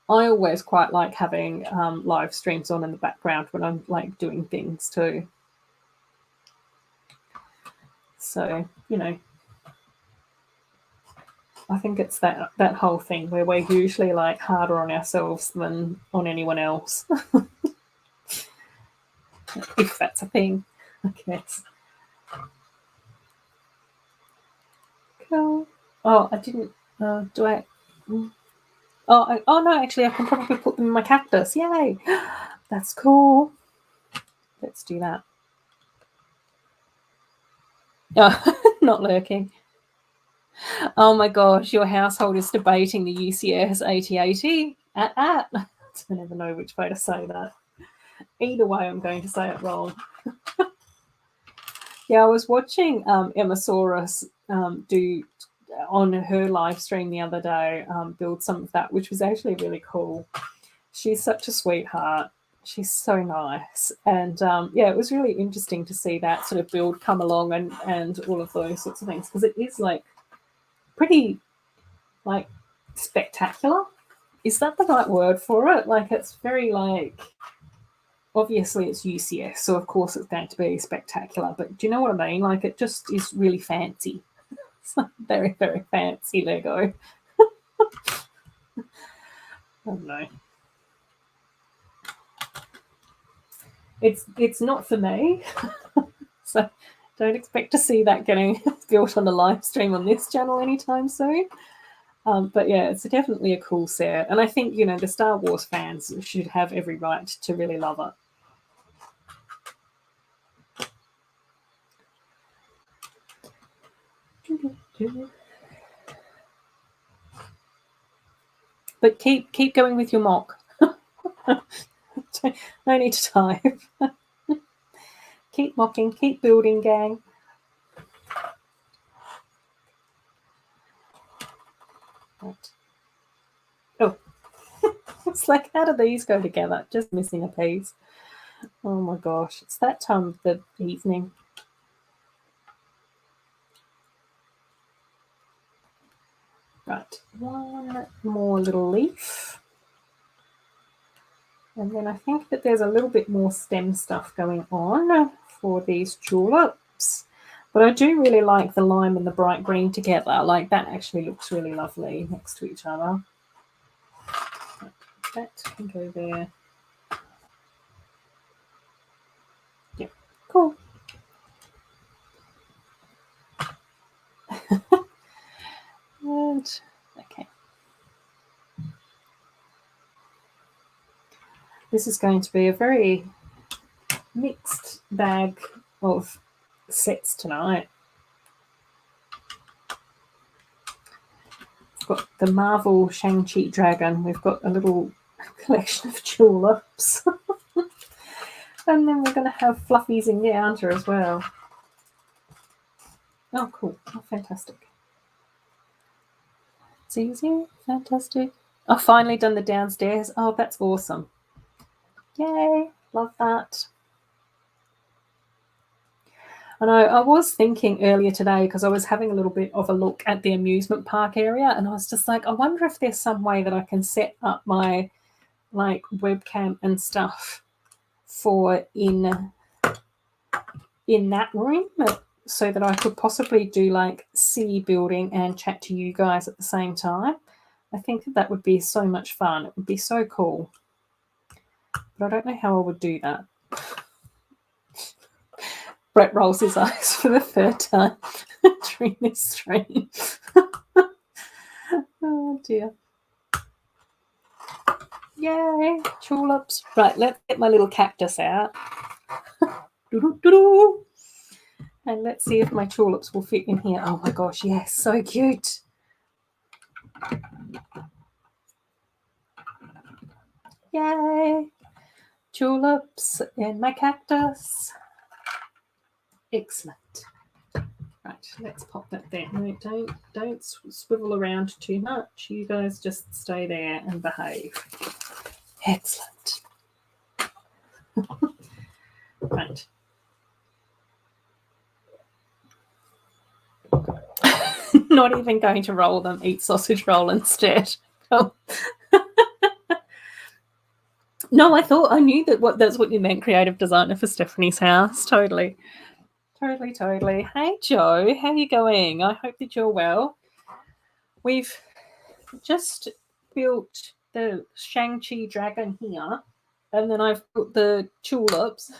I always quite like having live streams on in the background when I'm like doing things too. So, I think it's that whole thing where we're usually like harder on ourselves than on anyone else. If that's a thing, I guess. Cool. Oh, I didn't. Do I? Oh no, actually, I can probably put them in my cactus. Yay! That's cool. Let's do that. Oh, not lurking. Oh my gosh, your household is debating the UCS 8080. I never know which way to say that. Either way, I'm going to say it wrong. Yeah, I was watching Emma Saurus do on her live stream the other day, build some of that, which was actually really cool. She's such a sweetheart. She's so nice. And yeah, it was really interesting to see that sort of build come along and all of those sorts of things, because it is like pretty like spectacular. Is that the right word for it? Like, it's very like, obviously it's UCS, so of course it's going to be spectacular, but do you know what I mean? Like, it just is really fancy. It's like very, very fancy Lego. I don't know. It's not for me. So don't expect to see that getting built on a live stream on this channel anytime soon. But yeah, it's definitely a cool set. And I think, you know, the Star Wars fans should have every right to really love it. But keep going with your mock. No need to type. Keep mocking, keep building, gang. Right. Oh, it's like, how do these go together? Just missing a piece. Oh my gosh, it's that time of the evening. Right, one more little leaf. And then I think that there's a little bit more stem stuff going on for these tulips. But I do really like the lime and the bright green together. Like, that actually looks really lovely next to each other. That can go there. Yeah, cool. And, okay. This is going to be a very mixed bag of sets tonight. We've got the Marvel Shang-Chi dragon. We've got a little collection of tulips. And then we're going to have fluffies in Encanto as well. Oh, cool. Oh, fantastic. It's easy. Fantastic. I've finally done the downstairs. Oh, that's awesome. Yay. Love that. I know, I was thinking earlier today, because I was having a little bit of a look at the amusement park area, and I was just like, I wonder if there's some way that I can set up my like webcam and stuff for in that room, so that I could possibly do like see building and chat to you guys at the same time. I think that would be so much fun. It would be so cool. But I don't know how I would do that. Brett rolls his eyes for the third time during this stream. Oh dear. Yay, tulips. Right, let's get my little cactus out. And let's see if my tulips will fit in here. Oh my gosh, yes, so cute. Yay, tulips in my cactus. Excellent. Right, let's pop that there. No, don't swivel around too much. You guys just stay there and behave. Excellent. Right. Not even going to roll them. Eat sausage roll instead. Oh. No, I knew that's what you meant, creative designer for Stephanie's house. Totally. Hey Joe, how are you going? I hope that you're well. We've just built the Shang-Chi dragon here, and then I've put the tulips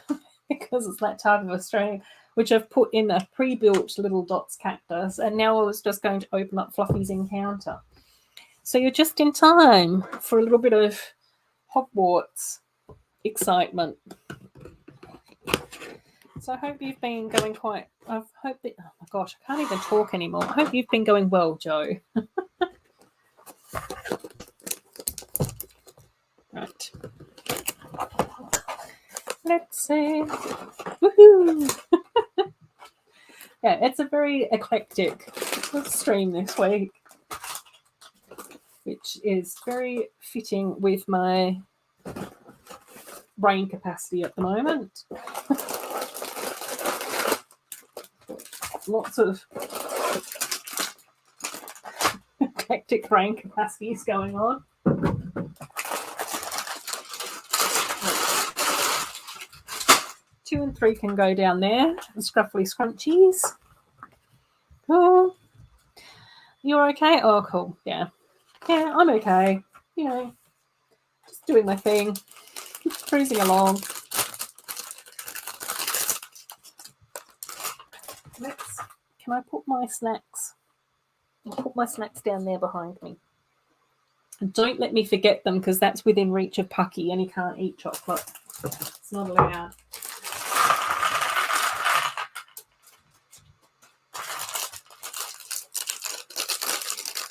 because it's that time of Australia, which I've put in a pre-built little dots cactus, and now I was just going to open up Fluffy's Encounter. So you're just in time for a little bit of Hogwarts excitement. So I hope you've been going quite. I hope that. Oh my gosh, I can't even talk anymore. I hope you've been going well, Joe. Right. Let's see. Woohoo! Yeah, it's a very eclectic stream this week, which is very fitting with my brain capacity at the moment. Lots of eclectic brain capacities going on. 2 and 3 can go down there. The scruffly scrunchies. Oh, you're okay? Oh, cool. Yeah. Yeah, I'm okay. You know, just doing my thing. Cruising along. Can I put my snacks? I'll put my snacks down there behind me. And don't let me forget them, because that's within reach of Pucky and he can't eat chocolate. It's not allowed.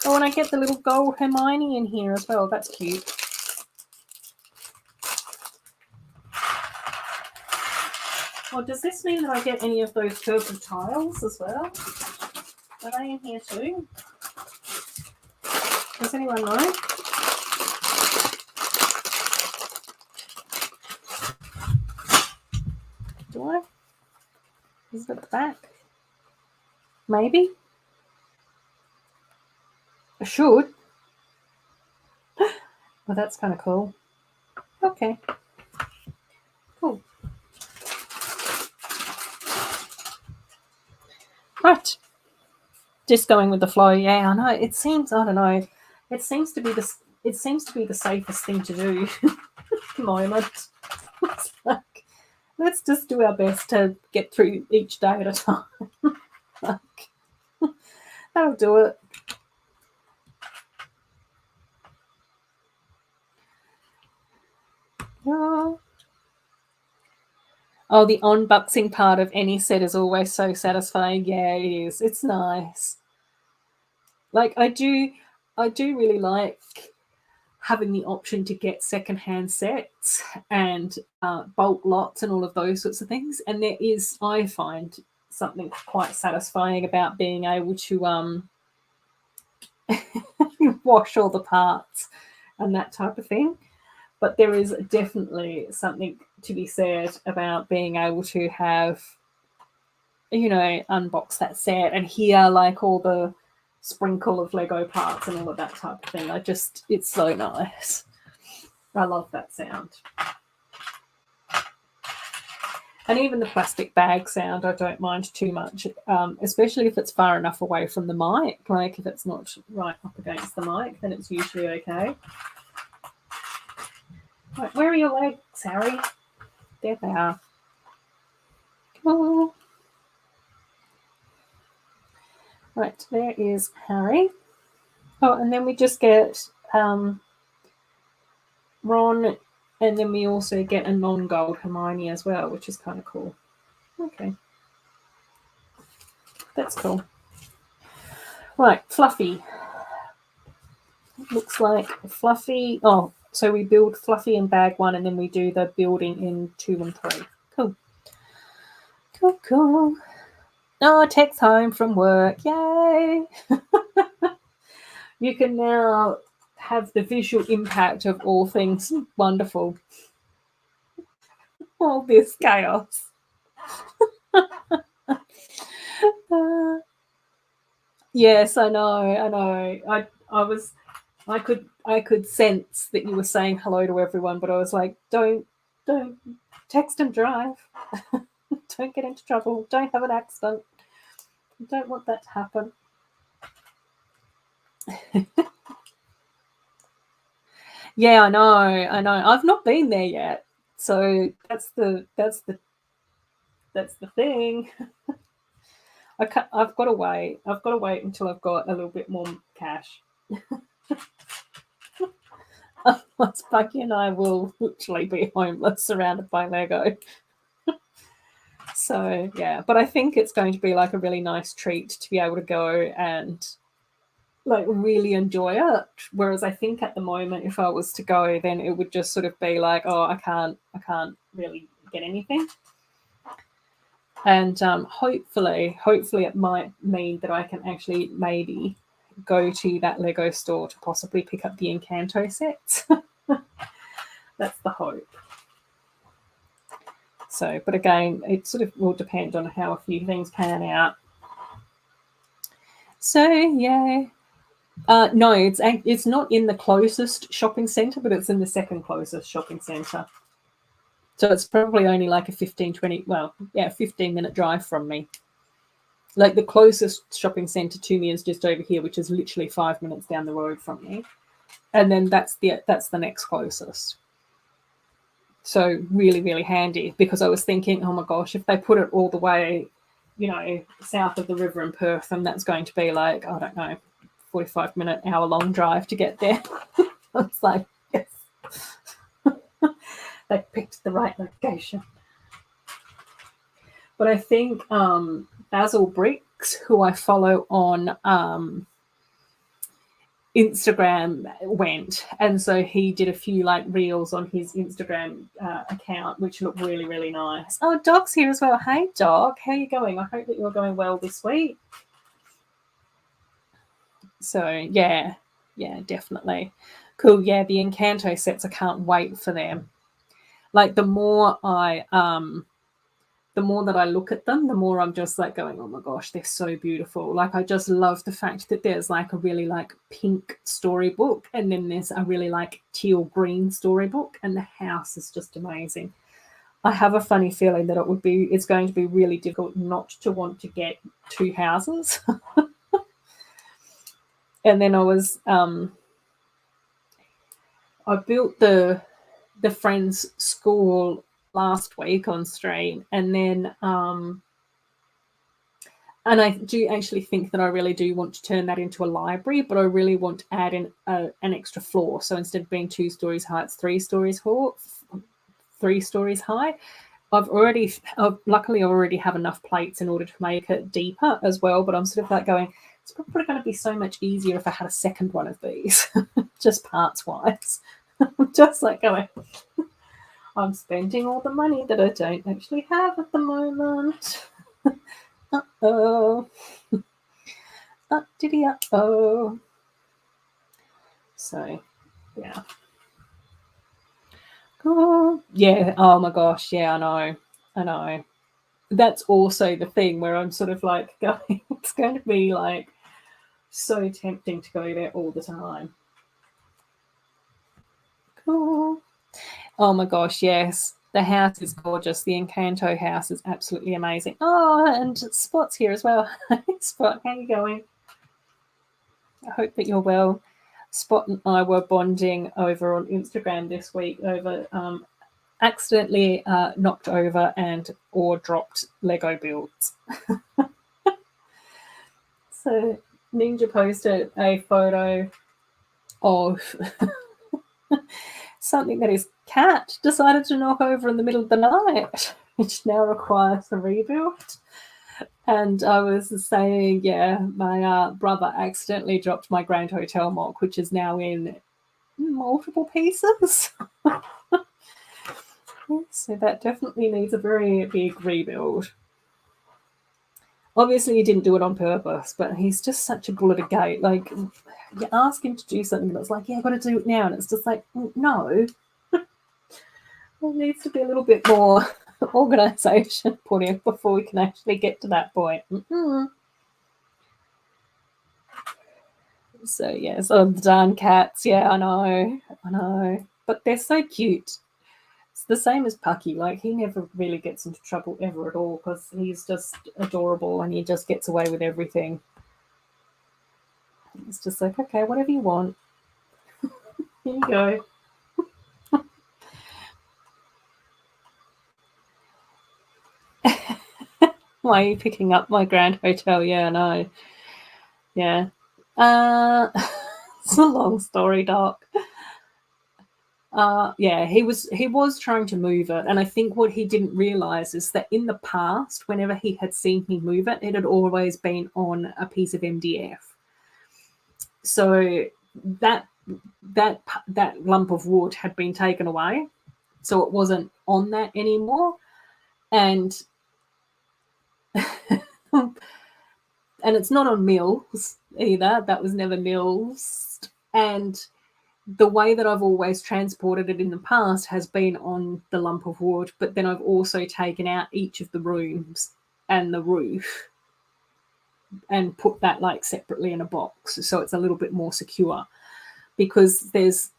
Oh, and I get the little gold Hermione in here as well. That's cute. Well, does this mean that I get any of those purple tiles as well? Are they in here too? Does anyone know? Do I? Is it at the back? Maybe? I should. Well, that's kind of cool. Okay. Cool. Right. Just going with the flow. Yeah, I know. It seems, I don't know. It seems to be the safest thing to do at the moment. It's like, let's just do our best to get through each day at a time. Like, that'll do it. Oh, the unboxing part of any set is always so satisfying. Yeah, it is. It's nice. Like, I do really like having the option to get secondhand sets and bulk lots and all of those sorts of things. And there is, I find, something quite satisfying about being able to wash all the parts and that type of thing. But there is definitely something to be said about being able to have, you know, unbox that set and hear like all the sprinkle of Lego parts and all of that type of thing. It's so nice. I love that sound. And even the plastic bag sound, I don't mind too much, especially if it's far enough away from the mic. Like if it's not right up against the mic, then it's usually okay. Right, where are your legs, Harry? There they are. Oh. Right, there is Harry. Oh, and then we just get Ron, and then we also get a non-gold Hermione as well, which is kind of cool. Okay. That's cool. Right, Fluffy. Looks like Fluffy. Oh, so we build Fluffy in bag 1 and then we do the building in 2 and 3. Cool. Cool, cool. Oh, text home from work. Yay! You can now have the visual impact of all things wonderful. All this chaos. Yes, I know. I could sense that you were saying hello to everyone, but I was like, don't text and drive. Don't get into trouble. Don't have an accident. I don't want that to happen. Yeah, I know. I've not been there yet, so that's the thing. I've got to wait. I've got to wait until I've got a little bit more cash. Pucky and I will literally be homeless surrounded by Lego. So, yeah, but I think it's going to be like a really nice treat to be able to go and like really enjoy it. Whereas I think at the moment, if I was to go, then it would just sort of be like, oh, I can't really get anything. And hopefully it might mean that I can actually maybe go to that Lego store to possibly pick up the Encanto sets. That's the hope. So, but again, it sort of will depend on how a few things pan out. So, yeah. No, it's not in the closest shopping centre, but it's in the second closest shopping centre. So it's probably only like a 15-minute drive from me. Like the closest shopping centre to me is just over here, which is literally 5 minutes down the road from me. And then that's the next closest. So really, really handy, because I was thinking, oh my gosh, if they put it all the way, south of the river in Perth, and that's going to be like, I don't know, 45-minute, hour-long drive to get there. I was like, yes. They picked the right location. But I think Basil Bricks, who I follow on Instagram, went, and so he did a few like reels on his Instagram account, which looked really, really nice. Oh, Doc's here as well. Hey, Doc, how are you going? I hope that you're going well this week. So yeah, definitely cool. Yeah, the Encanto sets, I can't wait for them. Like the more that I look at them, the more I'm just like going, oh my gosh, they're so beautiful. Like I just love the fact that there's like a really like pink storybook, and then there's a really like teal green storybook, and the house is just amazing. I have a funny feeling that it's going to be really difficult not to want to get two houses. And then I built the friend's school last week on stream, and then and I do actually think that I really do want to turn that into a library, but I really want to add in an extra floor. So instead of being 2 stories high, it's 3 stories high. I've luckily already have enough plates in order to make it deeper as well, but I'm sort of like going, it's probably going to be so much easier if I had a second one of these, just parts wise. I'm just like going, I'm spending all the money that I don't actually have at the moment. Uh-oh. Uh-oh. So, yeah. Oh, yeah. Oh my gosh. Yeah, I know. That's also the thing where I'm sort of like going, it's going to be like so tempting to go there all the time. Cool. Oh my gosh, yes. The house is gorgeous. The Encanto house is absolutely amazing. Oh, and Spot's here as well. Spot, how are you going? I hope that you're well. Spot and I were bonding over on Instagram this week over accidentally knocked over or dropped Lego builds. So Ninja posted a photo of something that his cat decided to knock over in the middle of the night, which now requires a rebuild. And I was saying, yeah, my brother accidentally dropped my Grand Hotel mock, which is now in multiple pieces. So that definitely needs a very big rebuild. Obviously, he didn't do it on purpose, but he's just such a bull at a gate. Like, you ask him to do something that's like, yeah, I've got to do it now. And it's just like, no. There needs to be a little bit more organisation put in before we can actually get to that point. Mm-hmm. So, yeah, so the darn cats. Yeah, I know. But they're so cute. It's the same as Pucky. Like, he never really gets into trouble ever at all because he's just adorable and he just gets away with everything. It's just like, okay, whatever you want. Here you go. Why are you picking up my Grand Hotel? Yeah, I know. Yeah. It's a long story, Doc. Yeah, he was trying to move it, and I think what he didn't realize is that in the past, whenever he had seen me move it, it had always been on a piece of MDF. So that that lump of wood had been taken away, so it wasn't on that anymore, and and it's not on mills either. That was never mills, and the way that I've always transported it in the past has been on the lump of wood, but then I've also taken out each of the rooms and the roof and put that like separately in a box, so it's a little bit more secure, because there's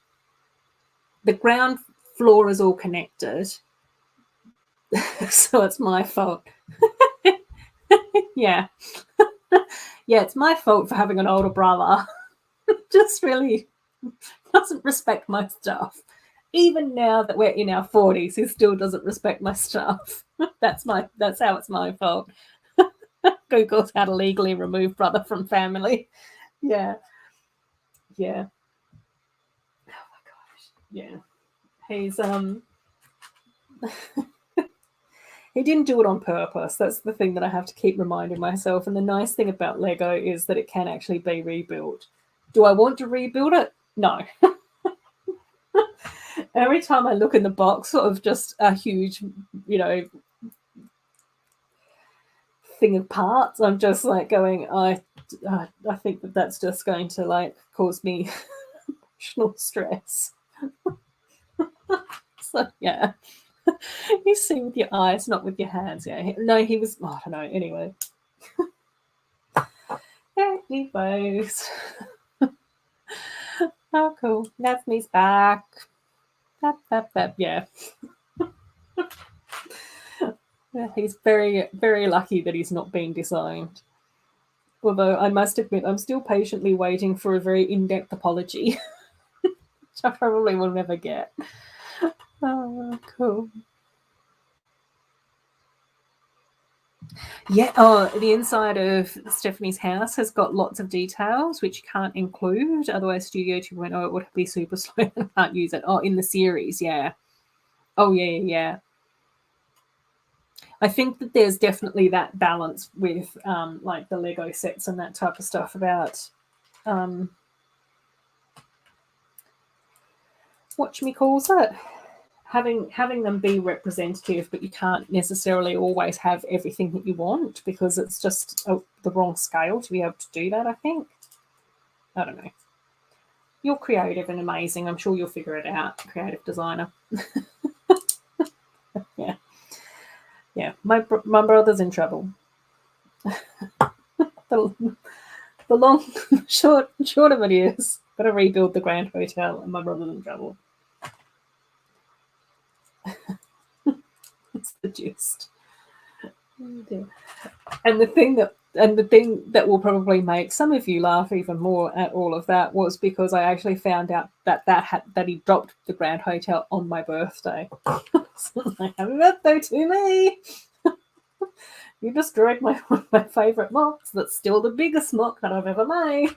the ground floor is all connected. So it's my fault. Yeah. Yeah, it's my fault for having an older brother. Just really doesn't respect my stuff. Even now that we're in our 40s, he still doesn't respect my stuff. That's how it's my fault. Google's how to legally remove brother from family. Yeah. Yeah. Oh my gosh. Yeah. He's he didn't do it on purpose. That's the thing that I have to keep reminding myself. And the nice thing about Lego is that it can actually be rebuilt. Do I want to rebuild it? No. Every time I look in the box, sort of just a huge, thing of parts, I'm just like going, I think that's just going to like cause me emotional stress. So yeah. You see with your eyes, not with your hands. Yeah. No, he was, I don't know. Anyway. Anyways. Oh, cool. That's me's back. Yeah. Yeah. He's very, very lucky that he's not been disowned. Although I must admit, I'm still patiently waiting for a very in-depth apology, which I probably will never get. Oh, cool. Yeah. Oh, the inside of Stephanie's house has got lots of details which you can't include. Otherwise, Studio 2.0 it would be super slow and can't use it. Oh, in the series, yeah. Oh, yeah. I think that there's definitely that balance with like the Lego sets and that type of stuff about calls it, having them be representative, but you can't necessarily always have everything that you want because it's just the wrong scale to be able to do that. I think. I don't know. You're creative and amazing. I'm sure you'll figure it out, creative designer. Yeah. My brother's in trouble. the long short of it is, got to rebuild the Grand Hotel, and my brother's in trouble. It's the gist. And the thing that will probably make some of you laugh even more at all of that was because I actually found out that he dropped the Grand Hotel on my birthday. So like, happy birthday to me! You destroyed one of my favourite mocks. That's still the biggest mock that I've ever made.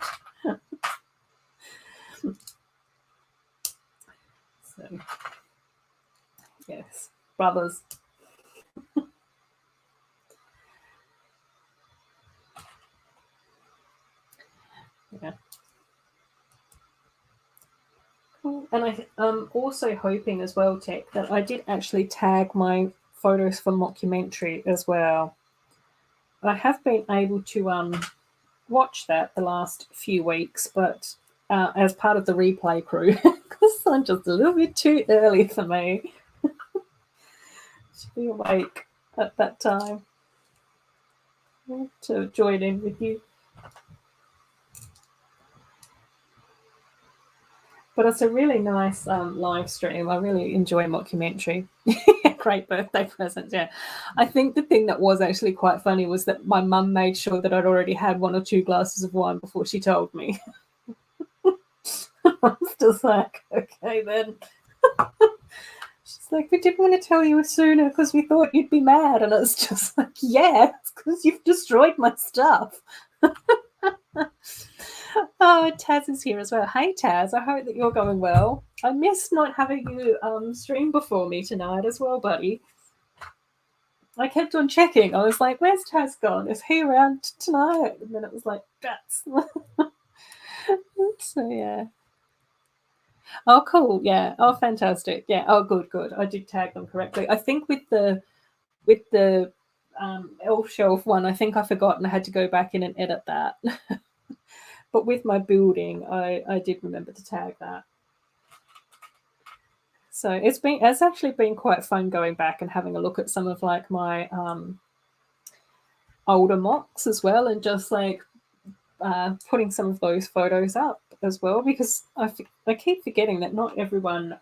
So, yes, brothers. Yeah. Cool. And I'm also hoping as well, Tech, that I did actually tag my photos for mockumentary as well. I have been able to watch that the last few weeks, but as part of the replay crew, because I'm just a little bit too early for me to be awake at that time to join in with you. But it's a really nice live stream. I really enjoy mockumentary. Great birthday presents, yeah. I think the thing that was actually quite funny was that my mum made sure that I'd already had 1 or 2 glasses of wine before she told me. I was just like, okay then. She's like, we didn't want to tell you sooner because we thought you'd be mad. And it's just like, yeah, it's because you've destroyed my stuff. Oh, Taz is here as well. Hey, Taz. I hope that you're going well. I missed not having you stream before me tonight as well, buddy. I kept on checking. I was like, where's Taz gone? Is he around tonight? And then it was like, that's. So, yeah. Oh, cool. Yeah. Oh, fantastic. Yeah. Oh, good, good. I did tag them correctly. I think with the elf shelf one, I think I forgot and I had to go back in and edit that. But with my building, I did remember to tag that. So it's actually been quite fun going back and having a look at some of like my older mocks as well, and just like putting some of those photos up as well, because I keep forgetting that not everyone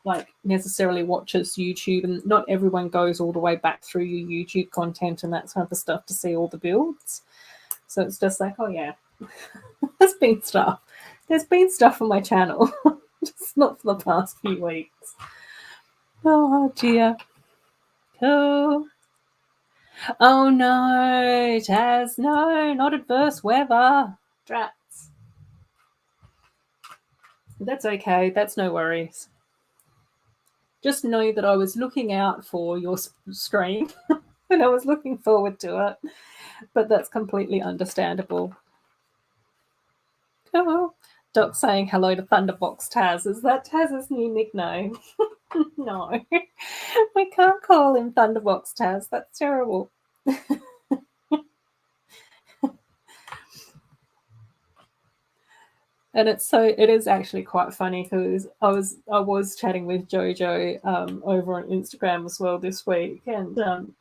like necessarily watches YouTube, and not everyone goes all the way back through your YouTube content and that type of stuff to see all the builds. So it's just like, oh yeah, there's been stuff. There's been stuff on my channel, just not for the past few weeks. Oh dear. Oh. Oh no, Taz, no, not adverse weather. Drats. That's okay, that's no worries. Just know that I was looking out for your stream and I was looking forward to it, but that's completely understandable. Oh, Doc saying hello to Thunderbox Taz. Is that Taz's new nickname? No, we can't call him Thunderbox Taz. That's terrible. And it is actually quite funny because I was chatting with Jojo over on Instagram as well this week, and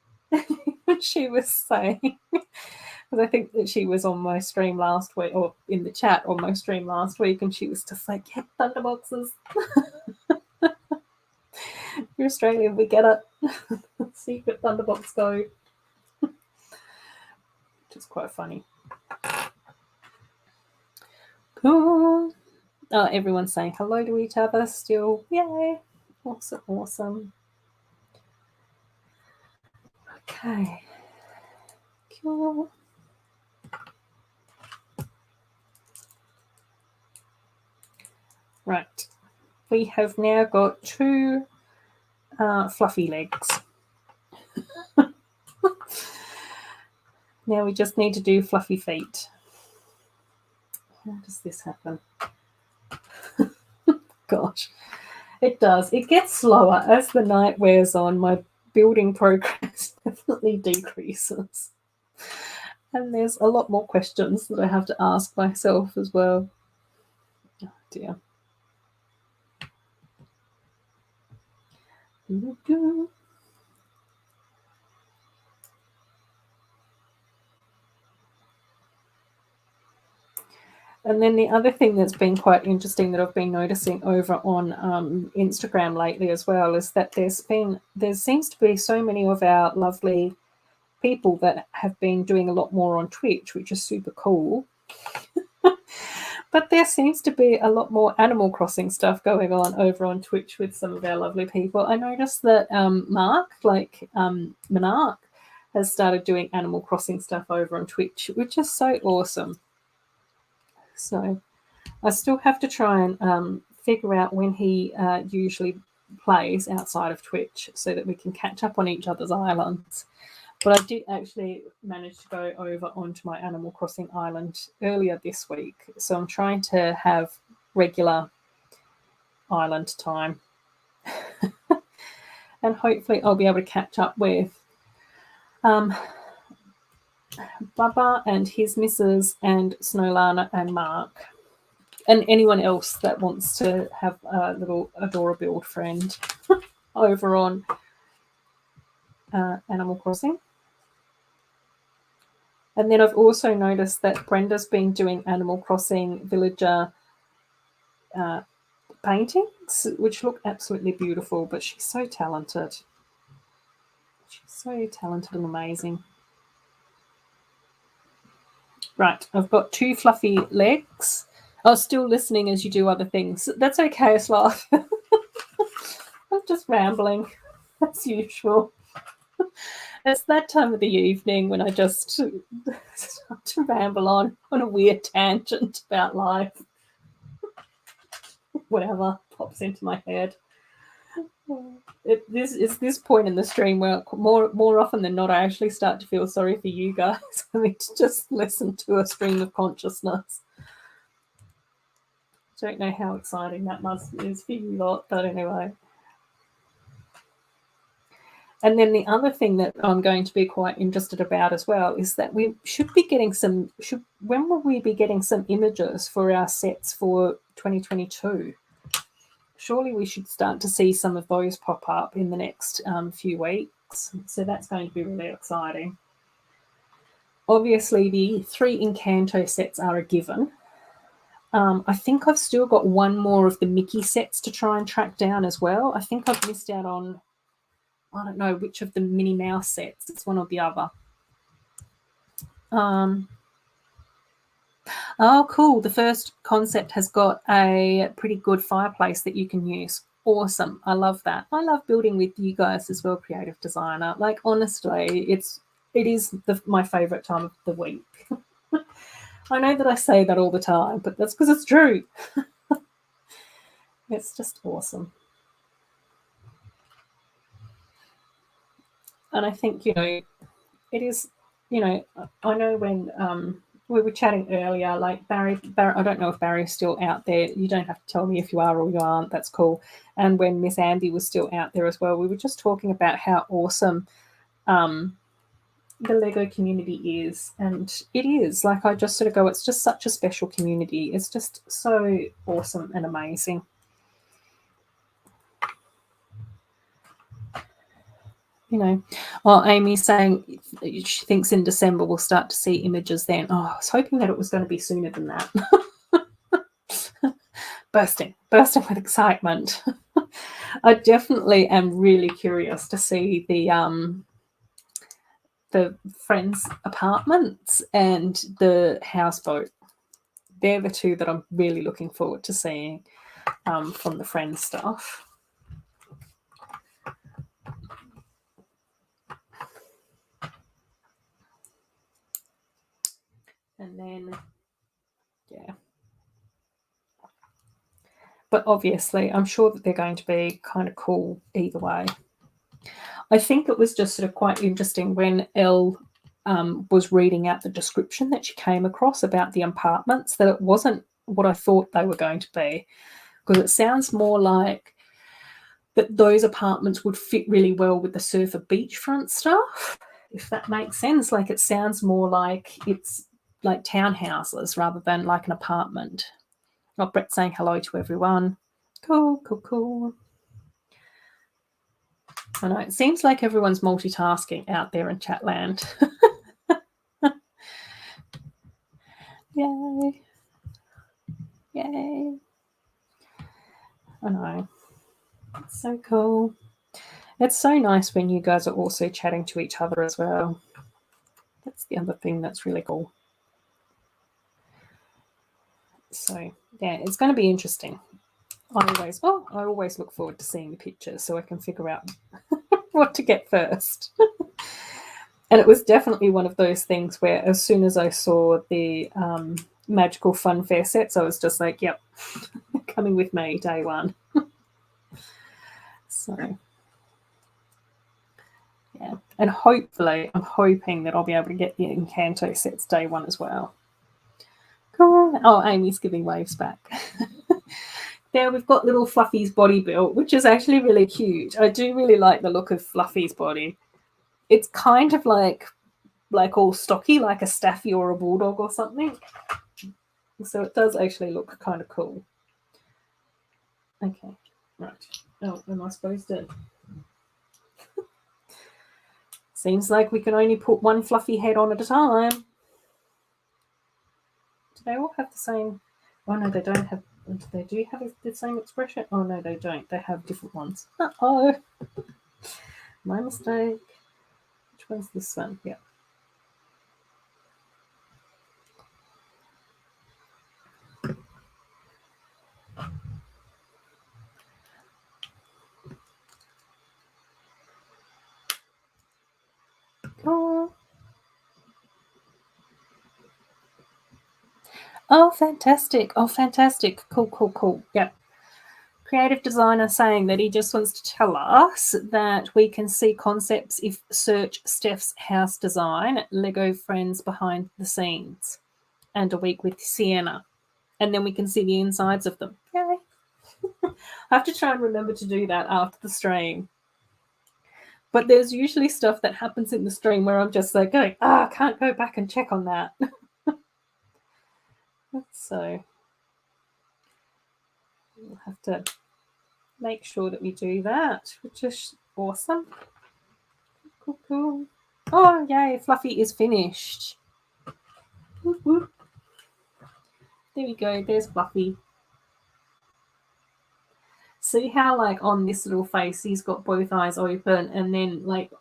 she was saying, because I think that she was on my stream last week, or in the chat on my stream last week, and she was just like, yeah, Thunderboxes. You're Australian, we get it. Secret Thunderbox go. Which is quite funny. Cool. Oh, everyone's saying hello to each other still. Yay. Awesome, awesome. Okay. Cool. Right. We have now got 2 fluffy legs. Now we just need to do fluffy feet. How does this happen? Gosh, it does. It gets slower as the night wears on. My building progress definitely decreases. And there's a lot more questions that I have to ask myself as well. Oh dear. And then the other thing that's been quite interesting that I've been noticing over on Instagram lately as well is that there seems to be so many of our lovely people that have been doing a lot more on Twitch, which is super cool. But there seems to be a lot more Animal Crossing stuff going on over on Twitch with some of our lovely people. I noticed that Mark, Monarch, has started doing Animal Crossing stuff over on Twitch, which is so awesome. So I still have to try and figure out when he usually plays outside of Twitch so that we can catch up on each other's islands. But I did actually manage to go over onto my Animal Crossing island earlier this week. So I'm trying to have regular island time. And hopefully I'll be able to catch up with Bubba and his missus and Snowlana and Mark. And anyone else that wants to have a little Adorabuild friend over on Animal Crossing. And then I've also noticed that Brenda's been doing Animal Crossing villager paintings, which look absolutely beautiful, but she's so talented. She's so talented and amazing. Right, I've got 2 fluffy legs. I was still listening as you do other things. That's okay, Sloth. I'm just rambling, as usual. It's that time of the evening when I just start to ramble on a weird tangent about life. Whatever pops into my head. It's this point in the stream where more often than not I actually start to feel sorry for you guys. I mean, to just listen to a stream of consciousness. Don't know how exciting that is for you lot, but anyway. And then the other thing that I'm going to be quite interested about as well is that we should be getting when will we be getting some images for our sets for 2022? Surely we should start to see some of those pop up in the next few weeks. So that's going to be really exciting. Obviously, the 3 Encanto sets are a given. I think I've still got one more of the Mickey sets to try and track down as well. I think I've missed out on, I don't know which of the Minnie Mouse sets. It's one or the other. Oh, cool. The first concept has got a pretty good fireplace that you can use. Awesome. I love that. I love building with you guys as well, creative designer. Like, honestly, it is my favorite time of the week. I know that I say that all the time, but that's because it's true. It's just awesome. And I think, it is, I know when we were chatting earlier, like Barry, I don't know if Barry's still out there. You don't have to tell me if you are or you aren't. That's cool. And when Miss Andy was still out there as well, we were just talking about how awesome the Lego community is. And it is. Like, I just sort of go, it's just such a special community. It's just so awesome and amazing. Amy's saying she thinks in December we'll start to see images then. Oh, I was hoping that it was going to be sooner than that. bursting with excitement. I definitely am really curious to see the Friends apartments and the houseboat. They're the 2 that I'm really looking forward to seeing from the Friends stuff. And then, yeah. But obviously, I'm sure that they're going to be kind of cool either way. I think it was just sort of quite interesting when Elle was reading out the description that she came across about the apartments, that it wasn't what I thought they were going to be, because it sounds more like that those apartments would fit really well with the surfer beachfront stuff, if that makes sense. Like, it sounds more like it's like townhouses rather than like an apartment. Oh, Brett's saying hello to everyone. Cool. I know, it seems like everyone's multitasking out there in Chatland. Yay. I know. It's so cool. It's so nice when you guys are also chatting to each other as well. That's the other thing that's really cool. So, yeah, it's going to be interesting. I always look forward to seeing the pictures so I can figure out what to get first. And it was definitely one of those things where as soon as I saw the Magical Fun Fair sets, I was just like, yep, coming with me day one. So, yeah. And hopefully, I'm hoping that I'll be able to get the Encanto sets day one as well. Cool. Oh, Amy's giving waves back. There we've got little Fluffy's body built, which is actually really cute. I do really like the look of Fluffy's body. It's kind of like all stocky, like a Staffy or a Bulldog or something. So it does actually look kind of cool. Okay, right. Oh, am I supposed to? Seems like we can only put one fluffy head on at a time. Do they all have the same? Oh no, they don't have. They do have the same expression. Oh no, they don't. They have different ones. Uh-oh. My mistake. Which one's this one? Yeah. Oh, fantastic. Oh, fantastic. Cool, cool, cool. Yep. Creative designer saying that he just wants to tell us that we can see concepts if search Steph's house design, Lego friends behind the scenes, and a week with Sienna. And then we can see the insides of them. Yay. I have to try and remember to do that after the stream. But there's usually stuff that happens in the stream where I'm just like going, I can't go back and check on that. So we'll have to make sure that we do that, which is awesome. Cool, cool. Oh, yay, Fluffy is finished. Whoop, whoop. There we go, there's Fluffy. See how, like, on this little face, he's got both eyes open, and then, like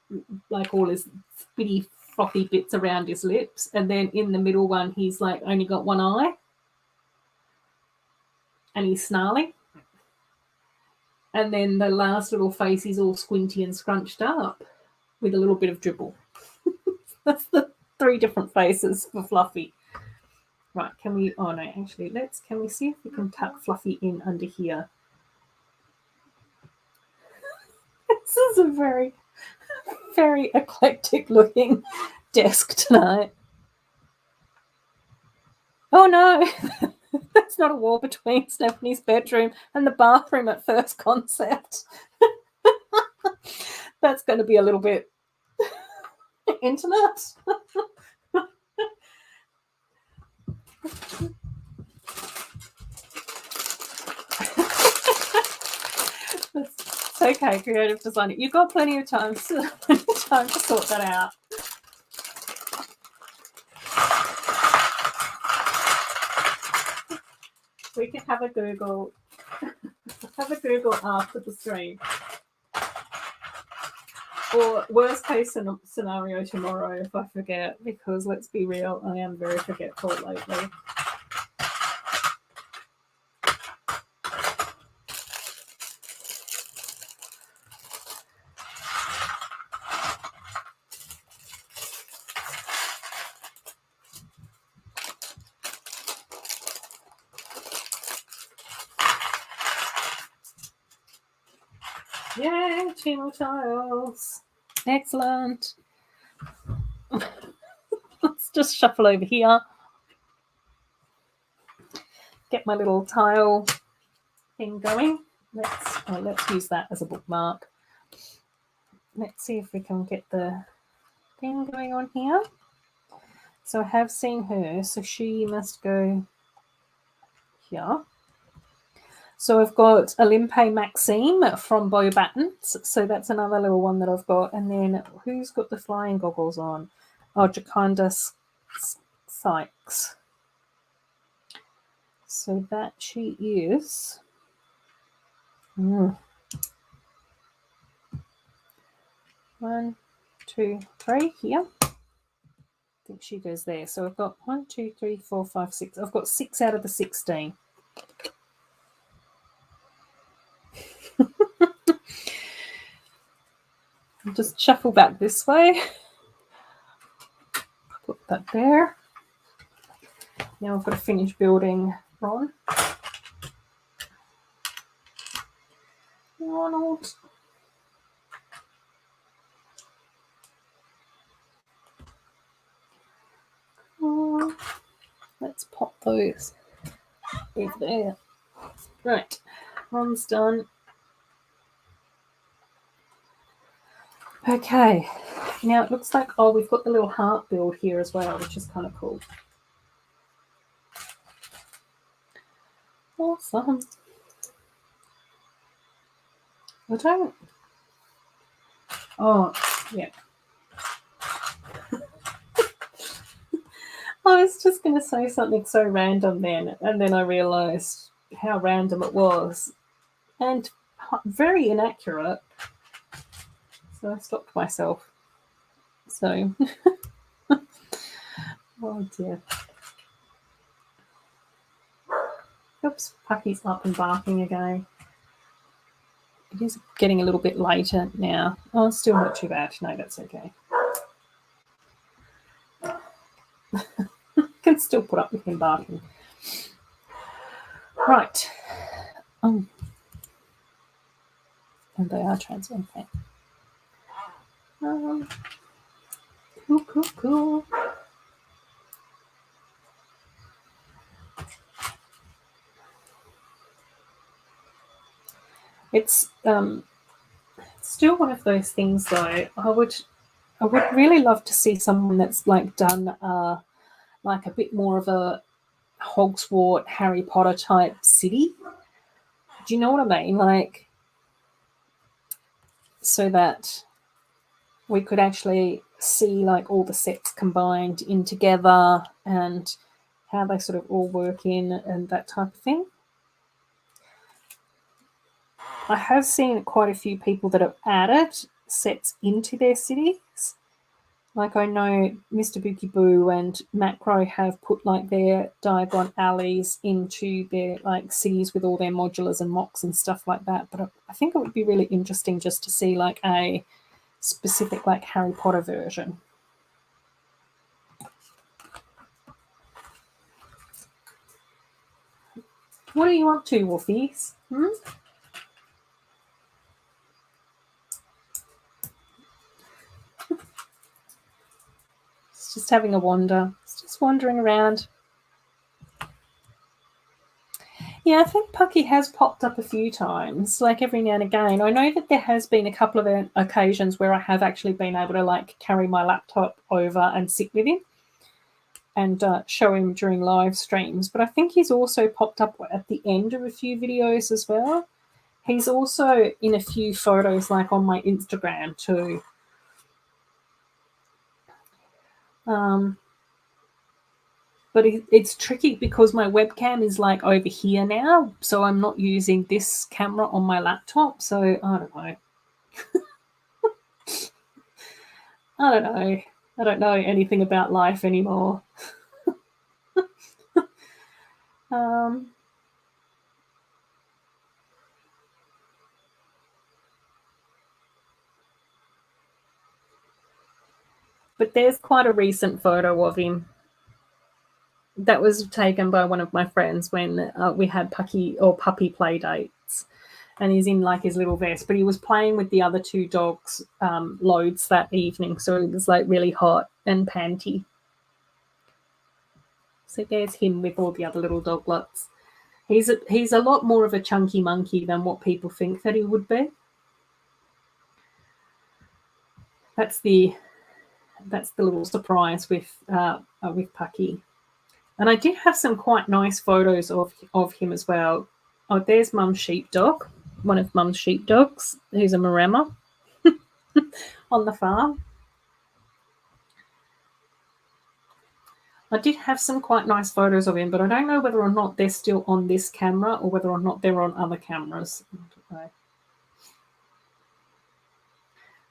all his bitty frothy bits around his lips, and then in the middle one, he's, like, only got one eye, and he's snarling. And then the last little face, he's all squinty and scrunched up with a little bit of dribble. That's the 3 different faces for Fluffy. Right, can we, oh no, actually, can we see if we can tuck Fluffy in under here? This is a very, very eclectic looking desk tonight. Oh no, that's not a wall between Stephanie's bedroom and the bathroom at first concept. That's going to be a little bit intimate. It's okay, creative designer. You've got plenty of time to sort that out. We can have a Google. Have a Google after the stream. Or worst case scenario tomorrow if I forget, because let's be real, I am very forgetful lately. Yay, channel tiles. Excellent. Let's just shuffle over here. Get my little tile thing going. Let's use that as a bookmark. Let's see if we can get the thing going on here. So I have seen her, so she must go here. So I've got Olympe Maxime from Bow Battens. So that's another little one that I've got. And then who's got the flying goggles on? Oh, Jaconda Sykes. So that she is. 1, 2, 3 here. I think she goes there. So I've got 1, 2, 3, 4, 5, 6. I've got 6 out of the 16. I'll just shuffle back this way. Put that there. Now I've got to finish building Ron. Ronald. Let's pop those over there. Right, Ron's done. Okay, now it looks like, oh, we've got the little heart build here as well, which is kind of cool. Awesome. I don't. Oh, yeah. I was just going to say something so random then, and then I realised how random it was. And very inaccurate. So I stopped myself. So, oh dear. Oops, Pucky's up and barking again. It is getting a little bit later now. Oh, it's still not too bad. No, that's okay. Can still put up with him barking. Right. And they are translucent. Cool. It's still one of those things, though. I would really love to see someone that's like done like a bit more of a Hogswart Harry Potter type city. Do you know what I mean? Like, so that we could actually see like all the sets combined in together and how they sort of all work in and that type of thing. I have seen quite a few people that have added sets into their cities. Like I know Mr. Bookie Boo and Macro have put like their Diagon alleys into their like cities with all their modulars and mocks and stuff like that. But I think it would be really interesting just to see like a specific like Harry Potter version. What are you up to, Wolfies? It's just having a wander. It's just wandering around. Yeah, I think Pucky has popped up a few times, like every now and again. I know that there has been a couple of occasions where I have actually been able to like carry my laptop over and sit with him and show him during live streams. But I think he's also popped up at the end of a few videos as well. He's also in a few photos like on my Instagram too. But it's tricky because my webcam is like over here now, so I'm not using this camera on my laptop. So I don't know. I don't know anything about life anymore. But there's quite a recent photo of him that was taken by one of my friends when we had Pucky or puppy play dates, and he's in like his little vest, but he was playing with the other two dogs loads that evening, so it was like really hot and panty. So there's him with all the other little doglots. He's a lot more of a chunky monkey than what people think that he would be. That's the little surprise with Pucky. And I did have some quite nice photos of him as well. Oh, there's Mum's sheepdog, one of Mum's sheepdogs, who's a Maremma on the farm. I did have some quite nice photos of him, but I don't know whether or not they're still on this camera or whether or not they're on other cameras. I don't know.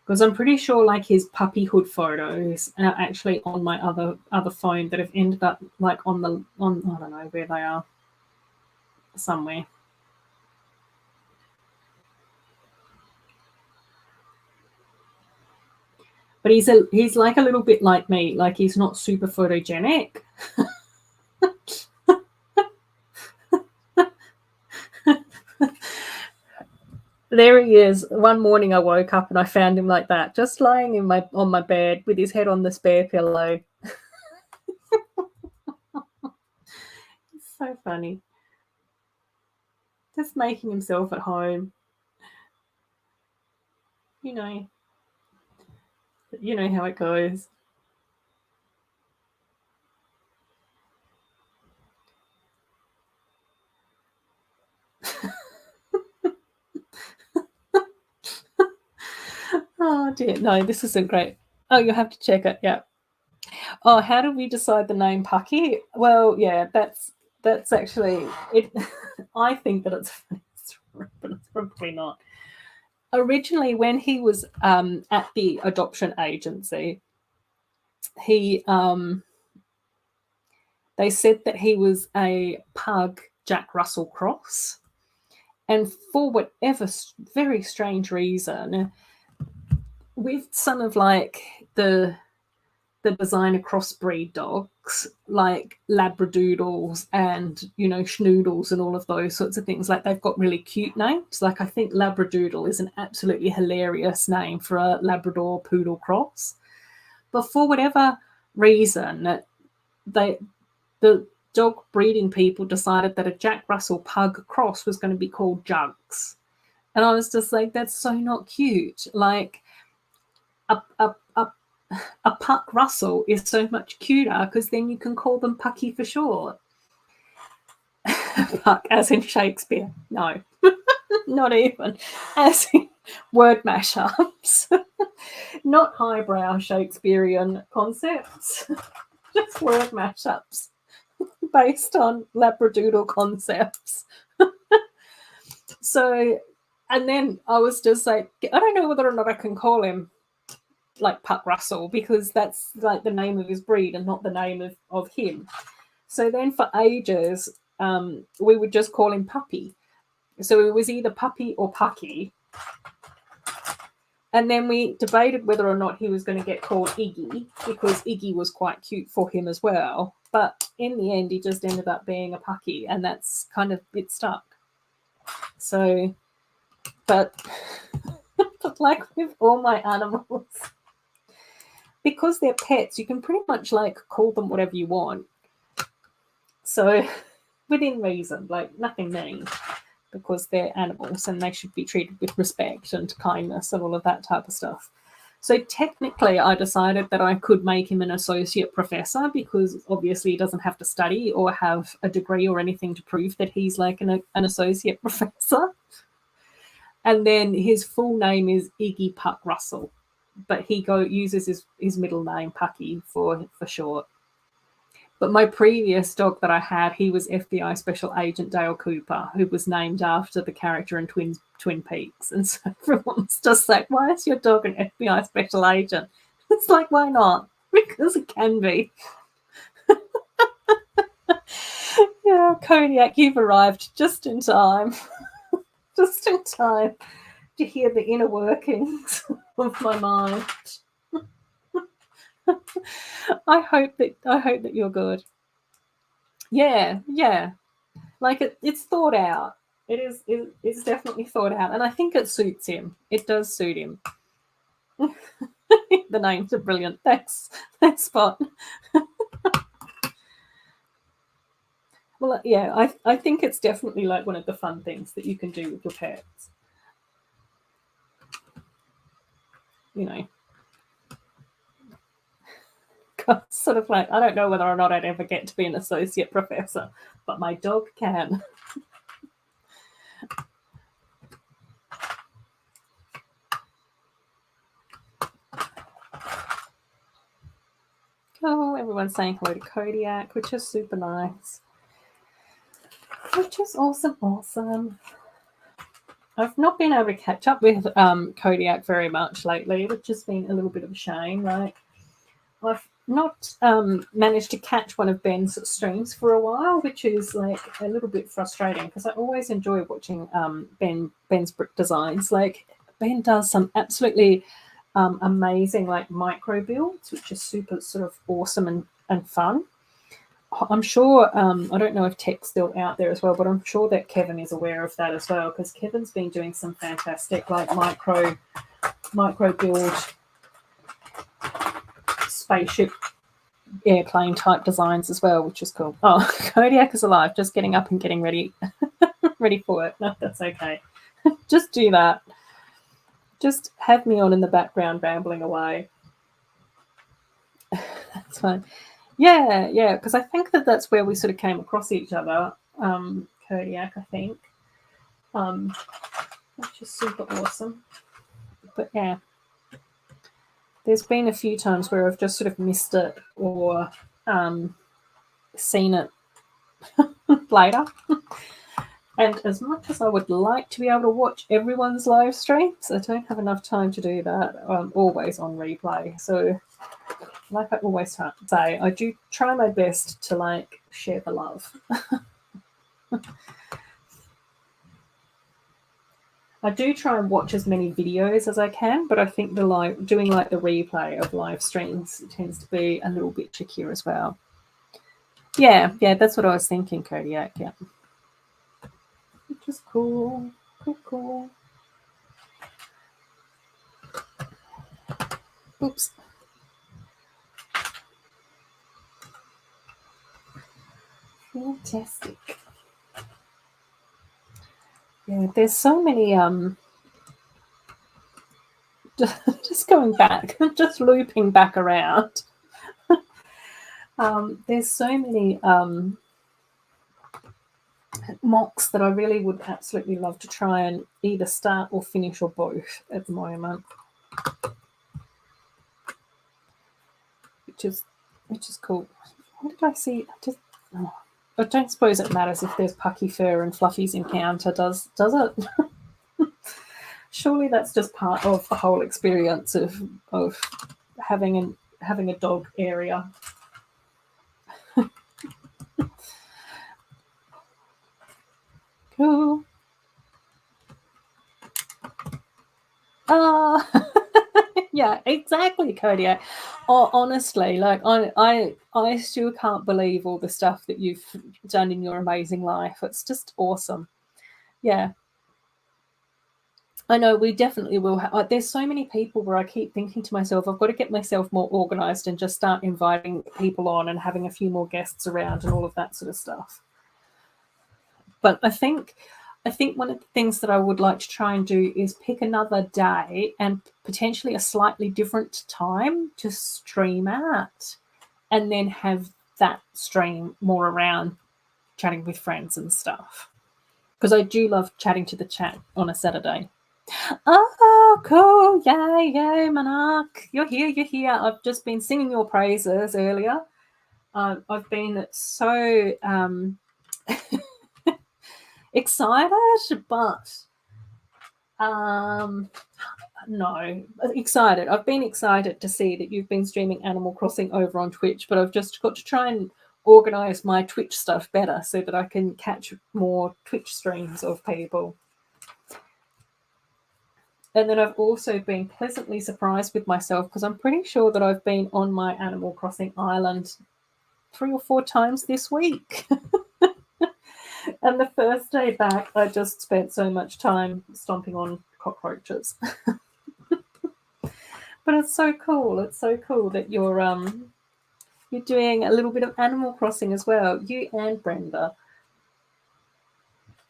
Because I'm pretty sure like his puppyhood photos are actually on my other phone that have ended up like on I don't know where they are, somewhere. But he's like a little bit like me, like he's not super photogenic. There he is. One morning I woke up and I found him like that, just lying on my bed with his head on the spare pillow. It's so funny. Just making himself at home. You know how it goes. Oh dear, no, this isn't great. Oh, you'll have to check it. Yeah. Oh, how did we decide the name Pucky? Well, yeah, that's actually it. I think that it's funny, but it's probably not. Originally, when he was at the adoption agency, he they said that he was a pug Jack Russell cross, and for whatever very strange reason, with some of like the the designer crossbreed dogs, like Labradoodles and, you know, Schnoodles and all of those sorts of things. Like, they've got really cute names. Like, I think Labradoodle is an absolutely hilarious name for a Labrador poodle cross. But for whatever reason, the dog breeding people decided that a Jack Russell pug cross was going to be called Jugs. And I was just like, that's so not cute. Like, a Puck Russell is so much cuter because then you can call them Pucky for short. Puck, as in Shakespeare. No, not even. As in word mashups. Not highbrow Shakespearean concepts. Just word mashups based on Labradoodle concepts. So, and then I was just like, I don't know whether or not I can call him like Puck Russell, because that's like the name of his breed and not the name of him. So then for ages, we would just call him Puppy. So it was either Puppy or Pucky. And then we debated whether or not he was going to get called Iggy, because Iggy was quite cute for him as well. But in the end, he just ended up being a Pucky, and that's kind of, it stuck. So, but like with all my animals, because they're pets, you can pretty much like call them whatever you want. So within reason, like nothing mean, because they're animals and they should be treated with respect and kindness and all of that type of stuff. So technically I decided that I could make him an associate professor, because obviously he doesn't have to study or have a degree or anything to prove that he's like an associate professor. And then his full name is Iggy Puck Russell, but he uses his middle name Pucky for short. But my previous dog that I had, he was FBI Special Agent Dale Cooper, who was named after the character in Twin Peaks. And so everyone's just like, why is your dog an FBI Special Agent? It's like, why not? Because it can be. Yeah, Kodiak, you've arrived just in time. Just in time to hear the inner workings of my mind. I hope that you're good. Yeah. Like it's thought out. It's definitely thought out, and I think it suits him. It does suit him. The names are brilliant. Thanks, Spot. Well, yeah, I think it's definitely like one of the fun things that you can do with your pets. You know, sort of like, I don't know whether or not I'd ever get to be an associate professor, but my dog can. Oh, everyone's saying hello to Kodiak, which is super nice. Which is awesome. I've not been able to catch up with Kodiak very much lately, which has been a little bit of a shame. Like, I've not managed to catch one of Ben's streams for a while, which is like a little bit frustrating, because I always enjoy watching Ben's brick designs. Like, Ben does some absolutely amazing like micro builds, which is super sort of awesome and fun. I'm sure, I don't know if Tech's still out there as well, but I'm sure that Kevin is aware of that as well, because Kevin's been doing some fantastic like micro build spaceship airplane type designs as well, which is cool. Oh, Kodiak is alive, just getting up and getting ready for it. No, that's okay. Just do that. Just have me on in the background rambling away. That's fine. Yeah, because I think that's where we sort of came across each other, Kodiak, I think, which is super awesome. But yeah, there's been a few times where I've just sort of missed it or seen it later. And as much as I would like to be able to watch everyone's live streams, I don't have enough time to do that. I'm always on replay. So like I always say, I do try my best to like share the love. I do try and watch as many videos as I can, but I think doing like the replay of live streams tends to be a little bit trickier as well. Yeah, that's what I was thinking, Kodiak. Yeah, which is cool. Cool. Oops. Fantastic. Yeah, there's so many just going back, just looping back around. There's so many mocks that I really would absolutely love to try and either start or finish or both at the moment, which is cool. What did I see? I don't suppose it matters if there's Pucky fur and Fluffy's encounter, does it? Surely that's just part of the whole experience of having a dog area. Cool. Yeah, exactly, Kodiak. Oh, honestly, like I still can't believe all the stuff that you've done in your amazing life. It's just awesome. Yeah, I know we definitely will. There's so many people where I keep thinking to myself, I've got to get myself more organized and just start inviting people on and having a few more guests around and all of that sort of stuff. But I think one of the things that I would like to try and do is pick another day and potentially a slightly different time to stream at, and then have that stream more around chatting with friends and stuff. Because I do love chatting to the chat on a Saturday. Oh, cool. Yay, Monarch. You're here. I've just been singing your praises earlier. I've been so excited, but no, excited. I've been excited to see that you've been streaming Animal Crossing over on Twitch, but I've just got to try and organize my Twitch stuff better so that I can catch more Twitch streams of people. And then I've also been pleasantly surprised with myself because I'm pretty sure that I've been on my Animal Crossing island 3 or 4 times this week. And the first day back, I just spent so much time stomping on cockroaches. But it's so cool. It's so cool that you're doing a little bit of Animal Crossing as well, you and Brenda.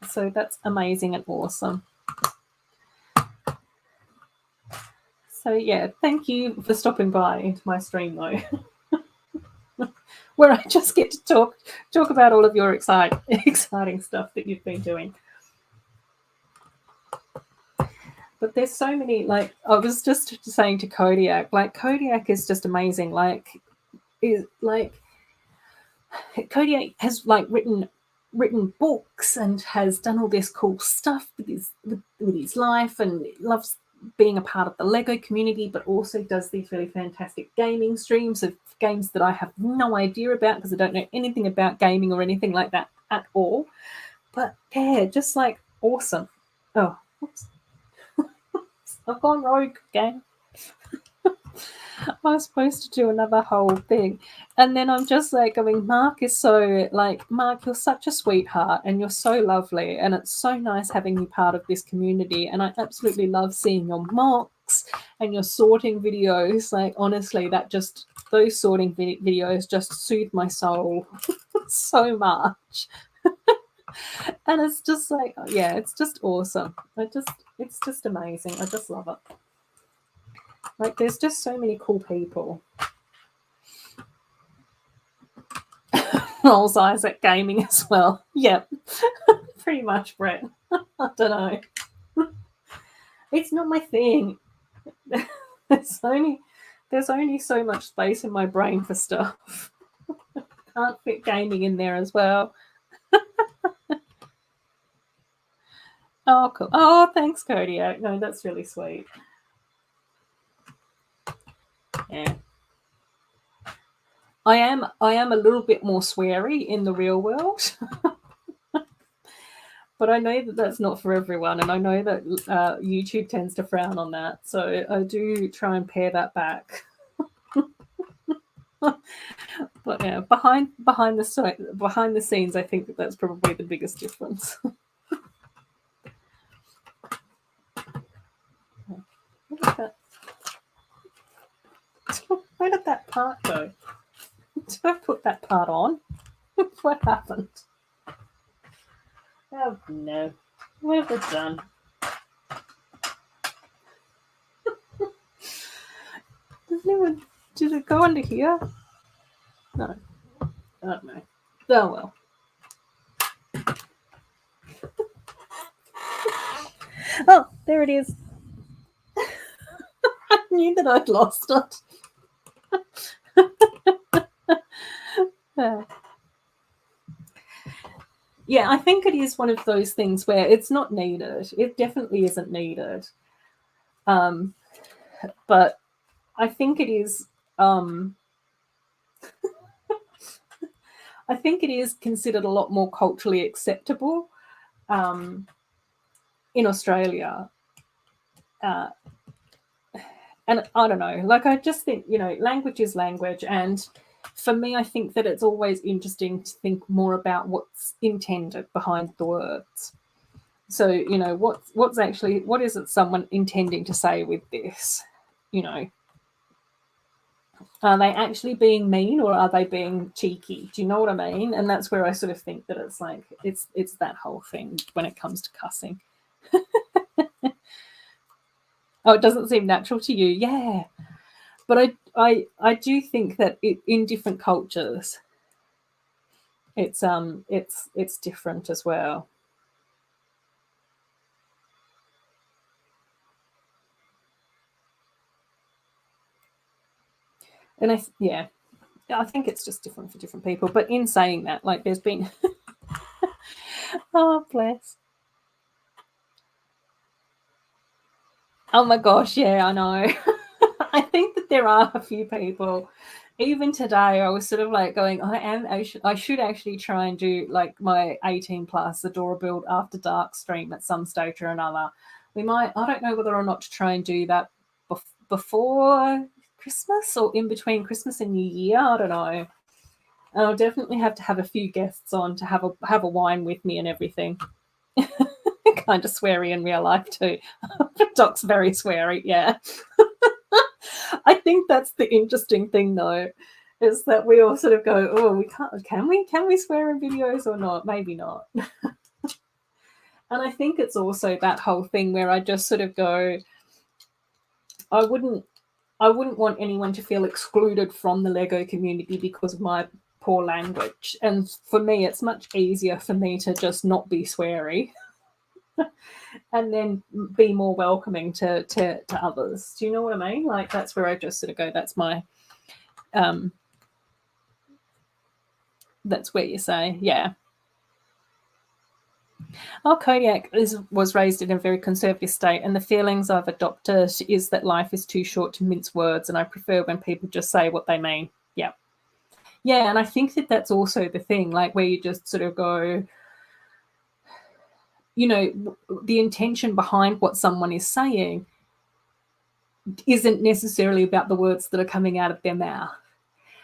So that's amazing and awesome. So yeah, thank you for stopping by into my stream though, where I just get to talk about all of your exciting stuff that you've been doing. But there's so many, like I was just saying to Kodiak, like Kodiak is just amazing. Kodiak has like written books and has done all this cool stuff with his life, and loves being a part of the Lego community, but also does these really fantastic gaming streams of games that I have no idea about because I don't know anything about gaming or anything like that at all. But yeah, just like awesome. Oh, whoops. I've gone rogue again. I was supposed to do another whole thing. And then I'm just like going, Mark, you're such a sweetheart and you're so lovely. And it's so nice having you part of this community. And I absolutely love seeing your mocks and your sorting videos. Like, honestly, those sorting videos just soothe my soul so much. And it's just like, yeah, it's just awesome. It's just amazing. I just love it. Like, there's just so many cool people. Rolls eyes at gaming as well. Yep. Pretty much, Brett. I don't know. It's not my thing. There's only so much space in my brain for stuff. Can't fit gaming in there as well. Oh, cool. Oh, thanks, Kodiak. No, that's really sweet. Yeah. I am a little bit more sweary in the real world. But I know that that's not for everyone, and I know that YouTube tends to frown on that. So I do try and pare that back. But yeah, behind the scenes, I think that that's probably the biggest difference. Where did that part go? Did I put that part on? What happened? Oh no. What have I done? Did it go under here? No. I don't know. Oh well. Oh, there it is. I knew that I'd lost it. Yeah, I think it is one of those things where it's not needed. It definitely isn't needed. But I think it is. I think it is considered a lot more culturally acceptable in Australia. And I don't know, like I just think, language is language. And for me, I think that it's always interesting to think more about what's intended behind the words. So, what is it someone intending to say with this? Are they actually being mean, or are they being cheeky? Do you know what I mean? And that's where I sort of think that it's like it's that whole thing when it comes to cussing. Oh, it doesn't seem natural to you. Yeah. But I do think that in different cultures it's different as well. And I think it's just different for different people. But in saying that, like there's been oh bless. Oh my gosh, yeah, I know. I think that there are a few people. Even today, I was sort of like going, I should actually try and do like my 18 plus Adorabuild after dark stream at some stage or another. I don't know whether or not to try and do that before Christmas or in between Christmas and New Year. I don't know. And I'll definitely have to have a few guests on to have a wine with me and everything. Kind of sweary in real life too. Doc's very sweary, yeah. I think that's the interesting thing though, is that we all sort of go, oh, we can't, can we swear in videos or not? Maybe not. And I think it's also that whole thing where I just sort of go, I wouldn't want anyone to feel excluded from the Lego community because of my poor language. And for me, it's much easier for me to just not be sweary and then be more welcoming to others. Do you know what I mean? Like that's where I just sort of go, that's my that's where you say, yeah. Oh, Kodiak was raised in a very conservative state, and the feelings I've adopted is that life is too short to mince words, and I prefer when people just say what they mean. Yeah. Yeah, and I think that that's also the thing, like where you just sort of go, the intention behind what someone is saying isn't necessarily about the words that are coming out of their mouth.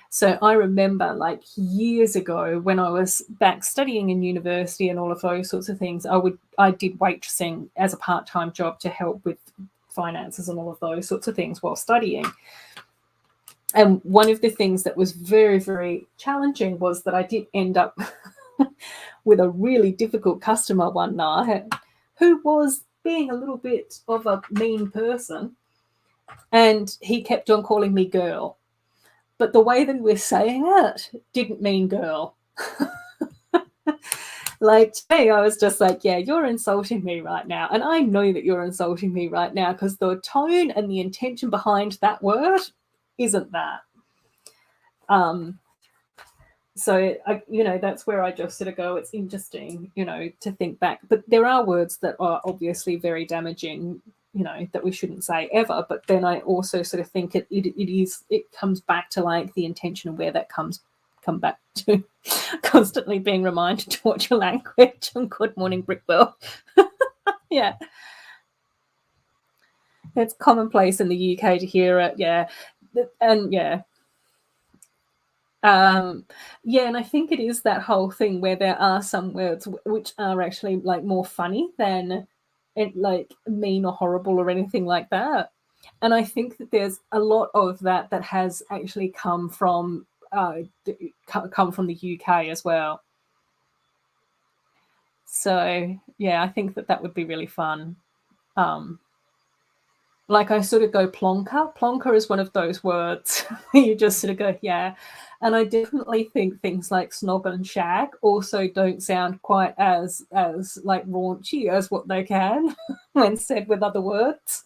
So I remember like years ago when I was back studying in university and all of those sorts of things, I did waitressing as a part-time job to help with finances and all of those sorts of things while studying. And one of the things that was very, very challenging was that I did end up with a really difficult customer one night who was being a little bit of a mean person, and he kept on calling me girl. But the way that we were saying it didn't mean girl. Like today, I was just like, yeah, you're insulting me right now. And I know that you're insulting me right now because the tone and the intention behind that word isn't that. So, that's where I just sort of go, it's interesting, to think back. But there are words that are obviously very damaging, that we shouldn't say ever. But then I also sort of think it comes back to like the intention of where that comes come back to constantly being reminded to watch your language on Good Morning Brickwell. Yeah. It's commonplace in the UK to hear it, yeah. And yeah. Yeah, and I think it is that whole thing where there are some words which are actually like more funny than like mean or horrible or anything like that. And I think that there's a lot of that that has actually come from the UK as well. So yeah, I think that would be really fun. Like I sort of go plonker. Plonker is one of those words you just sort of go, yeah. And I definitely think things like snog and shag also don't sound quite as like raunchy as what they can when said with other words.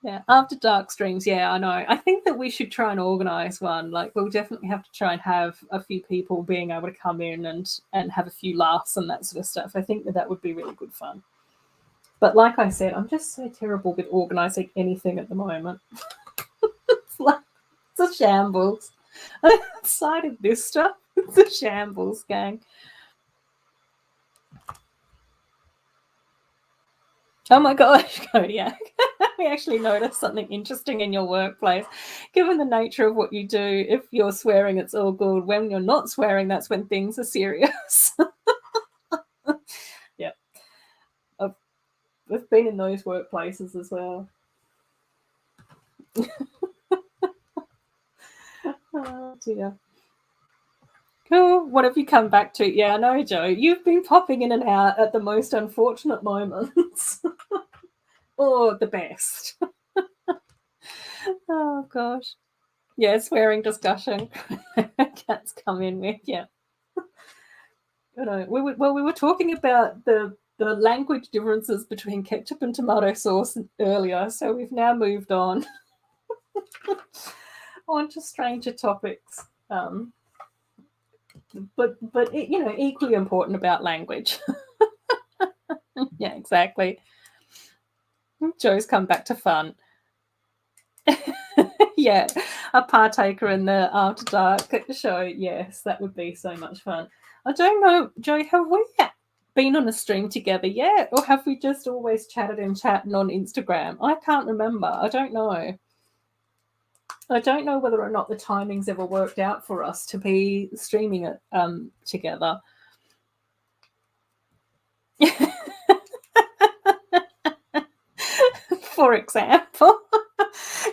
Yeah, after dark streams, yeah, I know. I think that we should try and organise one. Like we'll definitely have to try and have a few people being able to come in and have a few laughs and that sort of stuff. I think that would be really good fun. But like I said, I'm just so terrible with organising anything at the moment. It's a shambles. Outside of this stuff, it's a shambles, gang. Oh my gosh, Kodiak. We actually noticed something interesting in your workplace. Given the nature of what you do, if you're swearing, it's all good. When you're not swearing, that's when things are serious. Yeah. I've been in those workplaces as well. Oh dear. Cool. What have you come back to? Yeah, I know, Joe. You've been popping in and out at the most unfortunate moments. Or the best. Oh gosh. Yeah, swearing discussion. Cats come in with, yeah. You know, we were talking about the language differences between ketchup and tomato sauce earlier, so we've now moved on on to stranger topics. But you know, equally important about language. Yeah, exactly. Joe's come back to fun. Yeah, a partaker in the After Dark show. Yes, that would be so much fun. I don't know, Joe, have we been on a stream together yet? Or have we just always chatted and chatting on Instagram? I can't remember. I don't know. I don't know whether or not the timings ever worked out for us to be streaming it together. For example,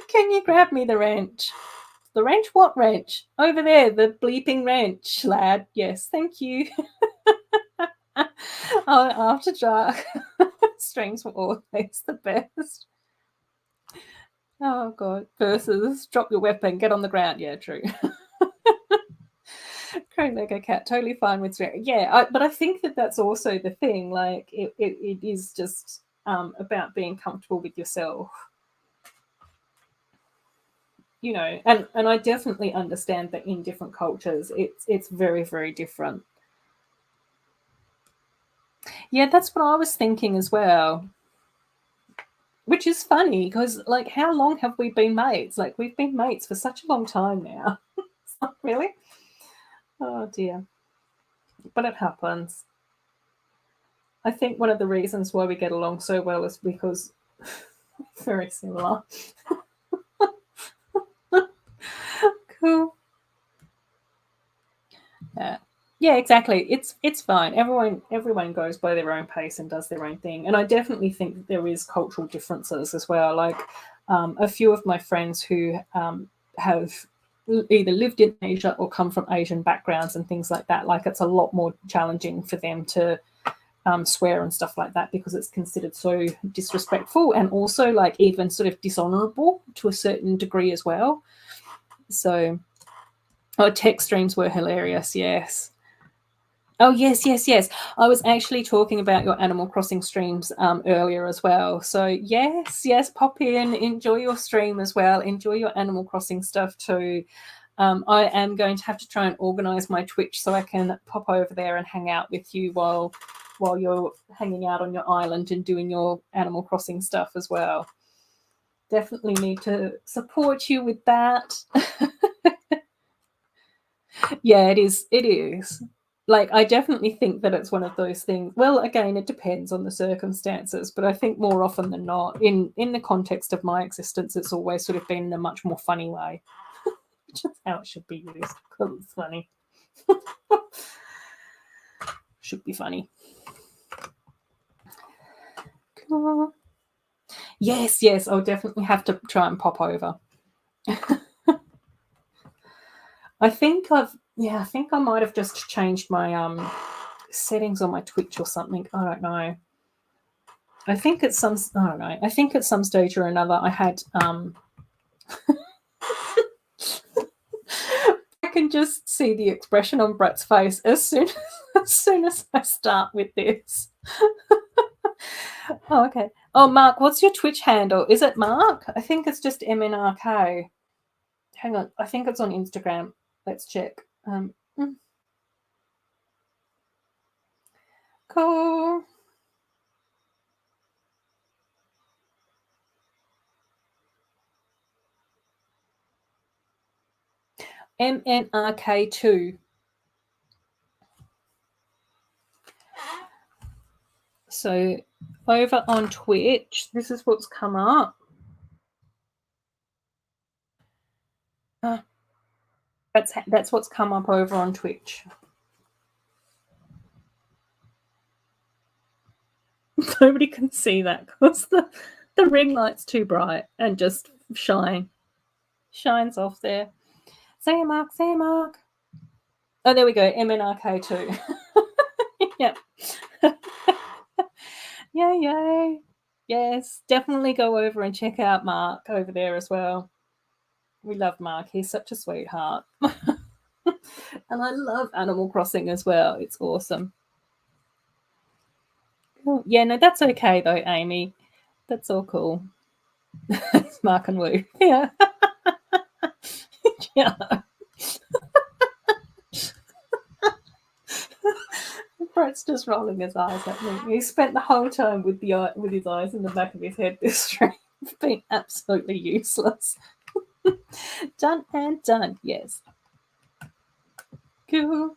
can you grab me the wrench? The wrench? What wrench? Over there, the bleeping wrench, lad. Yes, thank you. After dark, streams were always the best. Oh, God. Versus drop your weapon, get on the ground. Yeah, true. Chrome Lego Cat, totally fine with swearing. Yeah, but I think that's also the thing. Like, it is just about being comfortable with yourself. You know, and I definitely understand that in different cultures, it's very, very different. Yeah, that's what I was thinking as well. Which is funny because, like, how long have we been mates? Like, we've been mates for such a long time now. Really? Oh dear. But it happens. I think one of the reasons why we get along so well is because very similar. Cool. Yeah, exactly. It's fine. Everyone goes by their own pace and does their own thing. And I definitely think that there is cultural differences as well. Like a few of my friends who have either lived in Asia or come from Asian backgrounds and things like that. Like it's a lot more challenging for them to swear and stuff like that because it's considered so disrespectful and also like even sort of dishonorable to a certain degree as well. So, tech streams were hilarious. Yes. Oh, yes, yes, yes. I was actually talking about your Animal Crossing streams earlier as well. So, yes, yes, pop in, enjoy your stream as well. Enjoy your Animal Crossing stuff too. I am going to have to try and organise my Twitch so I can pop over there and hang out with you while you're hanging out on your island and doing your Animal Crossing stuff as well. Definitely need to support you with that. Yeah, it is. It is. Like, I definitely think that it's one of those things. Well, again, it depends on the circumstances, but I think more often than not, in the context of my existence, it's always sort of been in a much more funny way, which is how it should be used because it's funny. Should be funny. Cool. Yes, yes, I'll definitely have to try and pop over. I think I might have just changed my settings on my Twitch or something. I don't know. I think at some stage or another I had I can just see the expression on Brett's face as soon as I start with this. Oh, okay. Oh, Mark, what's your Twitch handle? Is it Mark? I think it's just MNRK. Hang on, I think it's on Instagram. Let's check. Cool. MNRK2. So over on Twitch, this is what's come up. That's what's come up over on Twitch. Nobody can see that because the ring light's too bright and just shines off there. Say Mark, say Mark. Oh, there we go. MNRK2. Yep. Yay, yay. Yes, definitely go over and check out Mark over there as well. We love Mark. He's such a sweetheart. And I love Animal Crossing as well. It's awesome. Cool. Yeah, no, that's okay though, Amy. That's all cool. It's Mark and Woo. Yeah. Yeah. Brett's just rolling his eyes at me. He spent the whole time with his eyes in the back of his head this stream. It's been absolutely useless. Done and done. Yes. Cool.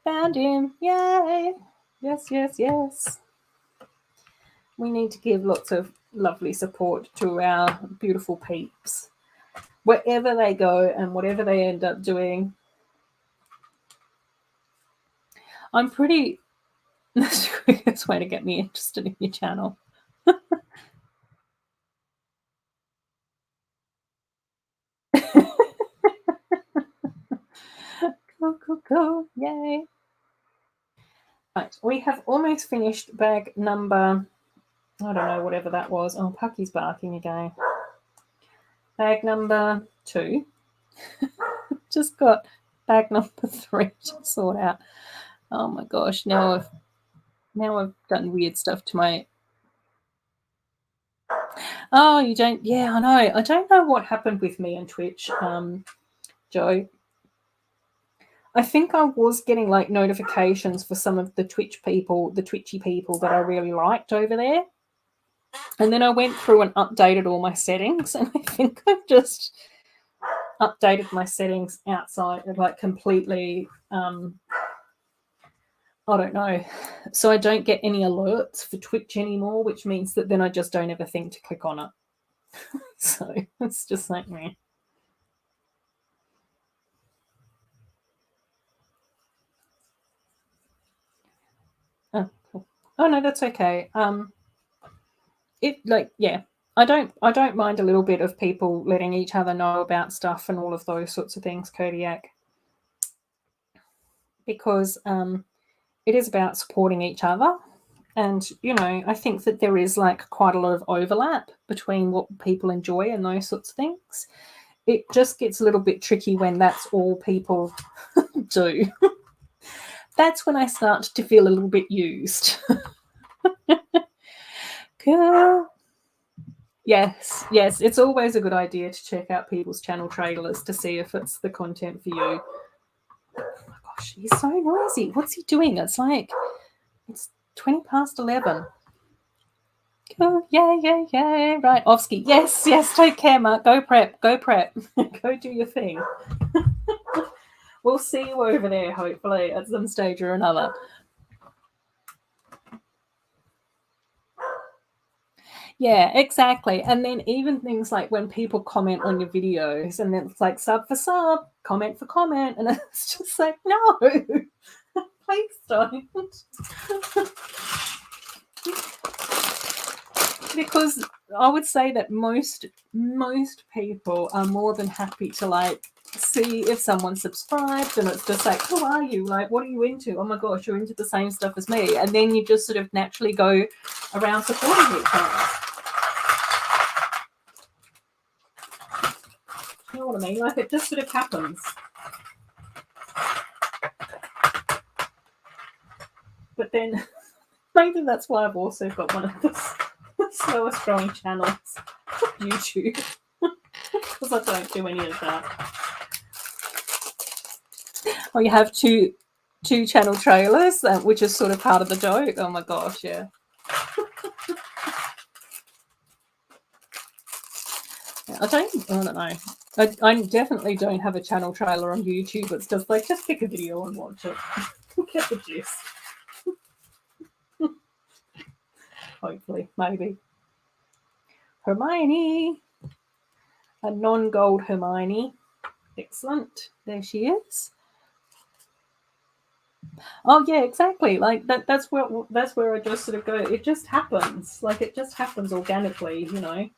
Found him. Yay. Yes, yes, yes. We need to give lots of lovely support to our beautiful peeps. Wherever they go and whatever they end up doing. I'm pretty... That's the quickest way to get me interested in your channel. Cool. Yay. Right, we have almost finished bag number... I don't know, whatever that was. Oh, Pucky's barking again. Bag number 2. Just got bag number 3 to sort out. Oh my gosh, now I've done weird stuff to my... Oh, you don't... Yeah, I know. I don't know what happened with me and Twitch, Joe. I think I was getting like notifications for some of the twitchy people that I really liked over there. And then I went through and updated all my settings, and I think I've just updated my settings outside of like completely... I don't know. So I don't get any alerts for Twitch anymore, which means that then I just don't ever think to click on it. So it's just like me. Oh, cool. Oh no, that's okay. I don't mind a little bit of people letting each other know about stuff and all of those sorts of things, Kodiak, because it is about supporting each other. And, you know, I think that there is like quite a lot of overlap between what people enjoy and those sorts of things. It just gets a little bit tricky when that's all people do. That's when I start to feel a little bit used. Cool. Yes. It's always a good idea to check out people's channel trailers to see if it's the content for you. Oh my gosh, he's so noisy. What's he doing? It's 20 past 11. Oh, yay. Right, Offski. Yes, take care, Mark. Go prep. Go do your thing. We'll see you over there, hopefully, at some stage or another. Yeah, exactly. And then even things like when people comment on your videos and then it's like sub for sub, comment for comment, and it's just like, no, please don't. Because I would say that most people are more than happy to like see if someone subscribed and it's just like, who are you? Like, what are you into? Oh my gosh, you're into the same stuff as me. And then you just sort of naturally go around supporting each other. You know what I mean? Like, it just sort of happens. But then maybe that's why I've also got one of the slowest growing channels on YouTube. Because I don't do any of that. Oh, you have two channel trailers, which is sort of part of the joke. Oh my gosh, yeah. I don't know. I definitely don't have a channel trailer on YouTube. It's just like, just pick a video and watch it. Get the gist. Hopefully, maybe. Hermione. A non-gold Hermione. Excellent. There she is. Oh yeah, exactly. Like that's where I just sort of go. It just happens. Like it just happens organically, you know.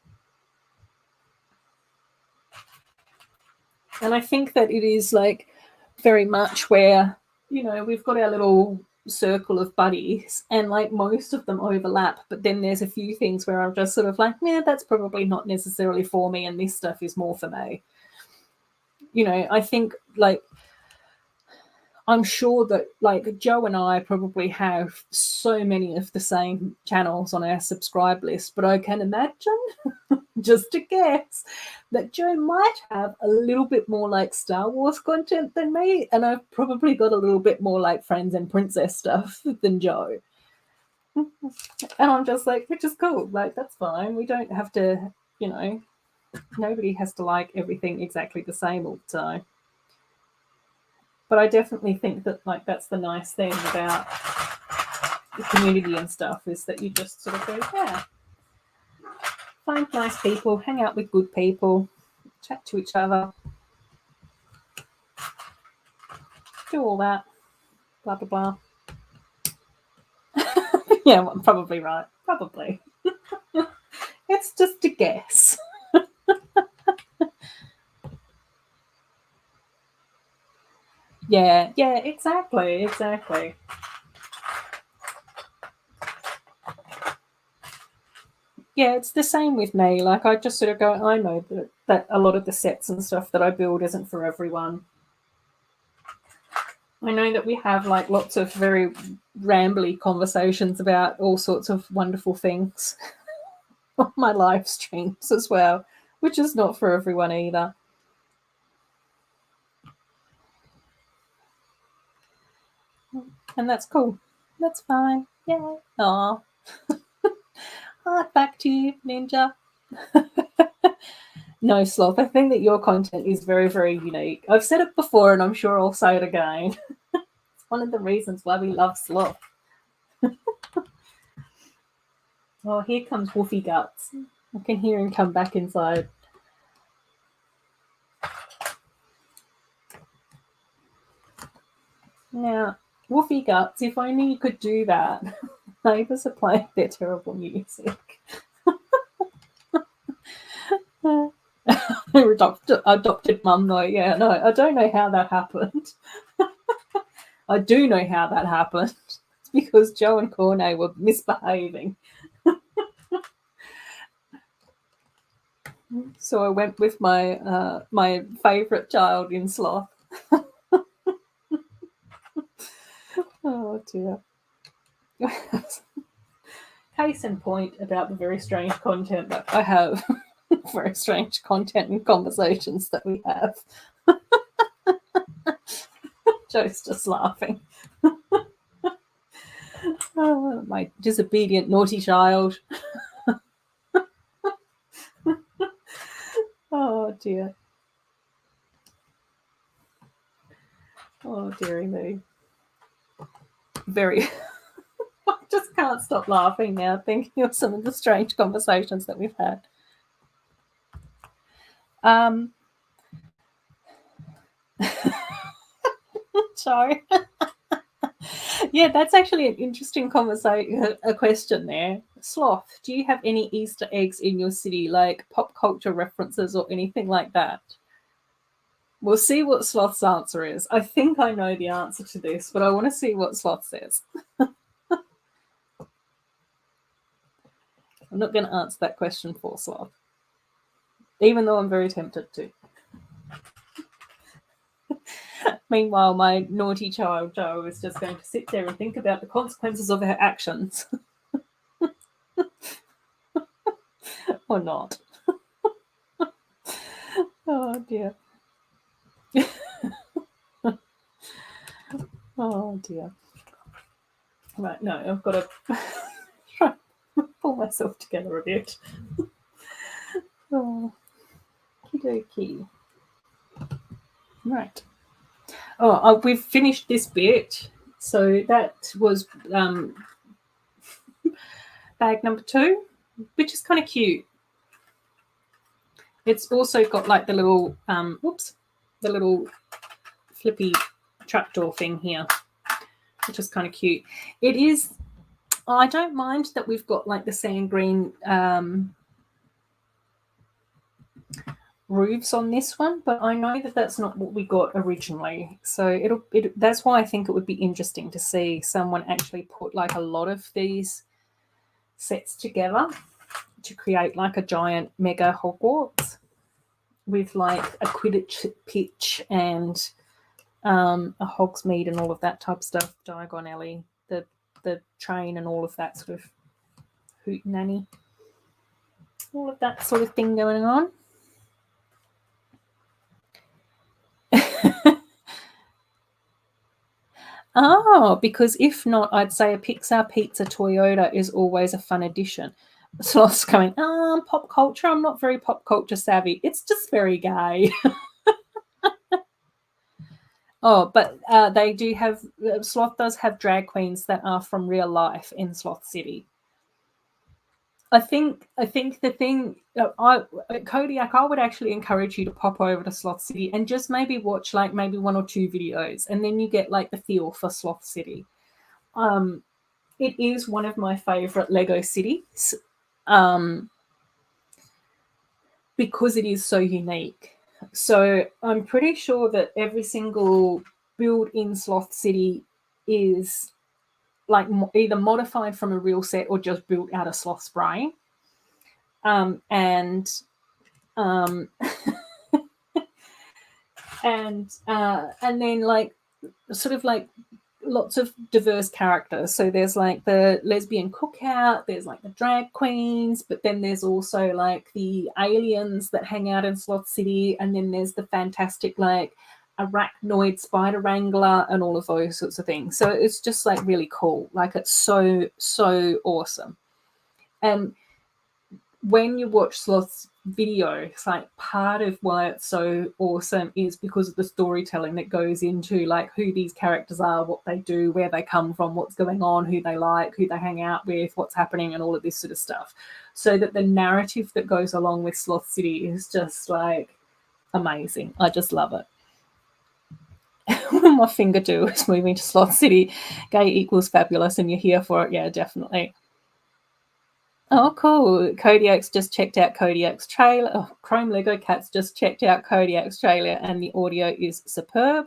And I think that it is like very much where, you know, we've got our little circle of buddies and like most of them overlap, but then there's a few things where I'm just sort of like, yeah, that's probably not necessarily for me and this stuff is more for me. You know, I think like I'm sure that like Joe and I probably have so many of the same channels on our subscribe list, but I can imagine, just to guess, that Joe might have a little bit more like Star Wars content than me, and I've probably got a little bit more like Friends and Princess stuff than Joe. And I'm just like, which is cool. Like, that's fine. We don't have to, you know, nobody has to like everything exactly the same all the time. But I definitely think that like that's the nice thing about the community and stuff is that you just sort of go, yeah, find nice people, hang out with good people, chat to each other, do all that, blah blah blah. Yeah, well, I'm probably right. Probably. It's just a guess. Yeah, exactly. Yeah, it's the same with me. Like I just sort of go, I know that a lot of the sets and stuff that I build isn't for everyone. I know that we have like lots of very rambly conversations about all sorts of wonderful things on my live streams as well, which is not for everyone either. And that's cool. That's fine. Yeah. Aw. Back to you, Ninja. No, Sloth, I think that your content is very, very unique. I've said it before and I'm sure I'll say it again. It's one of the reasons why we love Sloth. Oh, here comes Woofy Guts. I can hear him come back inside. Now, Woofy Guts, if only you could do that. Neighbours are playing their terrible music. Adopted mum, though. Yeah, no, I don't know how that happened. I do know how that happened. It's because Joe and Cornet were misbehaving. So I went with my my favourite child in Sloth. Oh dear. Case in point about the very strange content that I have. Very strange content and conversations that we have. Joe's just laughing. Oh, my disobedient, naughty child. Oh dear. Oh dearie me. Very. I just can't stop laughing now, thinking of some of the strange conversations that we've had. Sorry. Yeah, that's actually an interesting conversation. A question there. Sloth, do you have any Easter eggs in your city, like pop culture references or anything like that? We'll see what Sloth's answer is. I think I know the answer to this, but I want to see what Sloth says. I'm not going to answer that question for Sloth, even though I'm very tempted to. Meanwhile, my naughty child Jo is just going to sit there and think about the consequences of her actions. Or not. Oh dear. Oh dear. Right, no, I've got to try and pull myself together a bit. Oh, okie. Right. Oh, we've finished this bit. So that was bag number 2, which is kind of cute. It's also got like the little, the little flippy trapdoor thing here, which is kind of cute. It is, I don't mind that we've got like the sand green roofs on this one, but I know that that's not what we got originally. So that's why I think it would be interesting to see someone actually put like a lot of these sets together to create like a giant mega Hogwarts with like a Quidditch pitch and a Hogsmeade and all of that type of stuff, Diagon Alley, the train and all of that sort of hoot nanny, all of that sort of thing going on. Oh, because if not, I'd say a Pixar Pizza Toyota is always a fun addition. Sloth's going, pop culture. I'm not very pop culture savvy. It's just very gay. Oh, but they do have, Sloth does have drag queens that are from real life in Sloth City. I think the thing, Kodiak, I would actually encourage you to pop over to Sloth City and just maybe watch like maybe 1 or 2 videos, and then you get like the feel for Sloth City. It is one of my favorite Lego cities because it is so unique. So I'm pretty sure that every single build in Sloth City is like either modified from a real set or just built out of Sloth's brain. And and then like sort of like lots of diverse characters. So there's like the lesbian cookout, there's like the drag queens, but then there's also like the aliens that hang out in Sloth City, and then there's the fantastic like arachnoid spider wrangler and all of those sorts of things. So it's just like really cool. Like it's so awesome. And when you watch Sloth's video, it's like part of why it's so awesome is because of the storytelling that goes into like who these characters are, what they do, where they come from, what's going on, who they like, who they hang out with, what's happening, and all of this sort of stuff. So that the narrative that goes along with Sloth City is just like amazing. I just love it. My finger do is moving to Sloth City. Gay equals fabulous, and you're here for it. Yeah, definitely. Oh, cool. Kodiak's just checked out Kodiak's trailer. Oh, Chrome Lego Cats just checked out Kodiak's trailer, and the audio is superb.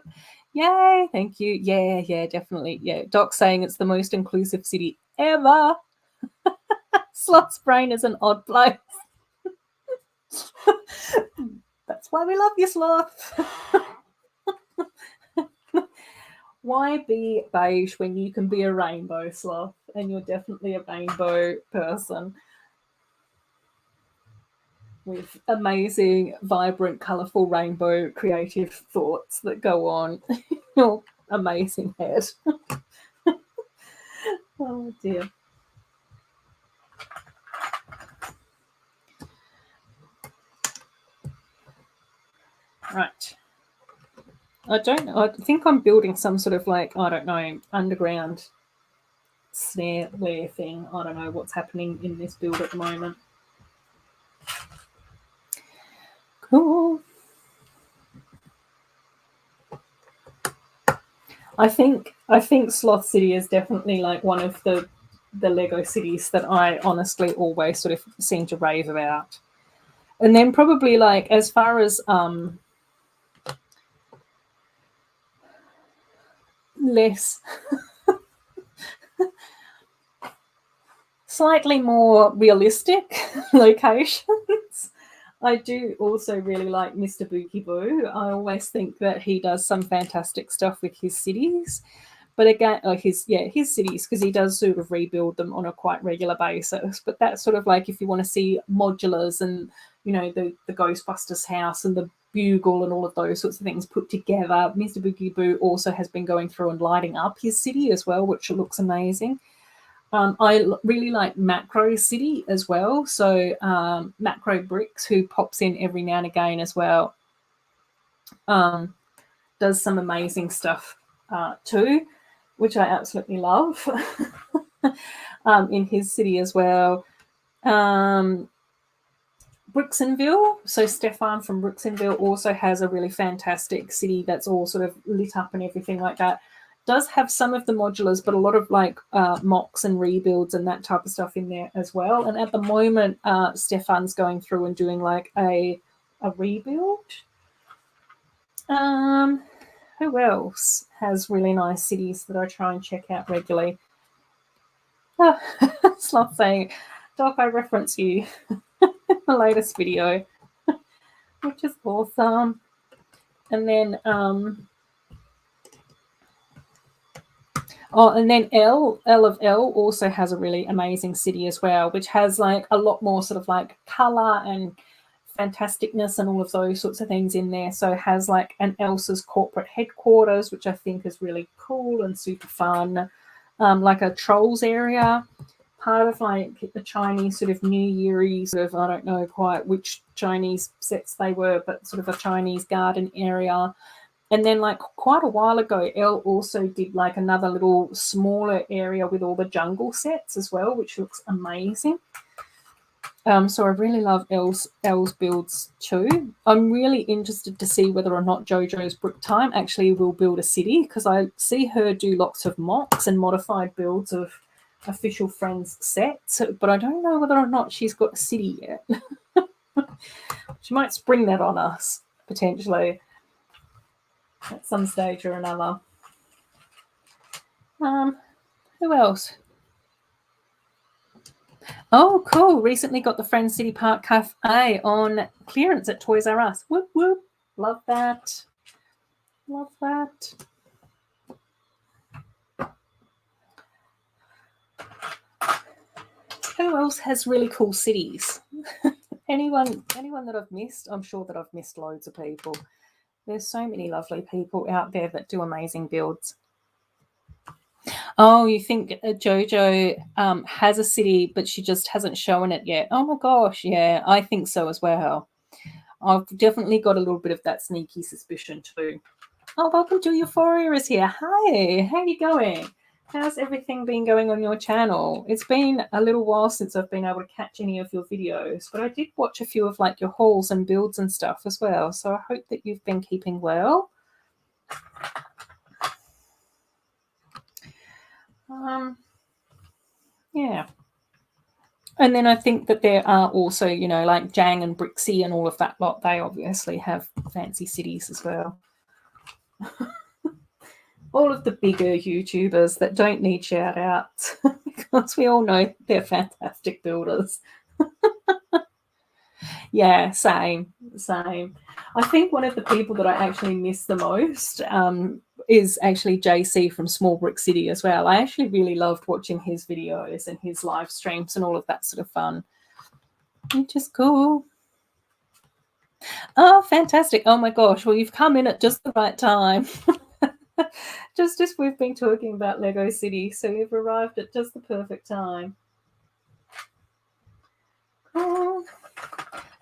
Yay, thank you. Yeah, definitely. Yeah, Doc's saying it's the most inclusive city ever. Sloth's brain is an odd place. That's why we love you, Sloth. Why be beige when you can be a rainbow, Sloth? And you're definitely a rainbow person with amazing, vibrant, colourful rainbow creative thoughts that go on. Your amazing head. Oh dear. I don't know. I think I'm building some sort of like, I don't know, underground snare layer thing. I don't know what's happening in this build at the moment. Cool. I think Sloth City is definitely like one of the Lego cities that I honestly always sort of seem to rave about. And then probably like as far as less slightly more realistic locations, I do also really like Mr. Bookie Boo. I always think that he does some fantastic stuff with his cities. But again, like his cities, because he does sort of rebuild them on a quite regular basis. But that's sort of like if you want to see modulars and the Ghostbusters house and the bugle and all of those sorts of things put together. Mr. Boogie Boo also has been going through and lighting up his city as well, which looks amazing. I really like Macro City as well. So Macro Bricks, who pops in every now and again as well, does some amazing stuff too, which I absolutely love in his city as well. Brixenville, so Stefan from Brixenville also has a really fantastic city that's all sort of lit up and everything like that. Does have some of the modulars, but a lot of like mocks and rebuilds and that type of stuff in there as well. And at the moment, Stefan's going through and doing like a rebuild. Who else has really nice cities that I try and check out regularly? Oh, it's not saying, Doc, I reference you in the latest video, which is awesome. And then and then L of L also has a really amazing city as well, which has like a lot more sort of like color and fantasticness and all of those sorts of things in there. So it has like an Elsa's corporate headquarters, which I think is really cool and super fun. Like a trolls area, part of like the Chinese sort of New Year-y sort of, I don't know quite which Chinese sets they were, but sort of a Chinese garden area. And then like quite a while ago, Elle also did like another little smaller area with all the jungle sets as well, which looks amazing. So I really love Elle's builds too. I'm really interested to see whether or not JoJo's Brick Time actually will build a city, because I see her do lots of mocks and modified builds of official friends sets, but I don't know whether or not she's got a city yet. She might spring that on us potentially at some stage or another. Who else? Oh, cool. Recently got the Friends City Park Cafe on clearance at Toys R Us. Whoop, whoop. Love that. Love that. Who else has really cool cities? Anyone that I've missed? I'm sure that I've missed loads of people. There's so many lovely people out there that do amazing builds. Oh, you think JoJo has a city, but she just hasn't shown it yet? Oh my gosh, yeah, I think so as well. I've definitely got a little bit of that sneaky suspicion too. Oh, welcome to Euphoria is here. Hi, how are you going? How's everything been going on your channel? It's been a little while since I've been able to catch any of your videos, but I did watch a few of like your hauls and builds and stuff as well. So I hope that you've been keeping well. Yeah. And then I think that there are also, like Jang and Brixie and all of that lot. They obviously have fancy cities as well. All of the bigger YouTubers that don't need shout outs because we all know they're fantastic builders. Yeah, same. I think one of the people that I actually miss the most is actually JC from Small Brick City as well. I actually really loved watching his videos and his live streams and all of that sort of fun. Which is cool. Oh, fantastic. Oh my gosh. Well, you've come in at just the right time. Just as we've been talking about Lego City, so you've arrived at just the perfect time. Oh.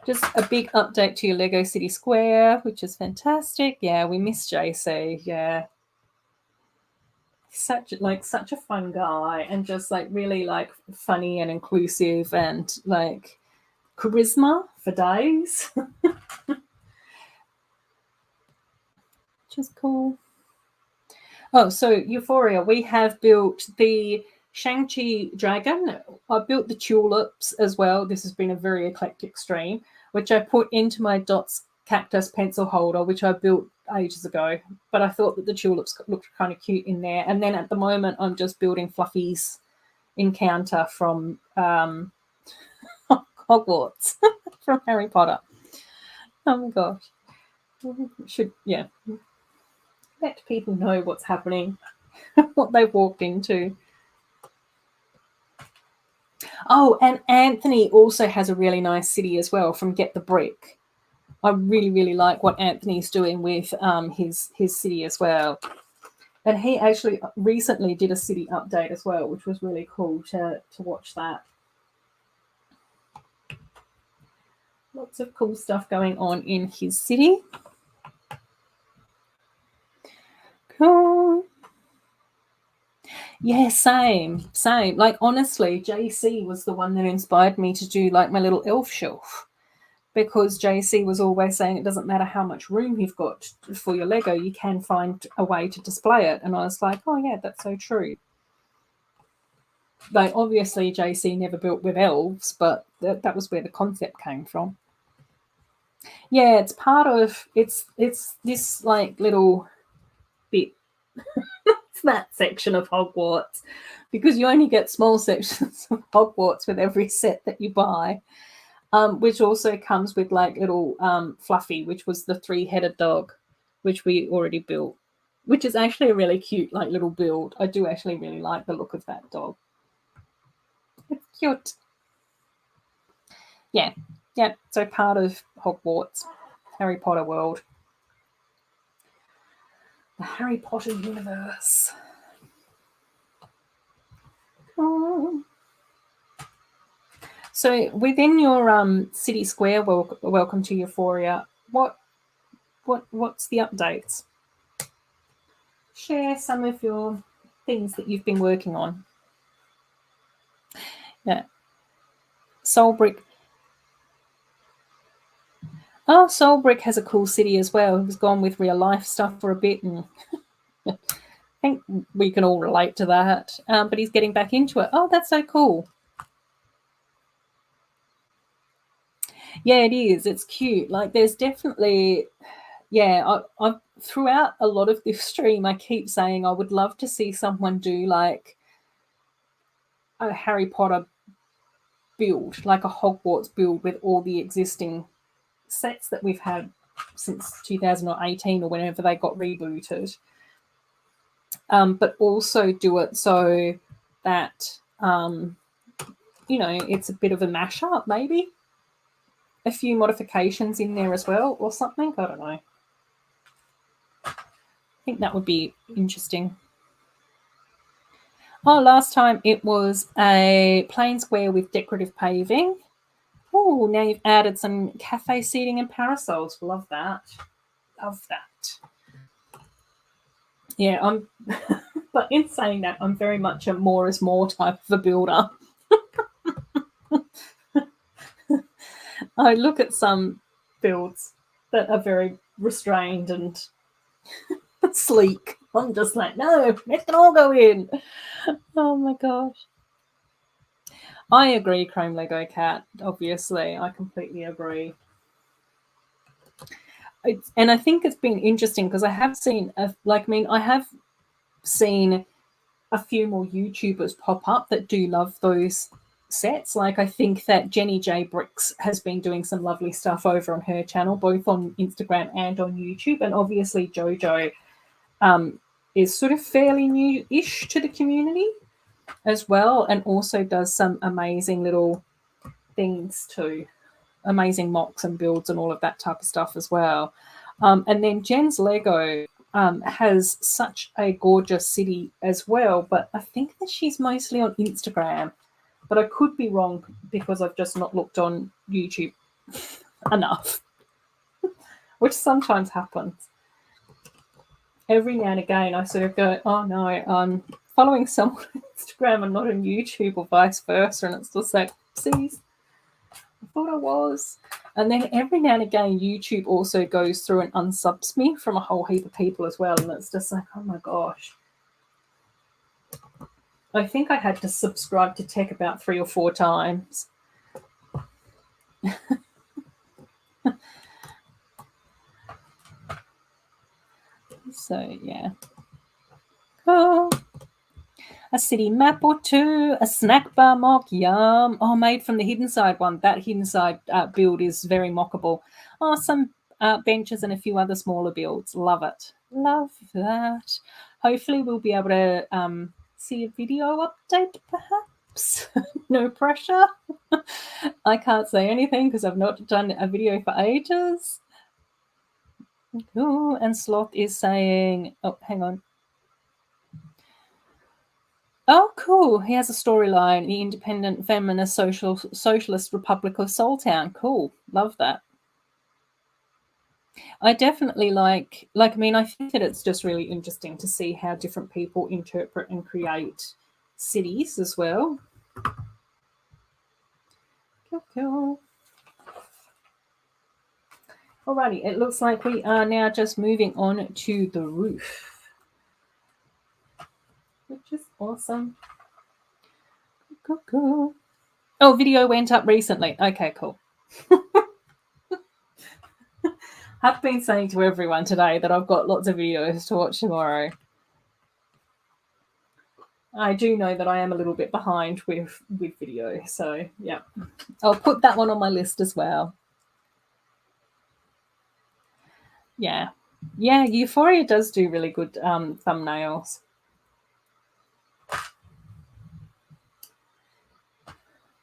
Just a big update to your Lego City Square, which is fantastic. Yeah, we miss JC. Yeah, such a fun guy, and just like really like funny and inclusive, and like charisma for days. Which is cool. Oh, so Euphoria, we have built the Shang-Chi dragon. I built the tulips as well. This has been a very eclectic stream, which I put into my Dots cactus pencil holder, which I built ages ago. But I thought that the tulips looked kind of cute in there. And then at the moment, I'm just building Fluffy's Encanto from Hogwarts, from Harry Potter. Oh my gosh. Yeah, let people know what's happening, what they've walked into. Oh, and Anthony also has a really nice city as well from Get the Brick. I really, really like what Anthony's doing with his city as well. And he actually recently did a city update as well, which was really cool to watch that. Lots of cool stuff going on in his city. Cool. Yeah, same. Like, honestly, JC was the one that inspired me to do like my little elf shelf, because JC was always saying it doesn't matter how much room you've got for your Lego, you can find a way to display it. And I was like, oh yeah, that's so true. Like, obviously JC never built with elves, but that was where the concept came from. Yeah, it's part of it's this like little bit. It's that section of Hogwarts, because you only get small sections of Hogwarts with every set that you buy. Which also comes with like little Fluffy, which was the 3-headed dog, which we already built, which is actually a really cute like little build. I do actually really like the look of that dog. It's cute. Yeah. So part of Hogwarts, Harry Potter world, the Harry Potter universe. Oh. So within your city square, welcome to Euphoria. What's the updates? Share some of your things that you've been working on. Yeah. Soul Brick. Oh, Soul Brick has a cool city as well. He's gone with real life stuff for a bit, and I think we can all relate to that. But he's getting back into it. Oh, that's so cool. Yeah, it is. It's cute. Like, there's definitely, yeah. I throughout a lot of this stream, I keep saying I would love to see someone do like a Harry Potter build, like a Hogwarts build with all the existing sets that we've had since 2018 or whenever they got rebooted. But also do it so that it's a bit of a mashup, maybe a few modifications in there as well, or something. I don't know. I think that would be interesting. Oh, last time it was a plain square with decorative paving. Oh, now you've added some cafe seating and parasols. Love that. Love that. Yeah, but in saying that, I'm very much a more is more type of a builder. I look at some builds that are very restrained and sleek. I'm just like, no, it can all go in. Oh my gosh. I agree, Chrome Lego Cat. Obviously, I completely agree. And I think it's been interesting because I have seen, I have seen a few more YouTubers pop up that do love those sets. Like, I think that Jenny J Bricks has been doing some lovely stuff over on her channel, both on Instagram and on YouTube. And obviously Jojo is sort of fairly new-ish to the community as well, and also does some amazing little things too, amazing mocks and builds and all of that type of stuff as well. And then Jen's Lego has such a gorgeous city as well, but I think that she's mostly on Instagram, but I could be wrong because I've just not looked on YouTube. enough, which sometimes happens. Every now and again, I sort of go, oh no, I'm following someone on Instagram and not on YouTube, or vice versa. And it's just like, see, I thought I was. And then every now and again, YouTube also goes through and unsubs me from a whole heap of people as well. And it's just like, oh my gosh. I think I had to subscribe to tech about 3 or 4 times. So, yeah. Oh, a city map or 2, a snack bar mock, yum. Oh, made from the Hidden Side one. That Hidden Side build is very mockable. Oh, some benches and a few other smaller builds. Love it. Love that. Hopefully we'll be able to see a video update, perhaps. No pressure. I can't say anything because I've not done a video for ages. Ooh, and Sloth is saying, oh, hang on. Oh, cool. He has a storyline, the Independent Feminist Socialist Republic of Soultown. Cool. Love that. I definitely like I mean, I think that it's just really interesting to see how different people interpret and create cities as well. Cool. Alrighty, it looks like we are now just moving on to the roof, which is awesome. Cool. Oh, video went up recently. Okay, cool. I've been saying to everyone today that I've got lots of videos to watch tomorrow. I do know that I am a little bit behind with video, so yeah. I'll put that one on my list as well. Yeah. Yeah, Euphoria does do really good thumbnails.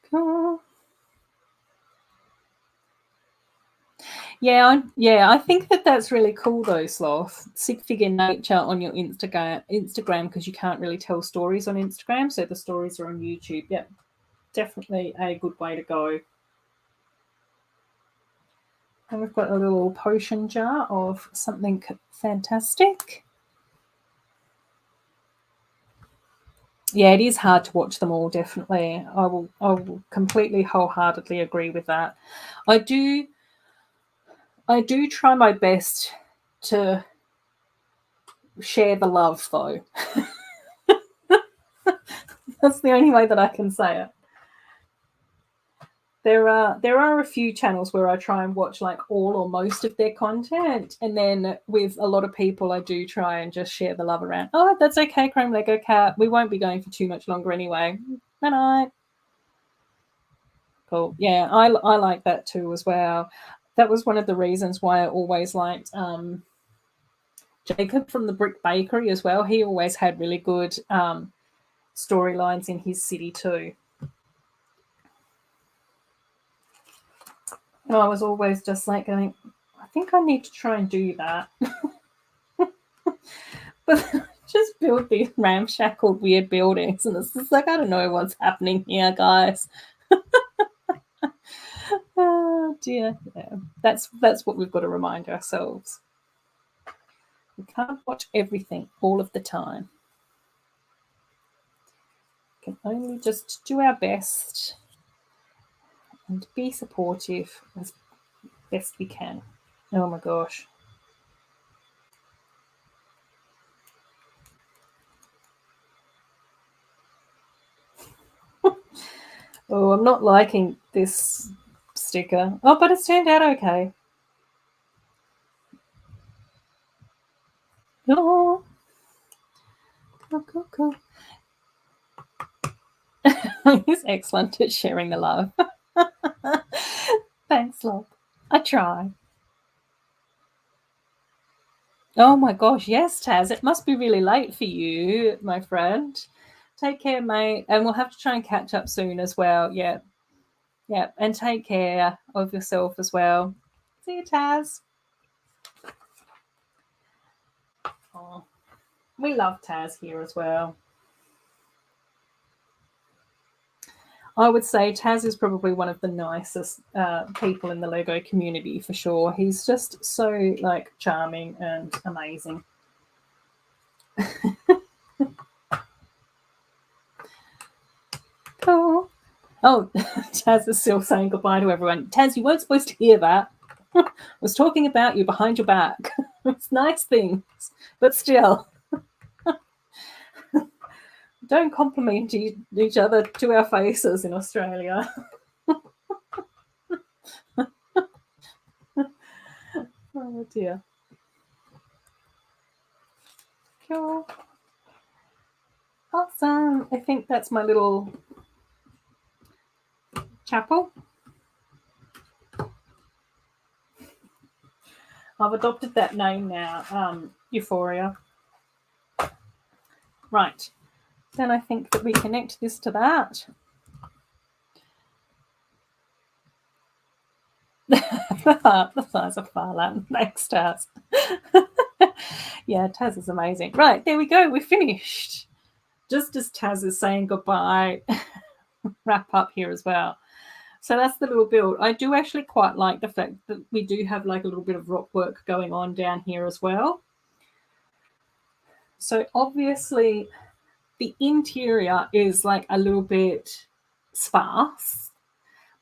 Cool. Yeah, I think that that's really cool though, Sloth. Sick figure nature on your Instagram because you can't really tell stories on Instagram, so the stories are on YouTube. Yep, definitely a good way to go. And we've got a little potion jar of something fantastic. Yeah, it is hard to watch them all, definitely. I will completely wholeheartedly agree with that. I do try my best to share the love though. That's the only way that I can say it. There are a few channels where I try and watch like all or most of their content, and then with a lot of people I do try and just share the love around. Oh, that's okay, Chrome Lego Cat. We won't be going for too much longer anyway. Night night. Cool. Yeah, I like that too as well. That was one of the reasons why I always liked Jacob from the Brick Bakery as well. He always had really good storylines in his city too. And I was always just like going, I think I need to try and do that. But just build these ramshackle weird buildings, and it's just like, I don't know what's happening here, guys. Oh dear. Yeah. That's what we've got to remind ourselves. We can't watch everything all of the time. We can only just do our best and be supportive as best we can. Oh my gosh. Oh, I'm not liking this sticker. Oh, but it's turned out okay. Oh, cool. He's excellent at sharing the love. Thanks, love. I try. Oh my gosh, yes, Taz. It must be really late for you, my friend. Take care, mate. And we'll have to try and catch up soon as well. Yeah. Yeah. And take care of yourself as well. See you, Taz. Oh, we love Taz here as well. I would say Taz is probably one of the nicest people in the Lego community for sure. He's just so like charming and amazing. Cool. Oh, Taz is still saying goodbye to everyone. Taz, you weren't supposed to hear that. I was talking about you behind your back. It's nice things, but still. Don't compliment each other to our faces in Australia. Oh dear. Cool. Awesome. I think that's my little chapel. I've adopted that name now, Euphoria. Right. Then I think that we connect this to that. The size of Farland. Thanks, Taz. Yeah, Taz is amazing. Right, there we go. We're finished. Just as Taz is saying goodbye, wrap up here as well. So that's the little build. I do actually quite like the fact that we do have like a little bit of rock work going on down here as well. So obviously the interior is like a little bit sparse.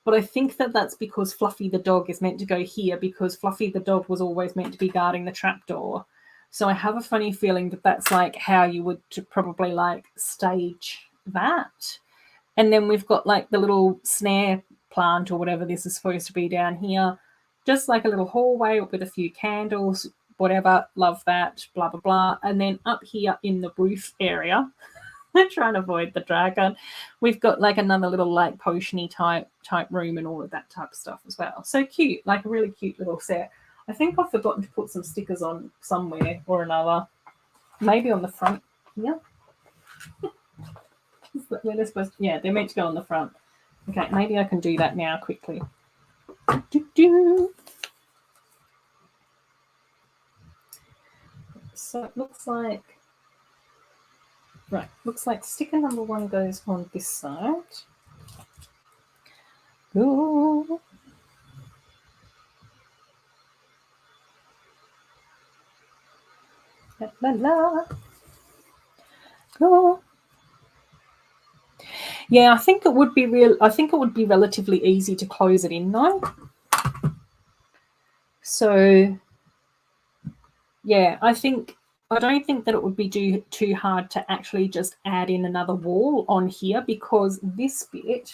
But I think that that's because Fluffy the dog is meant to go here because Fluffy the dog was always meant to be guarding the trapdoor. So I have a funny feeling that that's like how you would probably like stage that. And then we've got like the little snare plant or whatever this is supposed to be down here. Just like a little hallway with a few candles, whatever. Love that, blah, blah, blah. And then up here in the roof area, I'm trying to avoid the dragon. We've got like another little like potiony type room and all of that type of stuff as well. So cute, like a really cute little set. I think I've forgotten to put some stickers on somewhere or another. Maybe on the front here. Where they're supposed to, yeah, they're meant to go on the front. Okay, maybe I can do that now quickly. So it looks like, right, looks like sticker number 1 goes on this side. Cool. La, la, la. Cool. Yeah, I think it would be relatively easy to close it in though. So yeah, I don't think that it would be too hard to actually just add in another wall on here because this bit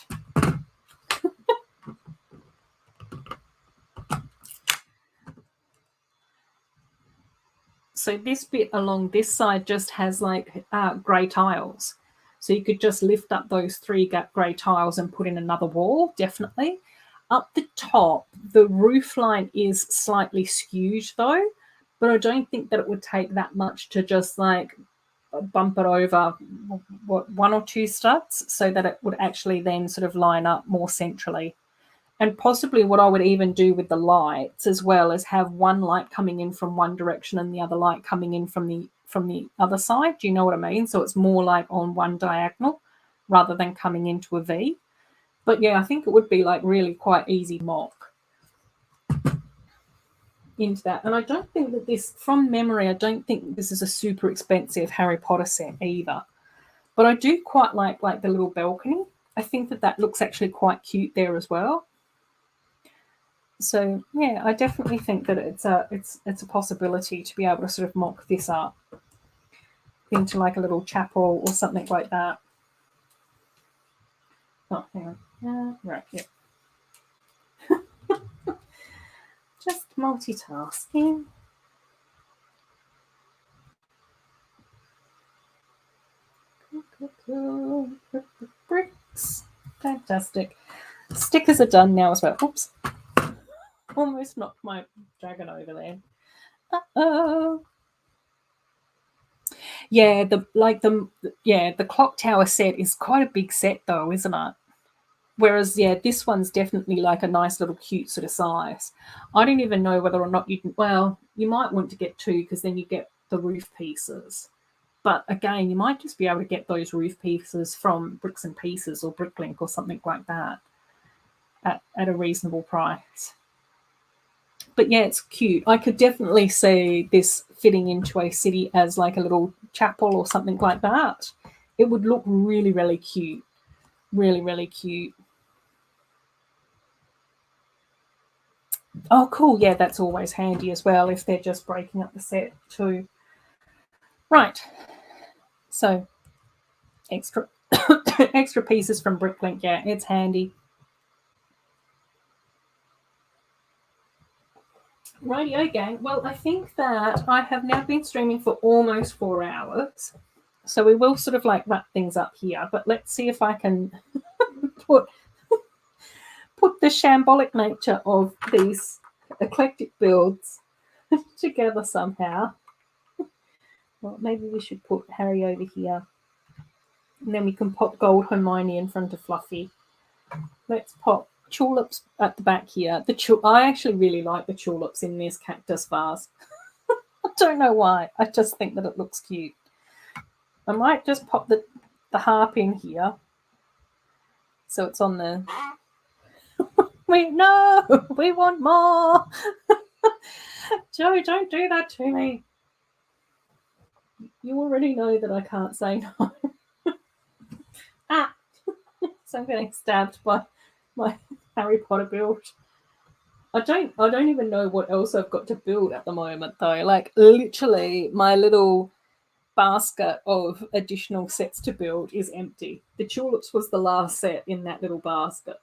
so this bit along this side just has like grey tiles. So you could just lift up those 3 grey tiles and put in another wall, definitely. Up the top, the roof line is slightly skewed though, but I don't think that it would take that much to just like bump it over 1 or 2 studs so that it would actually then sort of line up more centrally. And possibly what I would even do with the lights as well is have one light coming in from one direction and the other light coming in from the other side. Do you know what I mean? So it's more like on one diagonal rather than coming into a V. But yeah, I think it would be like really quite easy mock into that. And I don't think that this, from memory, I don't think this is a super expensive Harry Potter set either. But I do quite like the little balcony. I think that looks actually quite cute there as well. So yeah, I definitely think that it's a possibility to be able to sort of mock this up into like a little chapel or something like that. Oh, hang on. Right, yeah. Just multitasking. Cool. Bricks. Fantastic. Stickers are done now as well. Oops. Almost knocked my dragon over there. Uh-oh. Yeah, the clock tower set is quite a big set though, isn't it? Whereas, yeah, this one's definitely like a nice little cute sort of size. I don't even know whether or not you can, well, you might want to get 2 because then you get the roof pieces. But again, you might just be able to get those Ruth pieces from Bricks and Pieces or Bricklink or something like that at a reasonable price. But yeah, it's cute. I could definitely see this fitting into a city as like a little chapel or something like that. It would look really, really cute. Really, really cute. Oh, cool. Yeah, that's always handy as well if they're just breaking up the set too. Right. So extra extra pieces from Bricklink. Yeah, it's handy. Radio gang. Well, I think that I have now been streaming for almost 4 hours. So we will sort of like wrap things up here, but let's see if I can put the shambolic nature of these eclectic builds together somehow. Well, maybe we should put Harry over here. And then we can pop Gold Hermione in front of Fluffy. Let's pop tulips at the back here. I actually really like the tulips in this cactus vase. I don't know why. I just think that it looks cute. I might just pop the harp in here. So it's on the... we want more. Joe, don't do that to me. You already know that I can't say no. So I'm getting stabbed by my Harry Potter build. I don't even know what else I've got to build at the moment though. Like literally my little basket of additional sets to build is empty. The tulips was the last set in that little basket.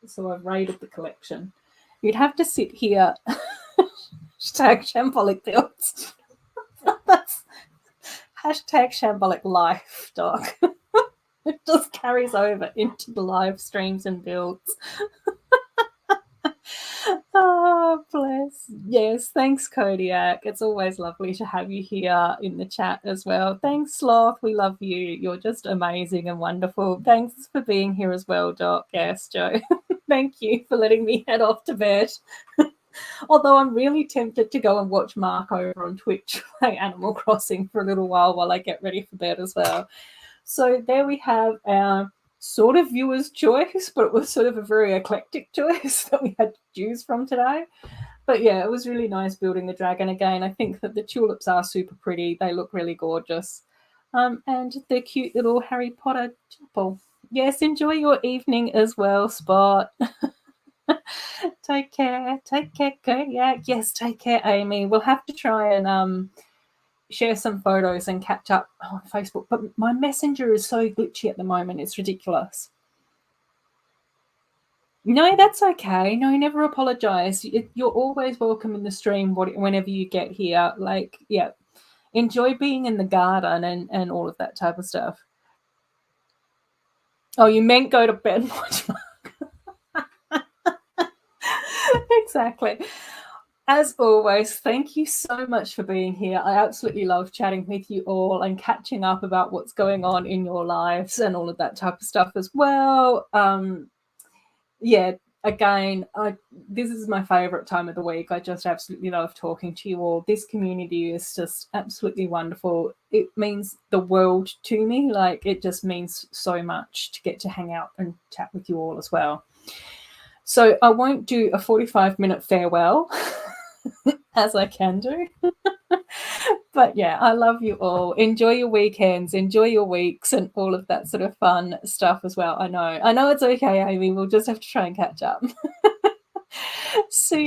So I've raided the collection. You'd have to sit here. Hashtag shambolic builds. That's hashtag shambolic life, Doc. It just carries over into the live streams and builds. Oh, bless. Yes, thanks, Kodiak. It's always lovely to have you here in the chat as well. Thanks, Sloth. We love you. You're just amazing and wonderful. Thanks for being here as well, Doc. Yes, Joe. Thank you for letting me head off to bed. Although I'm really tempted to go and watch Mark over on Twitch play Animal Crossing for a little while I get ready for bed as well. So there we have our sort of viewer's choice, but it was sort of a very eclectic choice that we had to choose from today. But yeah, it was really nice building the dragon again. I think that the tulips are super pretty. They look really gorgeous. And the cute little Harry Potter chapel. Yes, enjoy your evening as well, Spot. Take care, Kodiak. Yes, take care, Amy. We'll have to try and share some photos and catch up on Facebook. But my messenger is so glitchy at the moment. It's ridiculous. No, that's okay. No, never apologize. You're always welcome in the stream whenever you get here. Like, yeah, enjoy being in the garden and all of that type of stuff. Oh, you meant go to bed. Exactly. As always, thank you so much for being here. I absolutely love chatting with you all and catching up about what's going on in your lives and all of that type of stuff as well. Yeah, again, this is my favorite time of the week. I just absolutely love talking to you all. This community is just absolutely wonderful. It means the world to me. Like, it just means so much to get to hang out and chat with you all as well. So I won't do a 45-minute farewell as I can do. But yeah, I love you all. Enjoy your weekends, enjoy your weeks and all of that sort of fun stuff as well. I know it's okay, Amy. We'll just have to try and catch up. See you